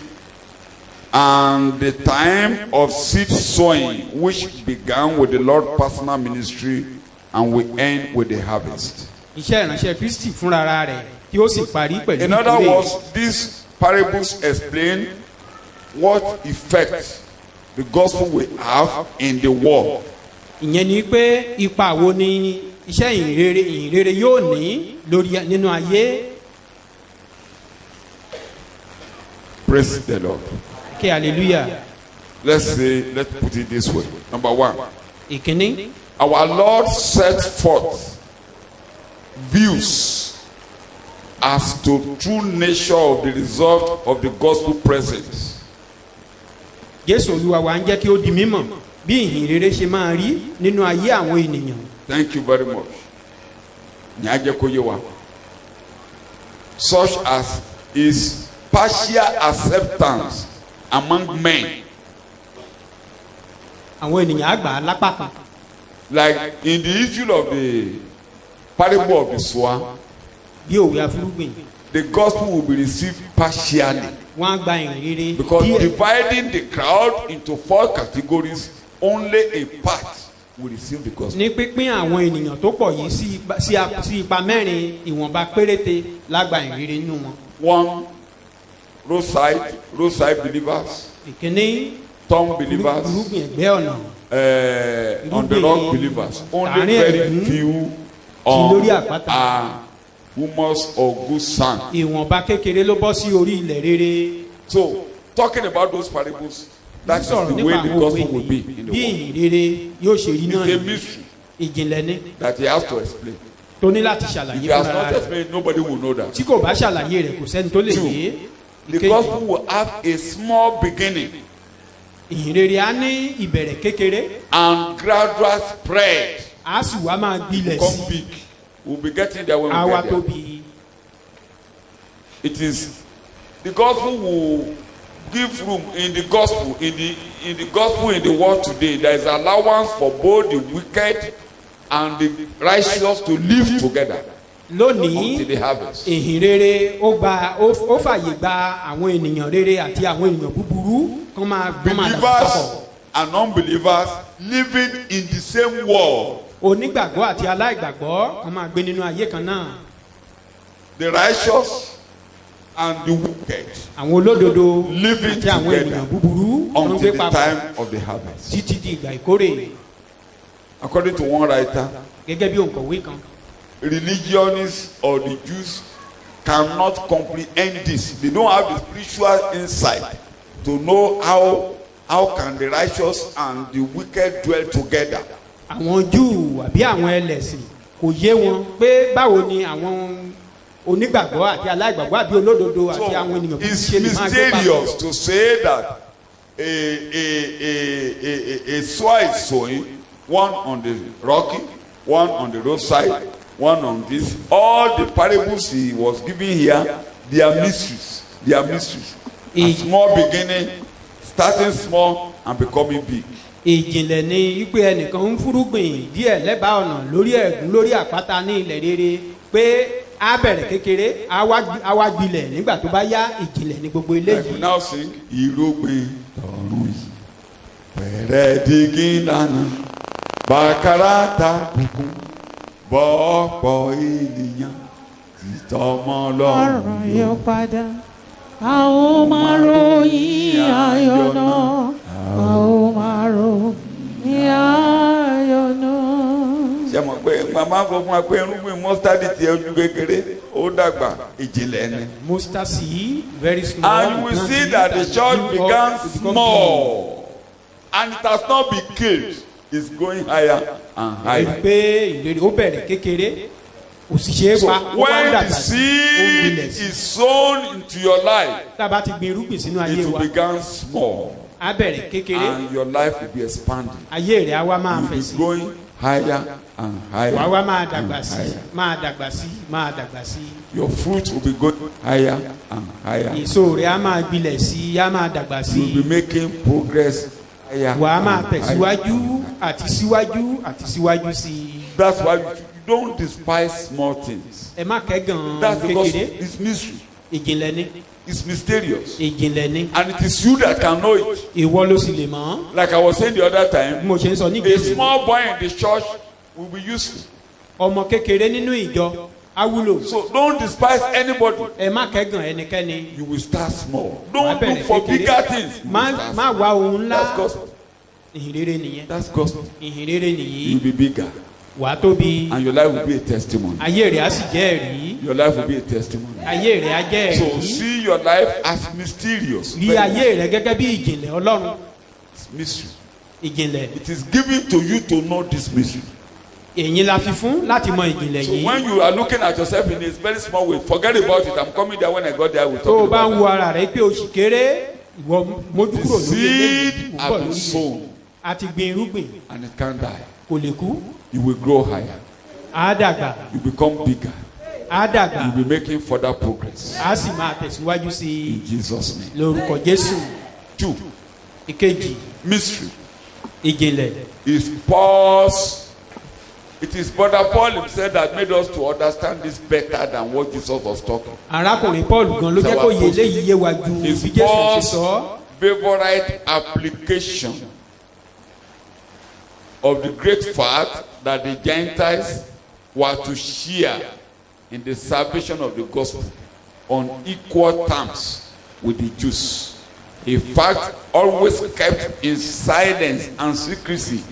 and the time of seed sowing, which began with the Lord's personal ministry and will end with the harvest. Iṣẹ́ ìránṣẹ́ Kristi fúnra rẹ̀ tí ó sì parí pẹ̀lú In other ìkórè. words, these parables explain what effect the gospel will have in the world. Ìyẹn ni pé ipa wo ni iṣẹ́ ìhìnrere yóò ní lórí nínú ayé. Praise the Lord. Kí hallelujah. Let's put it this way. Number one, Ìkíní, our Lord set forth views as to true nature of the result of the gospel presence. Jésù Olúwa wa ń jẹ́ kí ó di mímọ̀ bí ìhìnrere ṣe máa rí nínú ayé àwọn ènìyàn. Thank you very much. Nyaje koyewa. Such as is partial acceptance among men. Àwọn ènìyàn àgbà lápá kan. Like in the issue of the parable of the sower, Bí òwe afúrúgbìn, the gospel will be received partially. wọ́n á gba ìhìnrere Because díẹ̀. dividing the crowd into 4 categories, only a part will receive the gospel. Ní pínpín àwọn ènìyàn tó pọ̀ yìí sí ipa mẹ́rin, ìwọ̀nba péréte lágbà ìhìnrere nínú wọn. One, roadside believers, Ìkíní, tongue believers, irúgbìn ẹ̀gbẹ́ ọ̀nà. on the rock believers. Only Àárín very ẹ̀gún few lórí àpáta. are humus or good sand. Ìwọ̀nba kékeré ló bọ́ sí orí ilẹ̀ rere. So, talking about those parables, that is the Sọ̀rọ̀ way nípa the àwọn òwe gospel will be yìí in the bí world. ìhìnrere yóò ṣe rí náà It's a ni. mystery Ìjìnlẹ̀ ni that he has to explain. tó ní láti If ṣàlàyé he has fúnra not rẹ̀. explained, nobody will know that. Tí kò bá ṣàlàyé rẹ̀ kò sẹ́ni tó lè yé. The gospel will have a small beginning Ìhìnrere á ní ìbẹ̀rẹ̀ kékeré, and gradual spread. á sì wá máa gbilẹ̀ Become sí big. We'll be getting there when á we wá get there. tóbi. It is the gospel will give room in the gospel in the gospel in the world today. There is allowance for both the wicked and the righteous to live together Lónìí, until the harvest. ìhìnrere ó fàyè gba àwọn ènìyàn rere àti àwọn ènìyàn búburú kán máa dàgbà Believers papọ̀. and unbelievers living in the same world. Onígbàgbọ́ àti aláìgbàgbọ́ kán máa gbé nínú ayé kan náà. The righteous and the wicked Àwọn olódodo living àti àwọn together ènìyàn búburú kán gbé until the papọ̀ time of the harvest. títí di ìgbà ìkórè. According to one writer, Gẹ́gẹ́ bí òǹkọ̀wé kan, religionists or the Jews cannot comprehend this. They don't have the spiritual insight to know how can the righteous and the wicked dwell together. àwọn Júù àbí àwọn ẹlẹ́sìn kò yé wọn pé báwo ni àwọn onígbàgbọ́ àti aláìgbàgbọ́ àbí olódodo àti So àwọn ènìyàn it's ṣe lè máa gbé mysterious papọ̀. to say that a sower is sowing, one on the rocky, one on the roadside, one on this. All the parables he was giving here, they are mysteries. They are mysteries. A small beginning, starting small and becoming big. Ìjìnlẹ̀ ni wípé ẹnìkan ń fúrúgbìn díẹ̀ lẹ́bàá ọ̀nà lórí ẹ̀gún lórí àpáta ní ilẹ̀ rere pé á bẹ̀rẹ̀ kékeré á wá gbilẹ̀ nígbà tó bá yá. Ìjìnlẹ̀ ni gbogbo Like we eléyìí. now sing, irúgbìn tọ̀run yìí, pẹ̀rẹ̀ dígí lánàá, bàkàrà ta bùkún, bọ́ọ̀pọ̀ ènìyàn, ìtọ́mọ lọ́rùn ọ̀rọ̀ yóò padà a ó máa ròyìn ayọ̀ náà a ó máa ròyìn ayọ̀ náà. ṣe mọ̀ pé màmá sọ fún wa pé irúgbìn mustard ti ojú kékeré ó dàgbà ìjìnlẹ̀ ni. Mustard seed, very small. And we see that the church began small and it has not been killed, it's going higher and ẹni higher. pé ìlérí ó bẹ̀rẹ̀ kékeré kò sì ṣe é So pa ó wá ń when the dàgbà sí ó ń gbilẹ̀ seed sí. is sown into your life, tá a bá ti gbin irúgbìn sínú ayé it will wa begin small á bẹ̀rẹ̀ kékeré and your life will be expanding. ayé rẹ̀ á wá máa You fẹ̀ will sí be going higher and higher. wàá wá máa dàgbà and sí higher. máa dàgbà sí máa dàgbà sí Your fruit will be going higher and higher. èso rẹ̀ á máa gbilẹ̀ sí á máa dàgbà sí You will be making progress higher. wàá máa and tẹ̀síwájú higher. àti síwájú àti síwájú sí i. That's why you don't despise small things. ẹ má kẹ́gàn That's because kékeré it's mystery. ìjìnlẹ̀ ni It's mysterious. ìjìnlẹ̀ ni And it is you that can know it. ìwọ ló sì lè mọ̀ Like I was saying the other bí time, mo ṣe ń sọ ní a ìgbésẹ̀ small boy in the church will be useful. ọmọ kékeré nínú ìjọ á wúlò So don't despise anybody. ẹ má kẹ́gàn ẹnikẹ́ni You will start small. wàá Don't look bẹ̀rẹ̀ for kékeré bigger things. You will má start má wá ohun That's ńlá gospel. ìhìnrere nìyẹn That's gospel. ìhìnrere nìyí You'll be bigger. wàá tóbi And your life will be a testimony. ayé rẹ̀ á sì jẹ́ ẹ̀rí Your life will be a testimony. ayé rẹ̀ á jẹ́ So ẹ̀rí see your life as mysterious. rí ayé rẹ̀ gẹ́gẹ́ bí ìjìnlẹ̀ ọlọ́run It's mystery. ìjìnlẹ̀ It is given to you to know this mystery. èyí la fi fún láti mọ ìjìnlẹ̀ So yìí when you are looking at yourself in a very small way, forget about it. I'm coming there when I got there. We'll tó o talk bá ń about wo that. ara rẹ pé o sì kéré ìwọ mójú The kúrò lórí eléyìí seed mò ń has bọ̀ been lórí rẹ̀ sown a ti gbin irúgbìn and it can't die. kò lè kú You will grow higher. á dàgbà You become bigger. á dàgbà You'll be making further progress. á sì máa tẹ̀síwájú sí i In Jesus' name. lórúkọ Jésù. 2. Ìkejì Mystery ìjìnlẹ̀ is Paul's. It is Brother Paul himself that made us to understand this better than what Jesus was talking. arákùnrin Paul gan ló jẹ́ kó yé eléyìí yé wa ju It's bí Jésù ṣe Paul's sọ favorite application of the great fact that the Gentiles were to share in the salvation of the gospel on equal terms with the Jews. A fact always kept in silence and secrecy,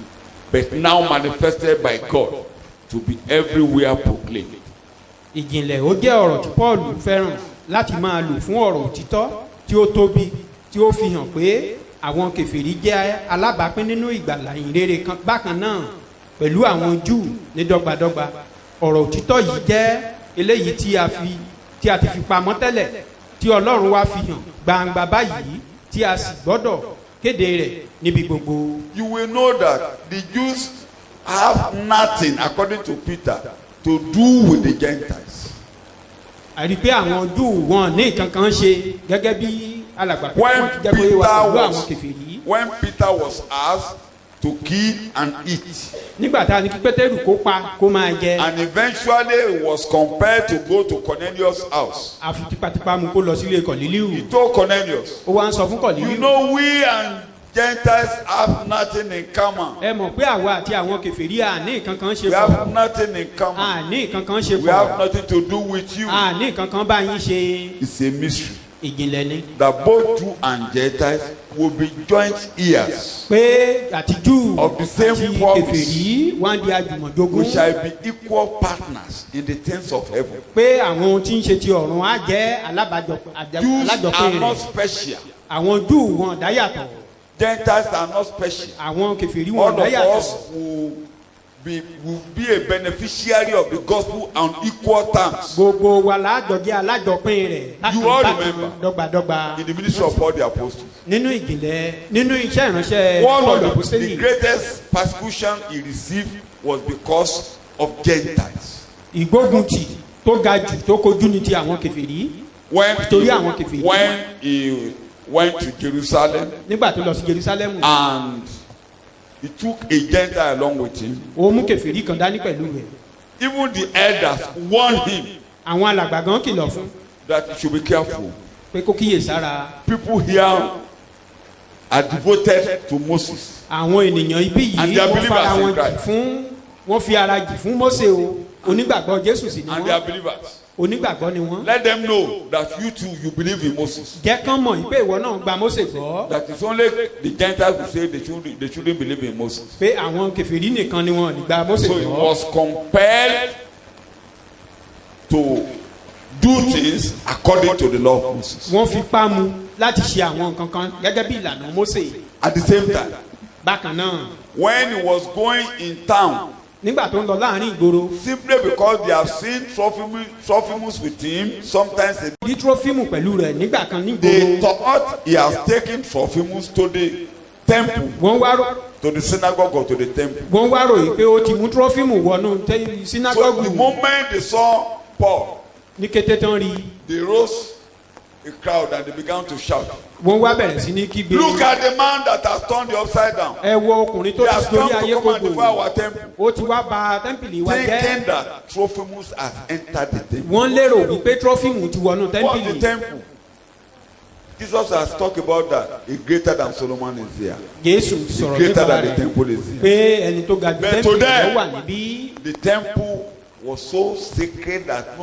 but now manifested by God to be everywhere proclaimed. ìjìnlẹ̀ ó jẹ́ ọ̀rọ̀ tí Paul fẹ́ràn láti máa lò fún ọ̀rọ̀ òtítọ́ tí ó tóbi tí ó fi hàn pé àwọn kèfèrí jẹ́ alábàápín nínú ìgbàlà ìrere kan bákan náà pẹ̀lú àwọn Júù ní dọ́gbadọ́gba ọ̀rọ̀ òtítọ́ yìí jẹ́ eléyìí tí a ti fi pamọ́ tẹ́lẹ̀ tí Ọlọ́run wá fi hàn gbangba báyìí tí a sì gbọ́dọ̀ kéde rẹ̀ níbi gbogbo. You will know that the Jews have nothing, according to Peter, to do with the Gentiles. àrí pé àwọn Júù wọn ní nǹkan kan ṣe gẹ́gẹ́ bí alàgbà pé When wọ́n ti jẹ́ pé wà pẹ̀lú àwọn Peter kèfèrí. when Peter was asked to kill and eat, nígbà tá a ní kí Pétérù kó pa kó máa jẹ and eventually was compelled to go to Cornelius' house, àfi tipátipá mu kó lọ sílé Kọ̀lílíù he told Cornelius, ó wá ń sọ fún you Kọ̀lílíù know we and Gentiles have nothing in common. ẹ mọ̀ pé àwa àti àwọn kèfèrí à ní nǹkan kan ṣe We pọ̀ have nothing in à common. ní nǹkan kan ṣe We have pọ̀ nothing to do with you. à ní nǹkan kan bá yín ṣe It's a mystery ìjìnlẹ̀ ni that both Jew and Gentiles will be joint heirs. pé àti Júù Of the same àti promise. kèfèrí wọ́n di àjùmọ̀jogún We shall be equal partners in the things of heaven. pé àwọn ohun tí ń ṣe ti ọ̀run á jẹ́ Jews alájọpín are not rẹ̀ special. àwọn Júù wọn dá yàtọ̀ Gentiles are not special. àwọn kèfèrí wọn All dá of yàtọ̀ us will be a beneficiary of the gospel on equal terms. gbogbo wa lájọjẹ́ alájọpín rẹ̀ You all bákan remember. dọ́gbadọ́gba In the ministry of Paul the Apostle, nínú ìjìnlẹ̀ nínú iṣẹ́ ìránṣẹ́ one Paul of the Àpọ́stélì greatest persecution he received was because of Gentiles. ìgbóguntì tó ga jù tó kojú ní ti àwọn kèfèrí When he went to Jerusalem nígbà tó lọ sí Jerusalem and he took a Gentile along with him, ó mú kèfèrí kan dání pẹ̀lú rẹ̀ even the elders warned him àwọn alàgbà gan kìlọ̀ fún that he should be careful. pé kó kíyè sára People here are devoted to Moses. àwọn ènìyàn ibí And yìí they are wọ́n fara believers in wọn jì Christ. fún wọ́n fi ara jì fún Mósè o onígbàgbọ́ Jésù sì ni And they are wọ́n believers. onígbàgbọ́ ni wọ́n Let them know that you too, you believe in Moses. jẹ́ kán mọ̀ pé ìwọ náà gba Mósè gbọ́ That it's only the Gentiles who say they shouldn't believe in Moses. pé àwọn kèfèrí nìkan ni wọ́n lè gba Mósè So he gbọ́ was compelled to do things according to the law of Moses. wọ́n fi pá mu láti ṣe àwọn nǹkan kan gẹ́gẹ́ bí ìlànà Mósè At the same time, bákan náà when he was going in town, nígbà tó ń lọ láàrin ìgboro simply because they have seen Trophimus with him, sometimes bí Trófímù pẹ̀lú rẹ̀ nígbà kan ní they ìgboro thought he has taken Trophimus to the temple, wọ́n wá rò to the synagogue or to the temple. wọ́n wá ròyìn pé ó ti mú Trófímù wọnú So sínágọ́gù the moment they saw Paul, ní kété tán rí they rose a crowd and they began to shout, wọ́n wá bẹ̀rẹ̀ sí ní kígbe look at the man that has turned the upside down. ẹ wo ọkùnrin tó He ti has dorí come ayé to come and defy kodò our temple, ó ti wá bà tẹ́ḿpìlì wa jẹ́ thinking that Trophimus has entered the temple. wọ́n lérò wípé Trófímù ti wọnú What's the tẹ́ḿpìlì temple? Jesus has talked about that. A greater than Solomon is here. Jésù sọ̀rọ̀ Greater nípa than the rẹ̀ temple is here. pé ẹni tó ga jù But tẹ́ḿpìlì today- ló wà níbí The temple was so sacred that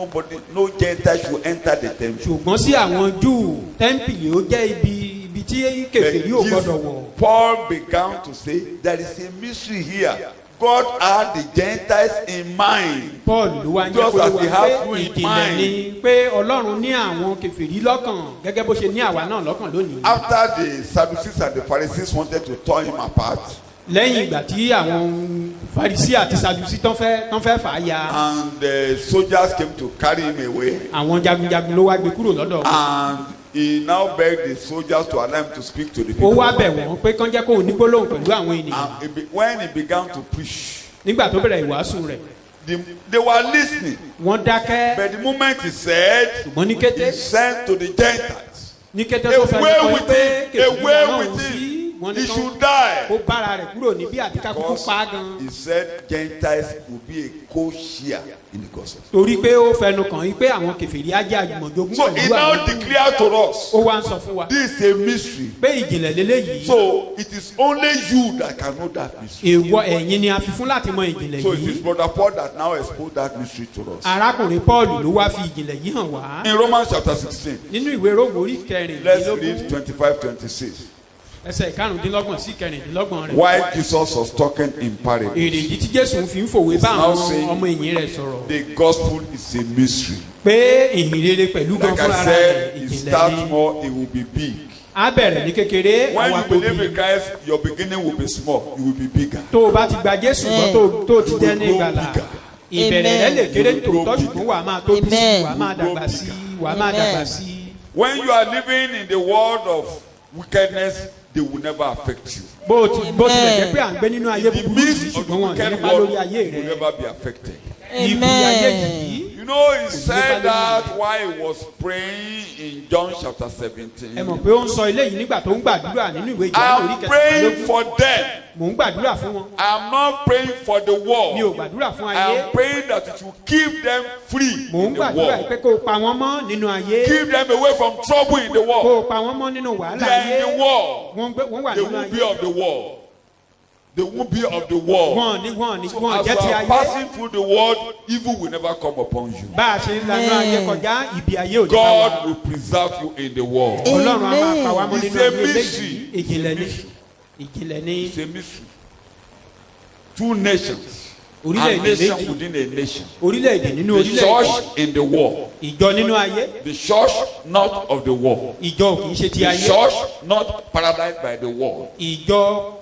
no Gentile should enter the temple. ṣùgbọ́n sí àwọn Júù tẹ́ḿpìlì ó jẹ́ ibi tí kèfèrí ò gbọ́dọ̀ wọ̀. Paul began to say there is a mystery here. God had the Gentiles in mind. Paul ló wá ń jẹ́ Just kó as wá he has pé you in ìdìlẹ̀ mind. ni pé Ọlọ́run ní àwọn kèfèrí lọ́kàn gẹ́gẹ́ bó ṣe ní àwa náà lọ́kàn lónìí. After the Sadducees and the Pharisees wanted to tear him apart, lẹ́yìn ìgbà tí àwọn Farisí àti Sadusí tán fẹ́ fà á ya and the soldiers came to carry him away, àwọn jagunjagun ló wá gbé kúrò lọ́dọ̀ wọn. and he now begged the soldiers to allow him to speak to the ó people. wá bẹ̀ wọ́n pé kán jẹ́ kóun ní gbólóhùn pẹ̀lú àwọn ènìyàn. And when he began to preach, nígbà tó bẹ̀rẹ̀ ìwàásù rẹ̀ they were listening. wọ́n dákẹ́ But the moment he said, ṣùgbọ́n ní kété he sent to the Gentiles, ní kété tó fẹ́ away lọ́kọ́ with pé him, kèfèrí away náà with ò sí him, wọ́n ní he kán should die. kó bára rẹ̀ kúrò níbí àti ká kúkú pa á gan. He said Gentiles will be a co-share in the gospel. torí pé ó fẹnu kàn yín pé àwọn kèfèrí á jẹ́ àjùmọ̀jogún So he pẹ̀lú now àwọn. declared to us, ó wá ń sọ fún wa this is a mystery. pé ìjìnlẹ̀ lélẹ́yìí So it is only you that can know that mystery. èèwọ̀ ẹ̀yin ni a fi fún láti mọ ìjìnlẹ̀ So it is yìí. Brother Paul that now exposed that mystery to us. arákùnrin Paul ló wá fi ìjìnlẹ̀ yìí hàn wá In Romans chapter 16, nínú ìwé Róòmù orí let's kẹrìndínlógún read 25-26. ẹsẹ̀ ìkarùndínlọ́gbọ̀n sí kẹrìndínlọ́gbọ̀n rẹ̀. Why Jesus was talking in parables. èrèdí tí Jésù fi ń fòwe bá Now àwọn saying- ọmọ ẹ̀yìn rẹ̀ sọ̀rọ̀ The gospel is a mystery. pé ìhìnrere pẹ̀lú gan Like fúnra I rẹ̀ said, it ìjìnlẹ̀ starts ni. small, it will be big. á bẹ̀rẹ̀ ní kékeré When àwa you believe tóbi. in Christ, your beginning will be small, it will be bigger. tó o bá ti gba Jésù gbọ́ tó o ti You jẹ́ will ní grow ìgbàlà bigger. ìbẹ̀rẹ̀ rẹ̀ lè kéré You will grow tòótọ́ bigger. ṣùgbọ́n wàá máa tóbi sí Amen. wàá máa dàgbà sí wàá máa Amen. dàgbà sí. When you are living in the world of wickedness, they will never affect you. bó tilẹ̀ jẹ́ pé à ń gbé nínú ayé The búburú midst yìí of the ṣùgbọ́n wọn ní wicked nípa world lórí ayé will rẹ̀ never be affected. ibi ayé Amen. yìí. You know, he said that while he was praying in John chapter 17. ẹ mọ̀ pé ó ń sọ eléyìí nígbà tó ń gbàdúrà nínú ìwé Jòhánù orí I'm praying kẹtàlélógún for them. mò ń gbàdúrà fún wọn I'm not praying for the mi ò world. gbàdúrà fún ayé I'm praying that it will keep them free mò ń in the gbàdúrà world. pé kó o pa wọ́n mọ́ nínú ayé Keep them away from trouble in the kó o world. pa wọ́n mọ́ nínú wàhálà They are ayé in the world. wọ́n wà They nínú will be ayé of the world. They won't be of the world. So as jẹ́ you ti are ayé passing through the world, evil will never come upon you. bá a ṣe ń lanú ayé kọjá ibi ayé ò ní bá God wa will preserve you in the world. Ọlọ́run á máa pa wá mọ́ It's nínú a ayé mystery. eléyìí ìjìnlẹ̀ ni ìjìnlẹ̀ ni It's a mystery. Two nations. A orílẹ̀-èdè nation méjì within a nation. orílẹ̀-èdè nínú The orílẹ̀-èdè church in the world. ìjọ nínú ayé The church not of the world. ìjọ ò kì í ṣe ti The ayé church not paralyzed by the world. ìjọ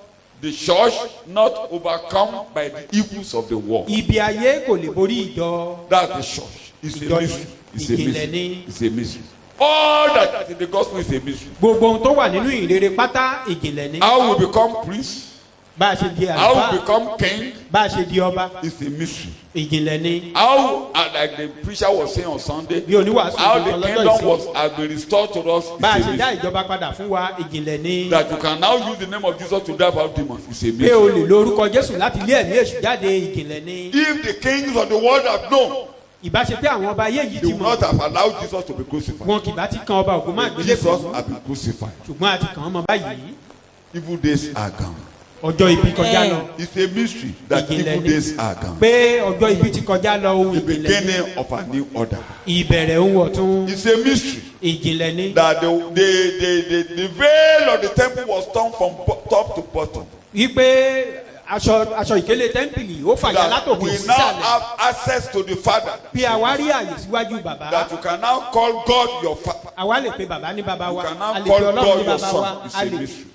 The church not overcome by the evils of the world. ibi ayé kò lè borí ìjọ That's the church. It's a ìjọ mystery. It's a ìjìnlẹ̀ mystery. ni It's a mystery. All that in the gospel is a mystery. gbogbo ohun tó wà nínú ìrere pátá ìjìnlẹ̀ ni How we become priests, bá a ṣe di how we àlùfáà become king, bá a ṣe di ọba is a mystery. ìjìnlẹ̀ ni How, like the preacher was saying on Sunday, bí oníwàásù how ìjọ the lọ́jọ́ kingdom ìsìn has been restored to us is bá a a ṣe dá mystery. ìjọba padà fún wa ìjìnlẹ̀ ni That you can now use the name of Jesus to drive out demons is a pé o mystery. lè lo orúkọ Jésù láti lé ẹ̀mí èṣù jáde ìjìnlẹ̀ ni If the kings of the world have known, ìbáṣe pé àwọn ọba ayé yìí they ti would mọ̀ not have allowed Jesus to be crucified. wọn kì bá ti kan ọba ògùn má But gbélé Jesus fún has been crucified. ṣùgbọ́n a ti kàn án mọ́ báyìí Evil days are gone. ọjọ́ ibi kọjá lọ It's a mystery that Ìjìnlẹ̀ evil ni. days are gone. pé ọjọ́ ibi ti kọjá lọ ohun The ìjìnlẹ̀ ni beginning of a new order. ìbẹ̀rẹ̀ ohun ọ̀tun It's a mystery ìjìnlẹ̀ ni that the veil of the temple was torn from top to bottom. wípé aṣọ ìkélé tẹ́ḿpìlì ó fàyà That látòkè we now sísàlẹ̀ have access to the Father. bí àwa rí àyè síwájú bàbá That you can now call God your Father. àwa lè pe bàbá ní bàbá You wa can a now lè pe call ọlọ́run ní God your bàbá wa son. It's a a lè mystery.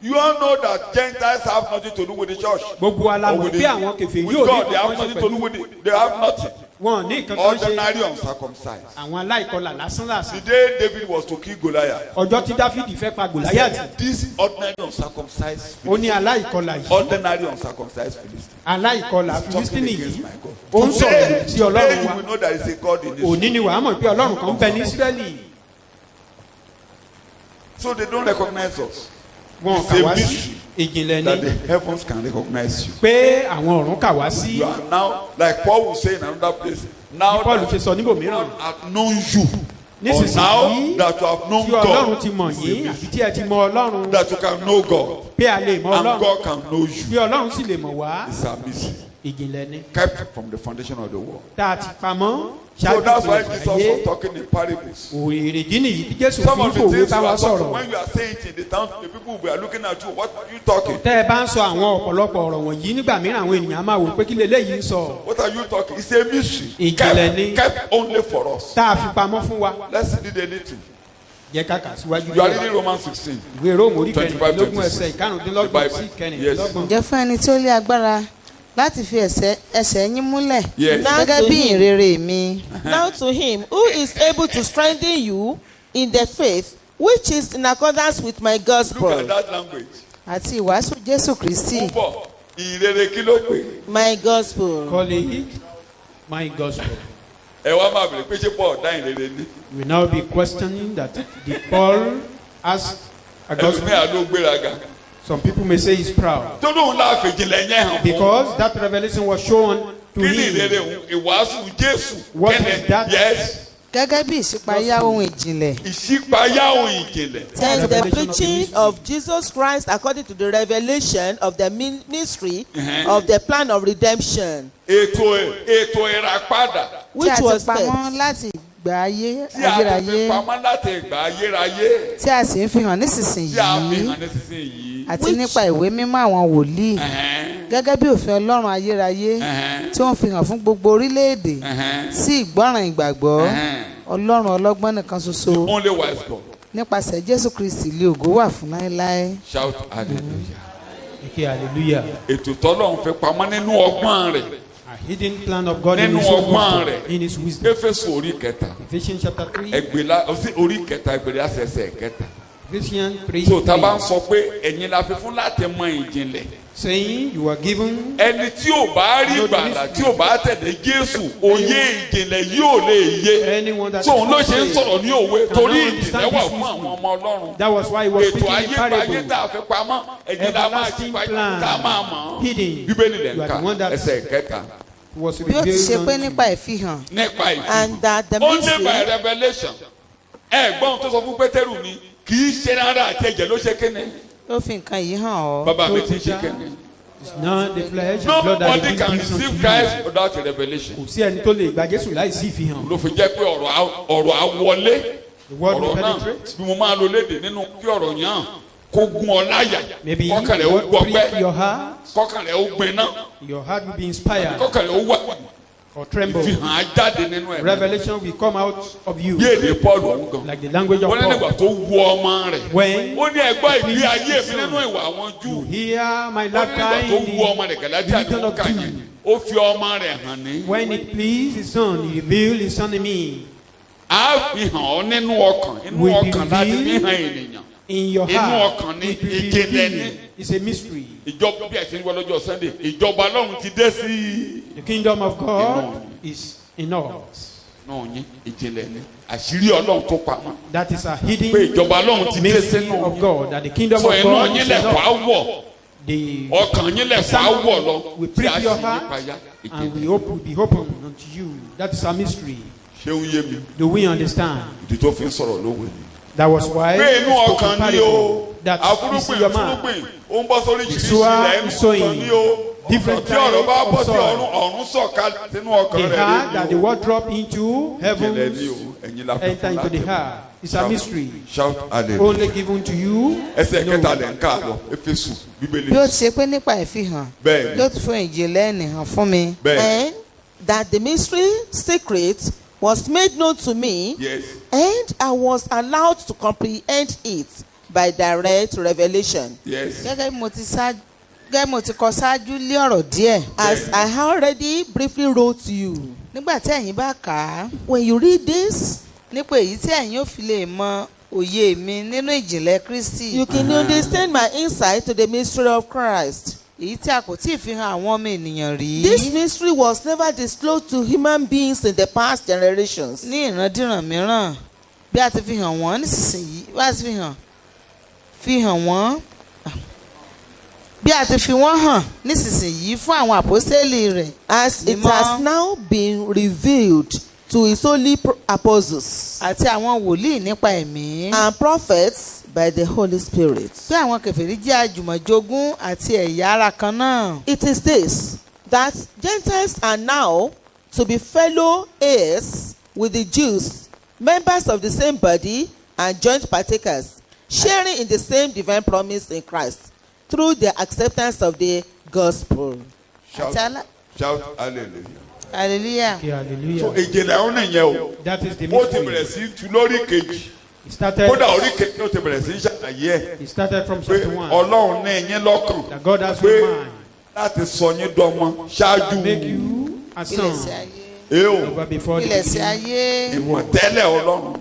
You all know that Gentiles have nothing to do with the church. gbogbo Or alamọ with bí àwọn kẹfẹ with yóò God, ní they have kankan ṣe nothing to do pẹ̀lú with it. They have nothing. wọn ní kankan ṣe Ordinary uncircumcised. àwọn aláìkọlà lásán The lásán day David was to kill Goliath, ọjọ́ tí dáfídì fẹ́ pa gòláyàtì this ordinary uncircumcised, ó ní aláìkọlà yìí ordinary uncircumcised Philistine. aláìkọlà Talking filistini against yìí my God. ó ń sọ̀rọ̀ sí Today ọlọ́run you wa will know there is a God in Israel. òní ni wàá mọ̀ pé ọlọ́run kan ń bẹ ní ísírẹ́lì So they don't recognize us. wọn It's kà a wá sí mystery ìjìnlẹ̀ that ní the heavens can recognize you. pé àwọn ọ̀run kà wá sí You are now, like Paul will say in another place, now paul ṣe that sọ níbòmíràn God has known you, or nísinsìnyí now that you have known tí ọlọ́run God, ti mọ̀ yín àti tí ẹ ti mọ ọlọ́run that you can know God, pé a lè mọ and ọlọ́run God can know you. bí ọlọ́run sì lè mọ̀ wá It's a mystery ìjìnlẹ̀ ní kept from the foundation of the world. tá a ti pamọ́ So ṣáájú that's why ìpìlẹ̀ Jesus ayé was talking in parables. èrèdí nìyí tí jésù Some fi ń of the fòwe things bá you wa are talking, sọ̀rọ̀ when you are saying it in the town, the people will be looking at you. What are you talking? tẹ́ ẹ bá ń sọ àwọn ọ̀pọ̀lọpọ̀ ọ̀rọ̀ wọ̀nyí nígbà mìíràn àwọn ènìyàn máa wò pé kí leléyìí ń sọ What are you talking? It's a mystery. Ìjìnlẹ̀ ni. Kept only for us. tá a fi pamọ́ fún wa Let's read a little. jẹ́ ká kà síwájú You are díẹ̀. reading Romans 16. ìwé róòmù orí 25, kẹrìndínlógún 26. ẹsẹ̀ ìkarùndínlọ́gbọ̀n The Bible. sí kẹrìndínlọ́gbọ̀n. ǹjẹ́ fún ẹni tí ó lé agbára láti fi ẹsẹ̀ yín múlẹ̀ Yes. gẹ́gẹ́ bí ìrere mi Now to him who is able to strengthen you in the faith which is in accordance with my Look at gospel. that language. àti ìwàásù jésù kristi Púpọ̀ ìrere kí ló pè? My gospel. call it my gospel. Ẹ wá máa bèrè pé ṣé Paul dá ìrere ní? We now be questioning that did Paul has a Ẹlòmíì gospel. àló gbéraga. Some people may say he's proud Tó lóun láàfẹ̀jìnlẹ̀ yẹn hàn fún. because that revelation was shown to Kí ni ìrere him. òun? Ìwàásù Jésù. What Kẹ́ni? is that? Yes. gẹ́gẹ́ bí ìṣípayá ohun ìjìnlẹ̀ Ìṣípayá ohun ìjìnlẹ̀. And the Revelation of the preaching mystery. of Jesus Christ according to the revelation of the ministry of the plan of redemption, Ètò ìràpadà. tí a which ti was pamọ́ first, láti ìgbà ayé Tí a ti ayérayé fi pamọ́ láti ìgbà ayérayé. tí a sì ń fi hàn Tí a fi nísinsìnyí hàn nísinsìnyí. àti nípa ìwé mímọ́ àwọn wòlíì gẹ́gẹ́ bí òfin ọlọ́run ayérayé tí wọ́n fi hàn fún gbogbo orílẹ̀-èdè sí ìgbọ́ràn ìgbàgbọ́ ọlọ́run ọlọ́gbọ́n nìkan ṣoṣo Only wise God. nípasẹ̀ jésù kristi lé ògo wà fún láéláé. Shout hallelujah. Okay, hallelujah. Ètò tọ́lọ́run fi pamọ́ nínú ọgbọ́n rẹ̀. A hidden plan of God in Nínú his own ọgbọ́n wisdom. rẹ̀. In his wisdom. Éfésù orí kẹta. Ephesians chapter 3. Ẹgbẹ̀lá orí kẹta ẹgbẹ̀rẹ̀ àṣẹṣẹ kẹta. Ephesians 3. So tá a bá ń sọ pé ẹ̀yin la fi fún láti mọ ìjìnlẹ̀. Saying you are given Ẹni tí ò bá rí ìgbàlà tí ò bá tẹ̀lé Jésù òye ìjìnlẹ̀ yóò lè yé. anyone that So òun ló ṣe ń sọ̀rọ̀ ní òwe torí understand ìjìnlẹ̀ wà this fún àwọn ọmọ Ọlọ́run. that was why he was Ètò speaking in ayébáyé parable. tá a fi pamọ́ ẹ̀yin la máa ti Everlasting pa plan. tá a máa mọ̀. Hidden. Bíbélì lẹ̀ You ń are the one ka that ẹsẹ̀ kẹta. was bí ó ti ṣe pé revealed nípa unto ìfihàn Nípa ìfihàn. and that the Only by mystery revelation. Ẹ̀gbọ́n tó sọ fún Pétérù ni kì í ṣe rárá àti ẹ̀jẹ̀ ló ṣe kéne. ó fi nǹkan yìí hàn ọ́ Bàbá mi ti ṣe kéne. It's not the flesh and blood that Nobody can reveals unto receive you. Christ without a revelation. Kò sí ẹni tó lè gba Jésù láì sí ìfihàn. Ló fi jẹ́ pé ọ̀rọ̀ àwọlé. The word will Ọ̀rọ̀ náà penetrate. bí mo máa lo léde nínú kí ọ̀rọ̀ yẹn kó gún ọ láyà. Maybe Kọ́kàn rẹ̀ the ó word prick gbọgbẹ́. your heart. Kọ́kàn rẹ̀ ó gbiná. Your heart will be inspired Kọ́kàn rẹ̀ ó wà. or tremble. Ìfihàn á jáde nínú ẹ̀. Revelation will come out of you Bí èdè Paul òun gan. like the language of Wọ́n ní nígbà Paul. tó wu ọmọ rẹ̀. When Ó ní ẹgbọ́ ìgbé ayé mi nínú ìwà àwọn Júù. hear my Ó ní nígbà lifetime tó in wu ọmọ rẹ̀ Gàlátíà ní religion wọ́n of kà Jew. yẹn. Ó fi ọmọ rẹ̀ hàn ní. When it pleased his son, he revealed his son in me. Á fi hàn ọ́ nínú ọkàn. Inú Will be ọkàn láti fi revealed hàn ènìyàn. In your Inú heart, ọkàn ni it will be ìjìnlẹ̀ revealed. ni. It's a mystery. Ìjọba bí ẹ̀sìn wọ lọ́jọ́ Sunday. Ìjọba Ọlọ́run ti dé sí. The kingdom of God is in us. Náà yín ìjìnlẹ̀ ni. Àṣírí Ọlọ́run tó pamọ́. That is a hidden Pé ìjọba Ọlọ́run ti dé mystery sínú of yín. God. That the kingdom Sọ of inú God yín is lẹ̀ in wá us. wọ̀. The Ọkàn yín lẹ̀ wá wọ̀ lọ. we Tí prick a sì your yí heart payá and ìjìnlẹ̀. will be open unto you. That is a mystery. Ṣé ń yé mi? Do we understand? Ìdí tó fi ń sọ̀rọ̀ lówe ni. That was why Pé inú he spoke ọkàn in ni o. parable. That is in Àfúrúgbìn your mind. fúrúgbìn ó ń bọ́ sórí ìṣiríṣi Sower ilẹ̀ is inú sowing ọkàn ni o. different Tí ọ̀rọ̀ bá types bọ́ of sí soil. ọ̀run sọ̀ka sínú ọkàn The rẹ̀ heart that the lé word drop into ní o. heaven Ìjìnlẹ̀ ni o. Ẹ̀yin la fi enter fún into the láti. heart. It's a mystery. Shout hallelujah. Only given to you. Ẹsẹ̀ No. kẹta lẹ̀ ń ká lọ. Éfésù Bíbélì. bí ó ti ṣe pé nípa ìfihàn Bẹ́ẹ̀ni. yóò tún fún ìjìnlẹ̀ ènìyàn fún mi Bẹ́ẹ̀ni. and that the mystery secret was made known to me, Yes. and I was allowed to comprehend it by direct revelation. Yes. gẹ́gẹ́ bí mo ti kọ ṣáájú lé ọ̀rọ̀ díẹ̀. As I already briefly wrote to you, nígbà tí ẹ̀yin bá kà á when you read this, nípa èyí tí ẹ̀yin ò fi lè mọ òye mi nínú ìjìnlẹ̀ Kristi. you can understand my insight to the mystery of Christ. èyí tí a kò tí ì fi hàn àwọn ọmọ ènìyàn rí. This mystery was never disclosed to human beings in the past generations. ní ìrandíran mìíràn bí a ti fi hàn wọ́n nísinsìnyí bí a ti fi hàn wọ́n bí a ti fi wọ́n hàn nísinsìnyí fún àwọn àpọ́sítélì rẹ̀. As it Mímọ́. has now been revealed to his holy apostles àti àwọn wòlíì nípa ẹ̀mí. and prophets by the Holy Spirit. pé àwọn kèfèrí jẹ́ àjùmọ̀jogún àti ẹ̀yà ara kan náà. It is this, that Gentiles are now to be fellow heirs with the Jews, members of the same body and joint partakers, sharing in the same divine promise in Christ through the acceptance of the gospel. Shout, shout hallelujah. hallelujah. Okay, So hallelujah. ìjìnlẹ̀ ọ̀hún nìyẹn o. That is the Ó ti bẹ̀rẹ̀ mystery. sí tu lórí kejì. It started, Kódà orí kejì ló ti bẹ̀rẹ̀ sí ṣàlàyé ẹ̀. it started from Pé chapter 1. Ọlọ́run ní yín lọ́kàn. That God has Pé in mind láti sọ yín dọ́mọ ṣáájú make you a ilẹ̀ sí son ayé. èèwò over before the ilẹ̀ sí beginning. ayé. ìmọ̀tẹ́lẹ̀ Ọlọ́run.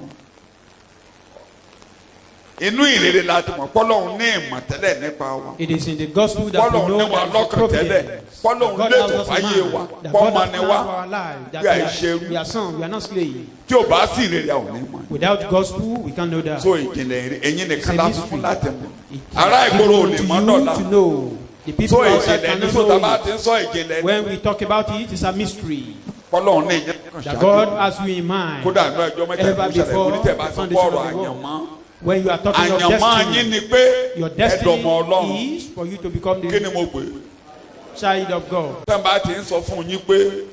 Inú ìrere la ti mọ̀ pọ́lọ́run ní ìmọ̀tẹ́lẹ̀ nípa wa. It is in the gospel that we Pọ́lọ́run know ní wa that is lọ́kàn tẹ́lẹ̀. providence. Pọ́lọ́run God lè has tó us in fáyé wa. mind. That God Pọ́mọ has ni planned wa. for our life. That We are ṣerú. we are sons, we are not slaves. Tí o bá sí ìrere àwọn onímọ̀. Without gospel, we can't know that. So ìjìnlẹ̀ ẹ̀yin It's nìkan a láti fún mystery. láti mọ̀. It Ará is ìgboro ò given lè to mọ̀ you dọ̀la. to know. The people So outside ìjìnlẹ̀ ní cannot sọ́tà bá know ti it. ń sọ ìjìnlẹ̀ When we talk about it, it's a mystery. Pọ́lọ́run ní ìjìnlẹ̀ That God has you in mind. kódà ní ọjọ́ mẹ́ta Ever ìlú ṣẹlẹ̀ before onítẹ̀ bá the sọ foundation bọ́ọ̀rọ̀ of the world. àyànmọ́. When you are talking of Àyànmọ́ yín destiny, ni pé your ẹ̀dọ̀mọ̀ destiny Ọlọ́run. is for you to become Kí ni the mo pè é? child of God. Tẹ́ bá ti ń sọ fún yín pé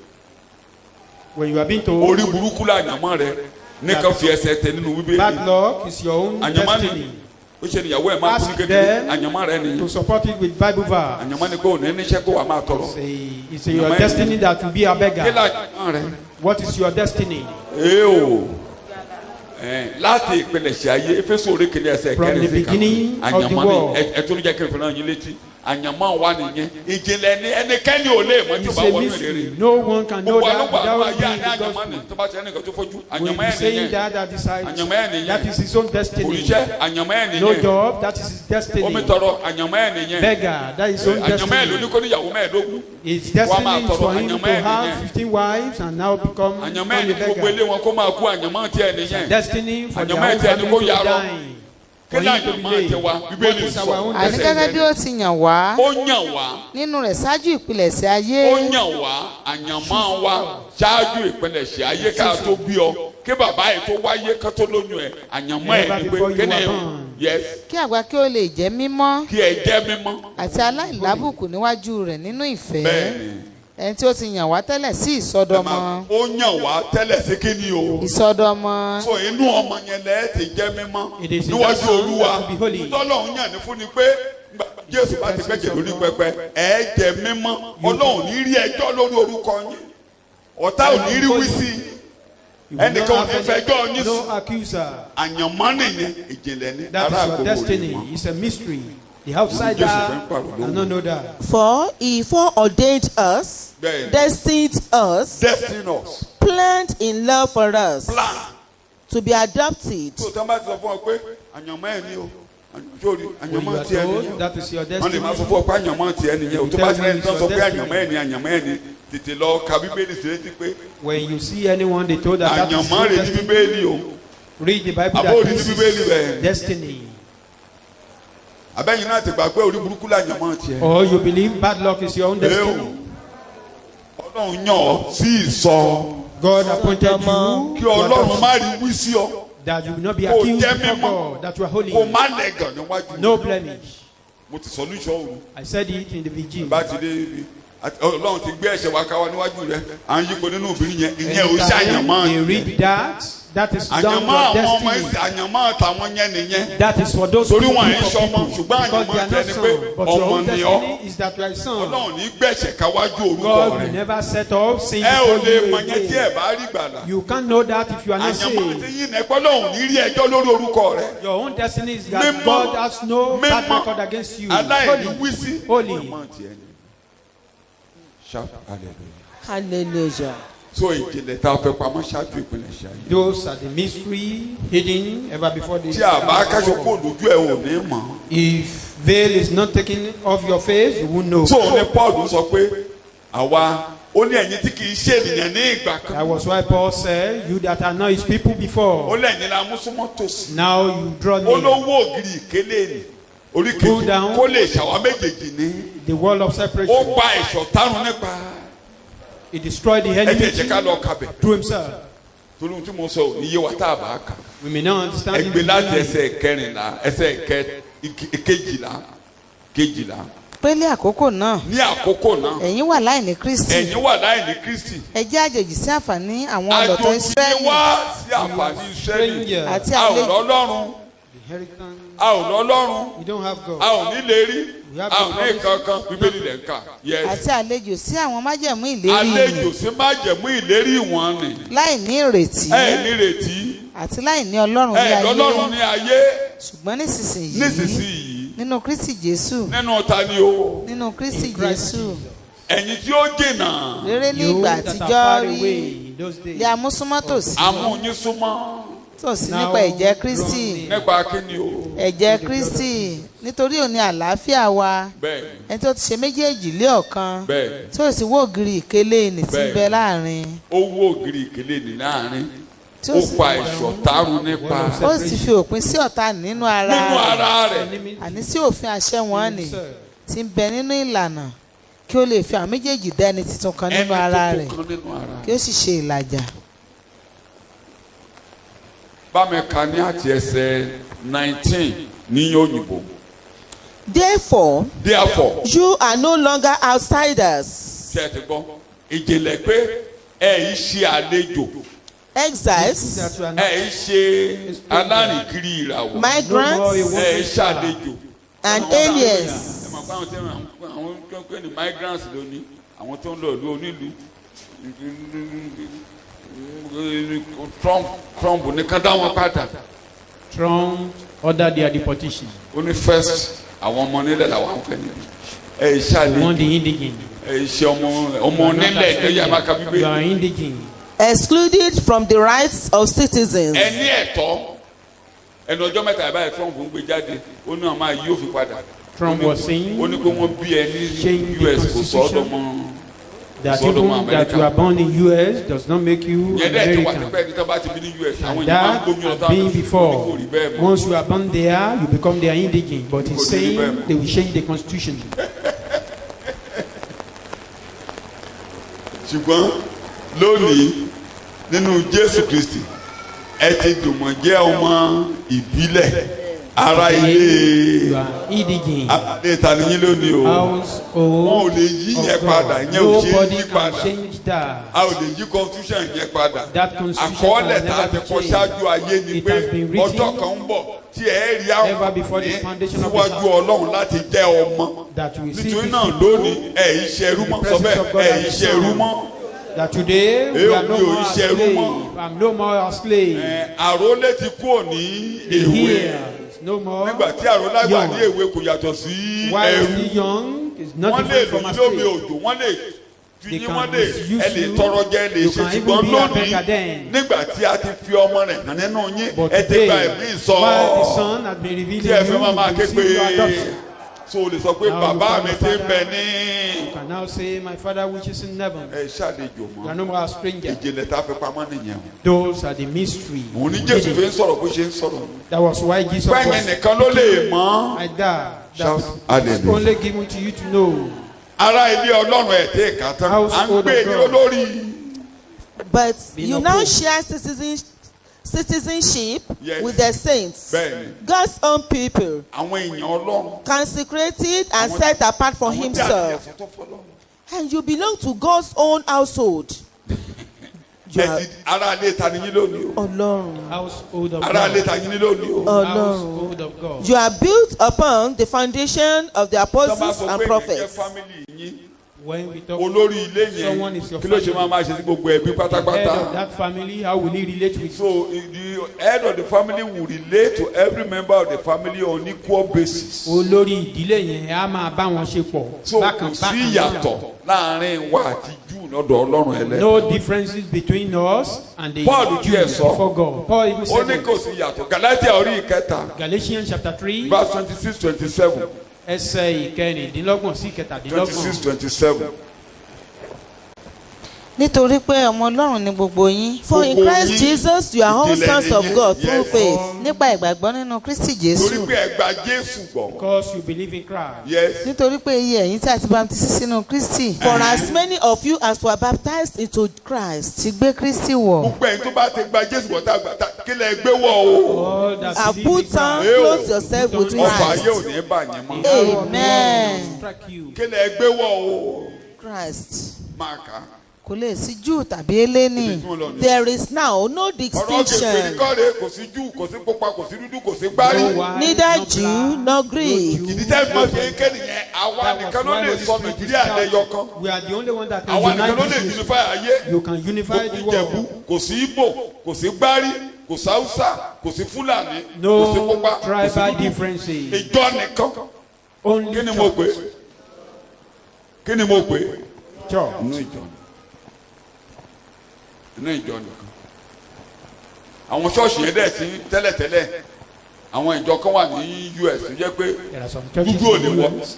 When you are being told orí burúkú làyànmọ́ rẹ nìkan fi ẹsẹ̀ tẹ nínú Bíbélì. bad luck is your own Àyànmọ́ ni destiny, ó ṣe níyàwó ẹ̀ máa kú ask ní kékeré. them Àyànmọ́ rẹ nìyí. to support it with Bible verse. Àyànmọ́ ni pé òní níṣẹ́ kó wà máa tọrọ. It's your destiny that will be a Kí beggar. làyànmọ́ rẹ? What is your destiny? Láti ìpilẹ̀ṣẹ̀ ayé Éfésù orí kìíní ẹsẹ̀ From the kẹrin sí beginning kan. of the Àyànmọ́ world. ni ẹ tó ní jẹ́ kí n fi náà yín létí. Àyànmọ́ wa nìyẹn. Ìjìnlẹ̀ ni ẹnikẹ́ni ò lè mọ̀ tí ó It's bá a wọnú ìrere. mystery. No one can know Gbogbo that alógbò àwọn without ayé being ní the àyànmọ́ ni gospel. tó bá ti ẹnìkan tó fojú. When Àyànmọ́ you ẹ̀ say nìyẹn. that, that is Àyànmọ́ ẹ̀ nìyẹn. that is his own destiny. Òrìṣẹ́ àyànmọ́ ẹ̀ No nìyẹn. job, that is his Omi destiny. tọrọ àyànmọ́ ẹ̀ nìyẹn. Beggar, that is his own Àyànmọ́ ẹ̀ ló ní destiny. kó níyàwó mẹ́ẹ̀ẹ́dógún. His destiny is for him to Àyànmọ́ ẹ̀ have nìyẹn. 15 wives and now become Àyànmọ́ ẹ̀ a ní gbogbo beggar. ilé wọn kó máa kú àyànmọ́ tiẹ̀ nìyẹn. Destiny for their Àyànmọ́ own ẹ̀ tiẹ̀ ní family kó to yarọ. die. Kí ni àyànmọ́ tiẹ̀ wá? Bíbélì What is our sọ. own àní gẹ́gẹ́ bí ó ti yàn wá Ó yàn wá. nínú rẹ̀ ṣáájú ìpilẹ̀ṣẹ̀ ayé. Ó yàn wá àyànmọ́ wa ṣáájú ìpilẹ̀ṣẹ̀ ayé ká tó bí ọ kí bàbá yìí tó wáyé ká tó lóyún ẹ̀ àyànmọ́ ẹ̀ ní pé kí ni yes kí àwa kí ó lè jẹ́ mímọ́ kí ẹ jẹ́ mímọ́. àti aláìlábùkù níwájú rẹ̀ nínú ìfẹ́. Bẹ́ẹ̀ni ẹni tí ó ti yàn wá tẹ́lẹ̀ sí ìsọdọmọ. ó yàn wá tẹ́lẹ̀ sí kí ni o. ìsọdọmọ. so inú ọmọ yẹn lẹ́ẹ̀ ti jẹ́ mímọ́ It is in níwájú that son Olúwa that will be holy. tọ́lọ́hún yàn ní fún ni pé Jésù bá ti gbẹ́jẹ̀ lórí pẹpẹ ẹ jẹ́ mímọ́ Ọlọ́run ní rí ẹjọ́ lórí orúkọ yín ọ̀tá ò ní rí wí sí You will ẹnìkan ò not ní have fẹjọ́ yín no sùn accuser. àyànmọ́ nìyẹn ìjìnlẹ̀ ní That ará is your àgbègbè destiny. ìmọ̀. It's a mystery. The outsider cannot know that. For he foreordained us, Bẹ́ẹ̀ni. destined us, Destined us. planned in love for us Plan. to be adopted tó tán bá ti sọ fún ọ pé àyànmọ́ ẹ̀ ni o sórí When you àyànmọ́ are tiẹ̀ told nìyẹn that is your wọ́n lè destiny, máa sọ fún ọ pé àyànmọ́ tiẹ̀ nìyẹn o tó bá ti rẹ̀ ń tán sọ pé àyànmọ́ ẹ̀ ni àyànmọ́ ẹ̀ ni tètè lọ ka Bíbélì sí létí pé when you see anyone they told that that is àyànmọ́ your rẹ̀ ní destiny, Bíbélì o read the Bible àbó that òní ní this Bíbélì is bẹ́ẹ̀ destiny. abẹ́yìn náà ti gbà pé orí burúkú làyànmọ́ tiẹ̀ Or you believe bad luck is your own ẹ o destiny. Ọlọ́run yàn ọ́ sí ìsọ God appointed you kí Ọlọ́run má rí wí sí ọ that you will not be kó accused jẹ́ before mímọ́ God, that you are holy, kó má lẹ́gàn níwájú no blemish. mo ti sọ ní ìṣọ́ òru I said it in the vigil. bá ti dé ibi Ọlọ́run ti gbé ẹ̀ṣẹ̀ wa ká wa níwájú rẹ̀ à ń yípo nínú obìnrin yẹn ìyẹn ò ṣàyànmọ́ they read that is done àyànmọ́ your àwọn ọmọ destiny. àyànmọ́ àtàwọn yẹn nìyẹn That is for those torí people wọn àyìn of sọmọ people, ṣùgbọ́n because they àyànmọ́ are not tẹni pé son, but your ọmọ own ni ọ́ destiny is that you are a son. Ọlọ́run ní gbẹ̀ṣẹ̀ ká wájú orúkọ God will rẹ̀ never set up sin ẹ ò before lè you mọ̀ yẹn tí again. ẹ bá rí gbàlà You can't know that if you are not àyànmọ́ ti saved. yín nẹ́pọ́ lọ́hùn ní rí ẹjọ́ lórí orúkọ rẹ̀ Your own destiny is that Mímọ́, God has no bad mímọ́, record against you. aláìní wísí Holy. ọmọ tiẹ̀ ni. Shout hallelujah. hallelujah. So ìjìnlẹ̀ tá a fẹ́ pamọ́ ṣáájú ìpínlẹ̀ ṣáájú. Those are the mystery hidden ever before the tí a bá kájọ kó lójú ẹ ò ní mọ̀. If veil is not taken off your face, you won't know. so ní Paul sọ pé àwa ó ní ẹ̀yin tí kì í ṣe ènìyàn ní ìgbà kan. That was why Paul said, you that are not his people ó before, lẹ́yìn la mú súnmọ́ tòsí. now you draw near. olówó ògiri ìkélé ni orí Pull kejì down. kó lè ṣàwọn méjèèjì ní. The wall of ó separation. pa ẹ̀ṣọ́ tárun nípa He destroyed the ẹ tẹ̀ jẹ́ ká enemy lọ kabẹ̀. through himself. torí ohun tí mo sọ ò ní yé wa tá a bá kà. We may not understand ẹ gbé láti it. ẹsẹ̀ kẹrìnlá ẹsẹ̀ kejìlá. pé ní àkókò náà ní àkókò náà ẹ̀yin wà láìní Kristi ẹ̀yin wà láì ní Kristi. ẹ jẹ́ àjèjì sí àǹfààní àwọn ọlọ́tọ̀ àjòjì Ísírẹ́lì ni wá sí àǹfààní Ísírẹ́lì. Stranger, àti a ò àlejò lọ́lọ́run inheritance. a ò lọ́lọ́run We don't have a God. ò ní lè rí a ò ní kankan bíbélì lẹ̀ ń kà. Yes. àti àlejò sí àwọn májẹ̀mú ìlérí àlejò sí májẹ̀mú ìlérí ìwọ̀n ni láì ní ìrètí ẹ nírètí àti láì ní Ọlọ́run ní ẹ ayé lọ́lọ́run ní ayé ṣùgbọ́n nísinsìnyí nísinsìnyí nínú Kristi Jésù nínú ta ni o nínú Kristi Jésù ẹ̀yin tí ó jìnnà rere ní You ìgbà that are àtijọ́ far rí away in those days. lé amúsúnmọ́ tòsí amúyín súnmọ́ tòsí Now nípa ẹ̀jẹ̀ Kristi drawn near. nípa kíni o ẹ̀jẹ̀ Kristi nítorí òní àlàáfíà wa bẹ́ẹ̀ ẹni tó ti ṣe méjèèjì lé ọ̀kan bẹ́ẹ̀ tí ó sì wó ògiri ìkélé ní tí ń bẹ láàrin ó wó ògiri ìkélé ní láàrin tí ó ó sì pa ẹ̀ṣọ́ tárun nípa ó sì fi òpin sí ọ̀tá nínú ara nínú rẹ̀ ara rẹ̀ Enemy àní sí òfin àṣẹ wọn ni himself. tí ń bẹ nínú ìlànà kí ó lè fi àwọn méjèèjì dá ẹni tuntun kan ẹni nínú ara tó rẹ̀ kún nínú ara kí ó sì ṣe ìlàjà. bá mi kà ní àti ẹsẹ̀ 19 ní òyìnbó. Therefore, Therefore, you are no longer outsiders, ṣe ẹ ti gbọ́ ìjìnlẹ̀ pé ẹ yìí ṣe àlejò exiles, That you are ẹ not yìí ṣe alárìnkiri ìràwọ̀ migrants, ẹ yìí ṣàlejò. and ẹ aliens. mọ̀ pé àwọn tí àwọn tó ń pè ní migrants lónìí àwọn tó ń lọ ìlú onílùú Trump nìkan dá wọn padà. Trump ordered their deportation. ó ní first àwọn ọmọ onílẹ̀ làwọn ń pè ní ẹ yìí ṣàlejò Among the indigent. ẹ yìí ṣe ọmọ onílẹ̀ lóye àmàkà You are bíbélì. indigent. Excluded from the rights of citizens. ẹ ní ẹ̀tọ́ ẹnu ọjọ́ mẹ́ta ìbáyìí Trump ń gbé jáde ó ní àwọn máa yí òfin padà. Trump was saying ó ní pé wọ́n bí ẹ change ní the US kò sọ ọ́ constitution. dọ́mọ. that Sodom even America. that you are born in US does not make you yẹn dẹ́ ti wà American. nípa ẹni tó bá ti bí ní US àwọn And èèyàn máa ń that gbóyún has ọ̀tá been ní before. kò rí bẹ́ẹ̀ mọ́. Once you are born there, you become their indigent. But he's Kò rí bẹ́ẹ̀ saying mọ́. they will change the constitution. ṣùgbọ́n lónìí nínú Jésù Kristi ẹ ti dùnmọ̀ jẹ́ ọmọ ìbílẹ̀ ara You ilé are indigent. alẹ́ ta ni yín lónìí o wọn ò Household lè yí of yẹn padà God. yẹn ò ṣe é Nobody yí can padà change that. a ò lè yí constitution yẹn padà That constitution àkọọ́lẹ̀ can tá a never ti be kọ changed. ṣáájú ayé ni It pé has been written ọjọ́ kan ń bọ̀ tí ẹ rí never before the foundation of the síwájú Ọlọ́run láti jẹ́ ọmọ That we see nítorí these náà people lónìí ẹ yìí ṣerú mọ́ sọ bẹ́ẹ̀ ẹ yìí ṣerú mọ́ that today we are no Èmi ò more a ṣe ẹrú slave. mọ́. I'm no more a slave. àrólé ti kúrò ní èwe Here is no more nígbà tí àrólé àgbà ní young. èwe kò yàtọ̀ sí While ẹrú still young is not wọ́n lè different from lò a yín lómi slave. òjò wọ́n lè fi They yín can wọ́n lè misuse ẹ lè you. tọrọ jẹ ẹ lè You ṣe can even ṣùgbọ́n be a lónìí beggar then. nígbà tí a ti fi ọmọ rẹ̀ hàn nínú yín But ẹ ti gba today, ẹ̀mí ìsọ while the Son has been revealed tí ẹ in fẹ́ máa máa you, ké you pé receive your adoption. so o lè sọ pé Now you bàbá call mi your ti ń father. bẹ ní You can now say, my Father which is in heaven. ẹ ṣàlejò You mọ́ are no more a stranger. ìjìnlẹ̀ tá a fi pamọ́ nìyẹn o. Those are the mystery. òun ní Jésù fi ń sọ̀rọ̀ bó ṣe ń sọ̀rọ̀ That was why Jesus pẹ́yìn was nìkan ló lè mọ̀ like that. Shout That's hallelujah. only given to you to know. ara ilé Ọlọ́run ẹ̀ tẹ́ ẹ̀ka tán à ń Household gbé of ní God. olórí But Being you of now God. share citizenship Yes. with the saints, Bẹ́ẹ̀ni. God's own people, àwọn èèyàn Ọlọ́run. consecrated and set apart for àwọn tí a himself. fi àsọtọ́ fọ́lọ́run. And you belong to God's own household. You ẹ are ti ara ilé ta ni yín lónìí o. Ọlọ́run. Household of ara ilé God. ta yín ní lónìí o. Household of God. You are built upon the foundation of the tọ́ba apostles sọ and pé ìyẹn jẹ́ prophets. family yín. When we talk olórí ilé someone yẹn is your kí ló ṣe family. máa ṣe sí gbogbo ẹbí head of pátápátá. that family, how will he relate with you? So the head of the family will relate to every member of the family on equal basis. Olórí ìdílé yẹn á máa bá wọn ṣe pọ̀. So kò Bákan sí bákan ìyàtọ̀ láàrin wa àti Júù lọ́dọ̀ Ọlọ́run ẹlẹ́dàá. No differences between us and the Paul Jews díẹ̀ sọ. before God. Paul even ó said ní it. kò sí ìyàtọ̀. Galatia orí ìkẹta Galatians chapter 3 verse 26-27. ẹsẹ̀ ìkẹrìndínlọ́gbọ̀n sí ìkẹtàdínlọ́gbọ̀n. 26-27. nítorí pé ọmọ ọlọ́run ni gbogbo yín For in Gbogbo Christ yín Jesus you are all ìdílé sons of nìyẹn. God through Yes. faith. nípa ìgbàgbọ́ nínú Kristi torí Jésù. pé ẹ gba Jésù gbọ́. Because you believe in Christ. Yes. nítorí pé iye ẹ̀yin tí a ti baptisi sínú Kristi For as many of you as were baptized into Christ ti gbé Kristi wọ̀. gbogbo ẹ̀yin tó bá ti gba Jésù gbọ́ tá a gbà kí lẹ gbé wọ̀ o. All that have believe in put on, Christ. clothe yourself with ọfà ayé ò Christ. ní bà yín mọ́. Amen. Strike you. kí lẹ gbé wọ̀ o. Christ. máa kà á. kò lè sí Júù tàbí Hélénì. ibi tí wọ́n lọ ní. There is now no ọ̀rọ̀ kèfèrí distinction, kọ́re kò sí Júù kò sí pupa kò sí dúdú kò sí gbárí. No white, neither no Jew black, nor Greek. ìdí tẹ́ fi máa ṣe é ké nìyẹn àwa That was nìkan ló why lè Holy sọ Spirit Nàìjíríà is lẹ́yọ kan. shouting. We are the only one that can àwa nìkan ló unite lè this nation. unify ayé. You can kò unify sí the Ìjẹ̀bú world. kò sí Ìgbò kò sí gbárí kò sí Haúsá kò sí Fúlàní kò sí No pupa kò sí tribal dúdú. differences. ìjọ nìkan. Only kí ni mo pè church. kí ni mo pè Church. inú ìjọ inú ìjọ nìkan. àwọn ṣọ́ọ̀ṣì yẹn dẹ̀ ti tẹ́lẹ̀tẹ́lẹ̀ àwọn ìjọ kan wà ní US tó jẹ́ pé There are some churches dúdú ò ní in wọ. the US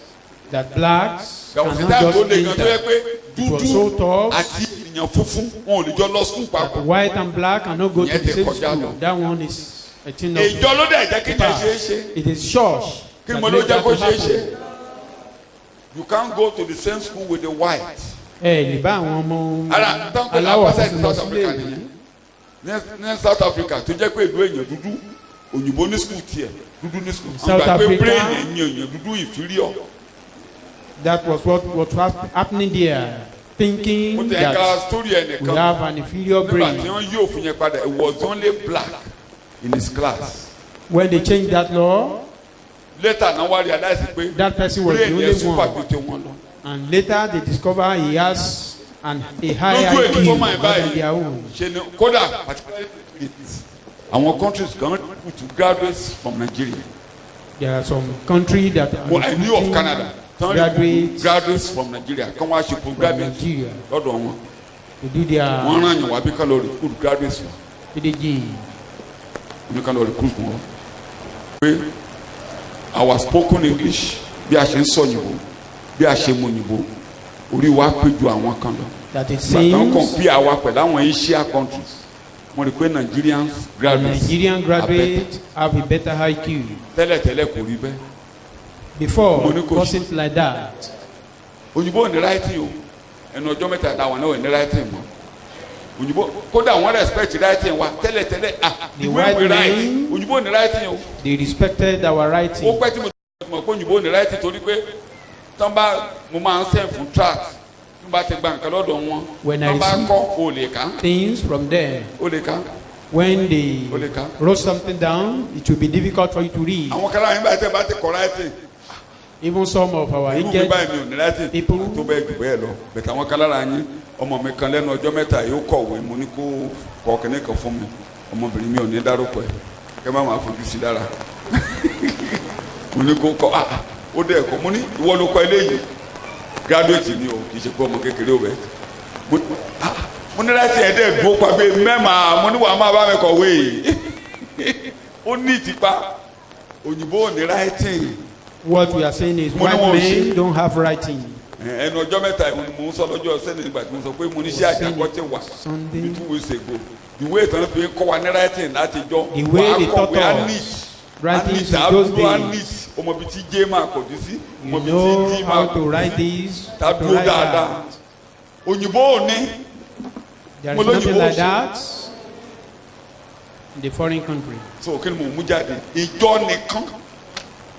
that blacks gàwọ́sí cannot táà tó just lè gan tó yẹ enter. pé It was dúdú so tough. àti ènìyàn funfun wọn ò lè jọ lọ skul papọ̀. White and black cannot go to Yẹn the ti same kọjá school. lọ. That one is a thing of ìjọ ló dẹ̀ jẹ́ kí ni ẹ ṣe é ṣe. it is church. kí ni that mo ló make jẹ́ that kó to ṣe é happen. ṣe. you can't go to the same school with the white. Ẹ lè bá àwọn ọmọ ara tán pé aláwọ̀ apáṣẹ funfun lọ South sílé Africa ìwé. nìyẹn ní South Africa tó jẹ́ pé ìlú èèyàn dúdú òyìnbó ní skul tiẹ̀ dúdú ní skul. South àgbà pé Africa. brain ẹ̀yìn èèyàn dúdú inferior. That was what was happening there. mo Thinking tẹ̀ ká that story we ẹnìkan have an inferior nígbà brain. tí wọ́n yí òfin yẹn padà it was only black in his class. When they changed that law, later náà wá realize pé that person was the brain only yẹn super one. ju ti wọn lọ. And later they discover he has a higher lójú èyí tó IQ máa ń than báyìí their own. ṣe ni kódà particularly àwọn countries kan to graduates from Nigeria. There are some countries that are Well, I knew of Canada. graduates Graduates from Nigeria kan wá ṣe from postgraduate Nigeria lọ́dọ̀ wọn. to do their wọ́n rán yàn wá bí kán lọ recruit graduates wọn PhD. bí kán lọ recruit wọn. pé our spoken English bí a ṣe ń sọ òyìnbó bí a ṣe mọ òyìnbó orí wa pé ju àwọn kan lọ. That it gbàtàn kan seems bí àwa pẹ̀lú àwọn Asia countries wọ́n rí pé Nigerian graduates Nigerian are graduates have a better IQ. better. tẹ́lẹ̀tẹ́lẹ̀ kò rí bẹ́ẹ̀. Before, Mo ní it kò sí. wasn't like that. òyìnbó ò ní writing o ẹnu ọjọ́ mẹ́ta táwọn náà ò ní writing mọ́ òyìnbó kódà wọ́n respect writing wa tẹ́lẹ̀tẹ́lẹ̀ The the way we white write men- òyìnbó ò ní writing o They respected our ó writing. pẹ́ tí mo mọ̀ pé òyìnbó ò ní writing torí pé tán bá mo máa ń send fún tract tí mo bá ti gba nǹkan lọ́dọ̀ wọn When I tán bá receive- kọ́ o lè ká Things from them. o lè ká When they o lè ká. wrote something down, it will be difficult for you to read. àwọn kan láyé báyìí tẹ́ bá ti kọ́ writing Even some of our irú mi aged báyìí mi ò ní writing people- tó bẹ́ẹ̀ jù bẹ́ẹ̀ lọ bẹ̀tẹ̀ àwọn kan lára yín ọmọ mi kan lẹ́nu ọjọ́ mẹ́ta yóò kọ̀wé mo ní kó kọ́ kíní kan fún mi ọmọbìnrin mi ò ní dárúkọ ẹ̀ kẹ́ má máa fojú sí dára mo ní kó kọ́ ó dẹ̀ kọ́ mo ní ìwọ ló kọ́ eléyìí graduate ni o kì í ṣe pé ọmọ kékeré o bẹ̀ mo ní láti ẹ̀ dẹ̀ dúró pa bíi mẹ́màá mo ní wàá máa bá mi kọ̀wé yìí ó ní ìtìpa òyìnbó ò ní writing. What we are saying is Mo ní white wọn ò men ṣe. don't have writing. ẹnu ọjọ́ mẹ́ta ìwọ ni mo ń sọ lọ́jọ́ sẹ́ni nígbà tí mo sọ pé mo ní iṣẹ́ àjàkọ́ ti wà Sunday. ní 2 weeks ago ìwé ìtàn fi ń kọ́ wa ní writing láti jọ The way they taught kọ̀wé us anit writing anit in those àdúró days. anit ọmọ bíi tí j máa kọjú sí You ọmọ bíi tí know d máa how to kọjú write sí this, to tàdúró write dáadáa that. òyìnbó ò ní There Mo is nothing lóyìnbó like ṣe. that. in the foreign country. so kí ni mo mú jáde ìjọ nìkan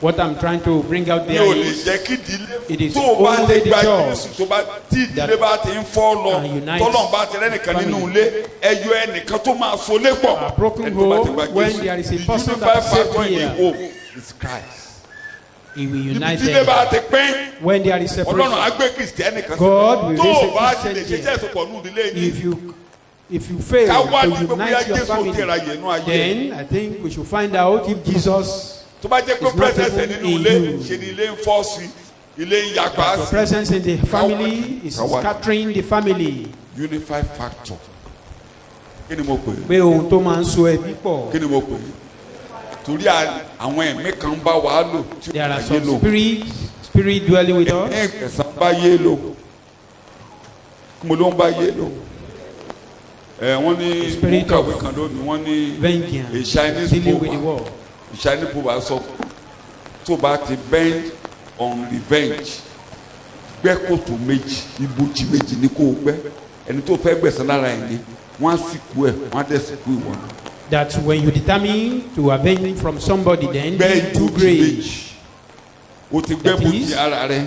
What I'm trying to bring out ni there ò lè is jẹ́ kí ìdílé it is tó o bá only lè the gba church Jésù tó bá tí ìdílé bá ti ń fọ́ lọ and unite tọ́lọ́n bá ti rẹ́nìkan nínú family. ilé ẹyọ ẹnìkan tó máa so lé pọ̀ A broken ẹni tó bá ti home, gba when Jésù. there is a The person unified that is saved factor in the here. home is Christ. he will Ibi unite tí ilé bá them. ti pín When there is Ọlọ́run á separation, gbé Kristẹni kan God will tó raise o bá a ti lè ṣe Christian iṣẹ́ here. ìsopọ̀ nù ìdílé yìí If you fail ká wá ní to gbogbo unite ya your Jésù family, òkè ra yẹnu ayé then I think we should find out if Jesus, tó bá jẹ́ pé It's not pẹ́sẹ̀sẹ̀ even nínú in ilé you. ṣe ni ilé ń fọ́ sí ilé ń yapa your sí. presence in the family is Kawa- scattering the family. Unified factor kí ni mo pè é Pé ohun tó máa ń so ẹbí pọ̀. kí ni mo pè é torí àwọn ẹ̀mí kan bá wà á lò tí There are yé some lò spirit dwelling with ẹ̀mí us. ẹ̀sán bá yé lò mo ló ń bá yé lò wọ́n ní Spirit mo kàwé of kan lónìí wọ́n ní a Vengeance, Chinese dealing with the pope world. a Chinese pope sọ tó bá ti bend on revenge gbẹ́ kòtò méjì ibojì méjì ní kó o gbẹ́ ẹni tó fẹ́ gbẹ̀san lára ẹ̀ ní wọ́n á sìnkú ẹ̀ wọ́n á dẹ̀ sìnkú ìwọ náà. That when you determine to avenge from somebody, then gbẹ́ dig two ibojì graves. méjì o ti gbẹ́ That bojì is, ara rẹ̀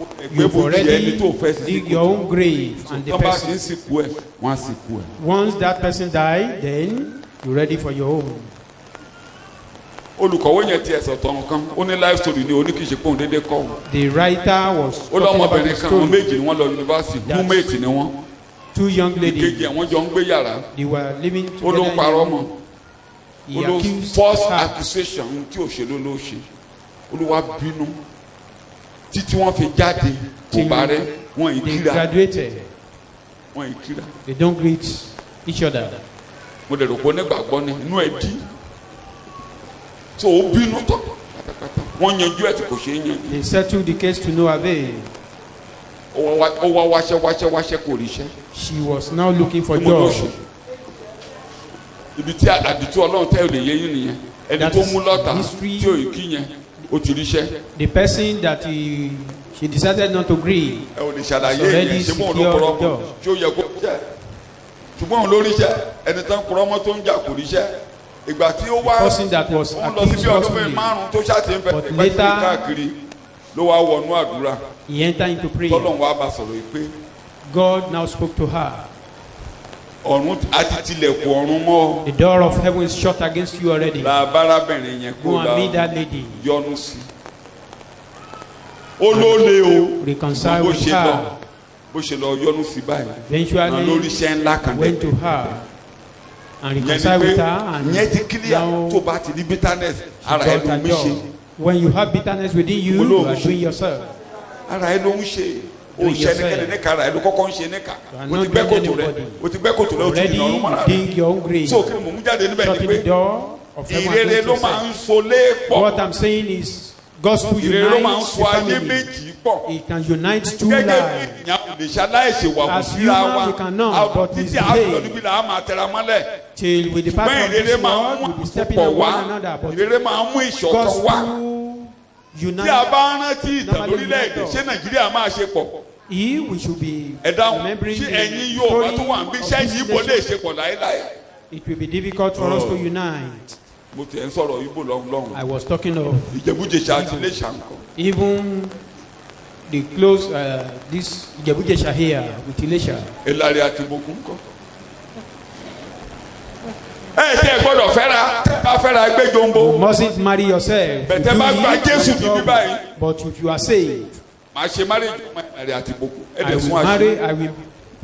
o ti gbẹ́ You've bojì ẹni tó fẹ́ already sí dig your own grave, and the tó bá ti ń person. sìnkú ẹ̀ wọ́n á sìnkú ẹ̀. Once that person die, then you're ready for your own. olùkọ́wé yẹn ti ẹ̀sọ̀ tọ̀run kan ó ní life story ní oníkìsí pòun déédéé kọ́ wọn. The writer was ó talking about lọ́mọbìnrin the kan àwọn story. méjì ni wọ́n lọ yunifásitì That's- roommate ni wọ́n Two young kejì ladies, ẹ̀ wọ́n jọ ń gbé yàrá they were living ó ló ń together. parọ́ mọ́ He ó ló accused false her. accusation tí òṣèlú ló ṣe olúwa bínú títí wọ́n fi jáde kò bá rẹ wọ́n ì They kíra graduated. wọ́n ì kíra They don't greet each other. mo lè rò pé onígbàgbọ́ ni inú ẹ̀ dí so ó bínú tán pátápátá wọ́n yanjú ẹ̀ tí kò ṣe é yanjú They settled the case to no avail. ó wá wáṣẹ́ kò ríṣẹ́ She was now looking for kí mo ló job. ṣe ibi tí àdìtú ọlọ́run tẹ́ ò lè yé yín nìyẹn ẹni That tó is mú lọ́tà history. tí ò yìí kí yẹn ó ti ríṣẹ́ The person that she decided not to greet. ẹ ò lè ṣàlàyé It's already yẹn ṣé bóun ló secured kúrọ́ mọ́ job. tí ó yẹ kó ríṣẹ́ ṣùgbọ́n òun ló ríṣẹ́ ẹni tán kúrọ́ mọ́ tó ń jà kò ríṣẹ́ ìgbà tí ó wá Person that was òun lọ sí accused bí ọdún falsely. bíi márùn-ún tó ṣáà ti ń fẹ́ But ìgbà tí later- ó káàkiri ló wá wọnú àdúrà He entered into prayer. tọ́lọ́run wá bá sọ̀rọ̀ yìí pé God now spoke to her. ọ̀run àti tilẹ̀kùn ọ̀run mọ́ The door of heaven is shut against you already. làbárabìnrin yẹn kó Go la and meet that lady. yọnu sí ó ló lé o Reconcile bó with ṣe lọ her. bó ṣe lọ yọnu sí báyìí náà lórí Eventually iṣẹ́ ńlá kan went to dẹ̀ her and yẹn reconciled ni with pé her yẹn ti and clear now tó bá ti ní bitterness ara ẹ got ló her ń ṣe job. When you have bitterness within you, you are doing yourself. ara ẹ ló ń ṣe o Doing ṣe ẹnikẹ́ni yourself. níka ara ẹ ló kọ́kọ́ ń ṣe níka You are o not ti gbẹ́ doing kòtò rẹ anybody. o ti gbẹ́ kòtò rẹ o ti Already dìnnà ọ̀run mọ́ra dig your own grave. so kí ni mò ń jáde níbẹ̀ ni Shutting the pé door of heaven ìrere against ló máa ń yourself. so lé pọ̀ What I'm saying is gospel ìrere ló máa ń unites so the ayé family. méjì pọ̀ It can unite two gẹ́gẹ́ bí lives. ènìyàn kò lè ṣaláìsè wà kò As síra human, wa we cannot, àwọn but títí misbehave. àfihàn níbi là á máa tẹra mọ́lẹ̀ Till we depart ṣùgbọ́n from ìrere this máa ń world, mú we'll be stepping àkópọ̀ on wá one another. But ìrere máa ń mú ìṣọ̀kan wá gospel tí a unite. bá rántí ìtàn Normally lórílẹ̀‐èdè unite ṣé nàìjíríà máa ṣe pọ̀ He, we should be ẹ dáhùn remembering ṣé the ẹ̀yin yóò bá story tó wà ń bí of sẹ́yìn this ibo lè nation. ṣe pọ̀ láéláé It will be difficult for us to unite. mo tiẹ̀ ń sọ̀rọ̀ ibo lọ́hùn I was talking of ìjẹ̀bújẹsà àti iléṣà nǹkan even the close this Ijebujesha here with Elisha. elare àti bokun kọ́. ẹ tẹ́ ẹ gbọ́dọ̀ fẹ́ra tẹ́ bá fẹ́ra ẹgbẹ́ jombo You mustn't marry yourself. But You ẹ bá do gba it, Jésù no níbí problem. báyìí. But if you are saved, màá ṣe marriage ọmọ elare àti bokun ẹ I dẹ̀ sún will marry, àṣírí I will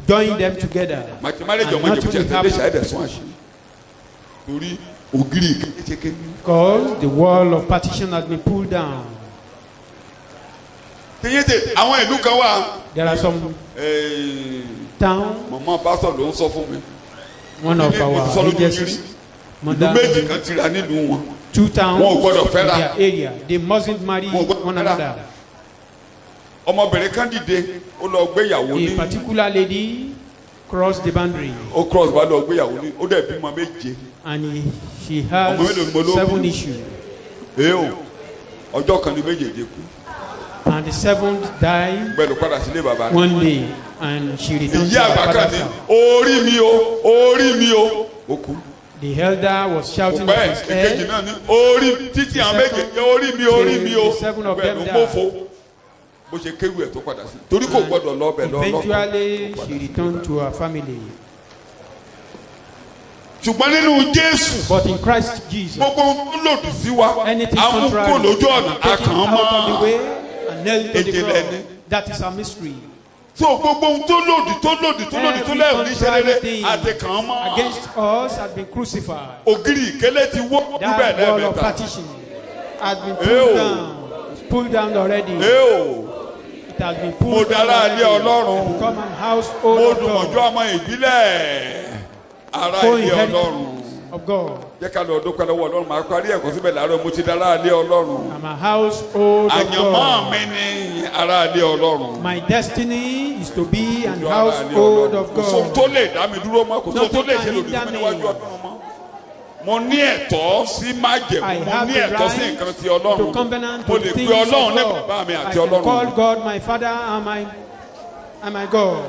join them together. màá ṣe marriage And ọmọ nothing ìjẹ̀bújẹ will iléṣà ẹ happen. dẹ̀ sún àṣírí torí ògiri kékeré Because the wall of partition has been pulled down. tẹ̀yẹ́tẹ̀ àwọn ìlú kan wà There are some towns, mọ̀mọ́ pásítọ̀ ló ń sọ fún mi one of Ilé our ìsọlójú agencies, ìlú mother, méjì kan tira nílùú wọn two towns Wọn ò gbọdọ̀ in fẹ́ra. their area. They mustn't marry Wọn ò gbọdọ̀ one fẹ́ra. another. ọmọbìnrin kan dìde ó lọ gbéyàwó A ní particular lady crossed the boundary ó cross wá lọ gbéyàwó ní ó dẹ̀ bímọ méje and she Ọmọ mélòó ni mo has ló 7 bí? issues. èèó ọjọ́ kan ní méjèèjì kú And the 7th died gbẹdọ̀ padà sílé bàbá rẹ̀ one day and she returned ìyí to her àgbà kan father's ní house. orí mi o ó kú The elder was shouting kò at pẹ́ his èkejì head. náà ní orí títí àwọn méjèèjì orí mi o The seven of them pẹ̀lú died. mọ́fọ́ bó ṣe kéwù ẹ̀ tó padà sí torí kò gbọ́dọ̀ lọ bẹ̀ lọ lọ́kọ̀. Eventually, she returned to her family. ṣùgbọ́n nínú Jésù But in Christ Jesus, gbogbo ohun tó lòdì sí wa anything amúkò contrary, lójú ọ̀nà taken àkàn out of the mọ́ way and nailed to the Ejele cross. ni. That is a mystery. so gbogbo ohun tó lòdì tó lẹ́rù ní ìṣẹ̀lẹ̀ àti kàn mọ́ against us has been crucified. ògiri ìkélé ti wó níbẹ̀ That wall of lẹ́ẹ̀mẹ́ta. partition has been Ew. pulled down already. Eo, It has been mo pulled down dára ilé already. Ọlọ́run Become an household mo of dùn God. ọjọ́ ọmọ ìbílẹ̀ ara ilé Co-inheritance Ọlọ́run. of God. Jẹ́ ká lọ dúpẹ́ lọ́wọ́ Ọlọ́run máa parí ẹ̀kọ́ síbẹ̀ láàárọ̀ mo ti dára ilé Ọlọ́run. I'm a household of àyànmọ́ God. mi ní ara ilé Ọlọ́run. My destiny is to be an Ọjọ́ ara ilé household Ọlọ́run. of kò sóhun tó God. lè dá mi dúró mọ́ kò sóhun tó lè ṣe lòdì fún mi níwájú Ọlọ́run mọ́. mo ní ẹ̀tọ́ sí májẹ̀mú I mo have ní the ẹ̀tọ́ sí right nǹkan ti to Ọlọ́run covenant mo to lè the pe things Ọlọ́run ní of bàbá mi God. I àti can call Ọlọ́run. God my Father and my God.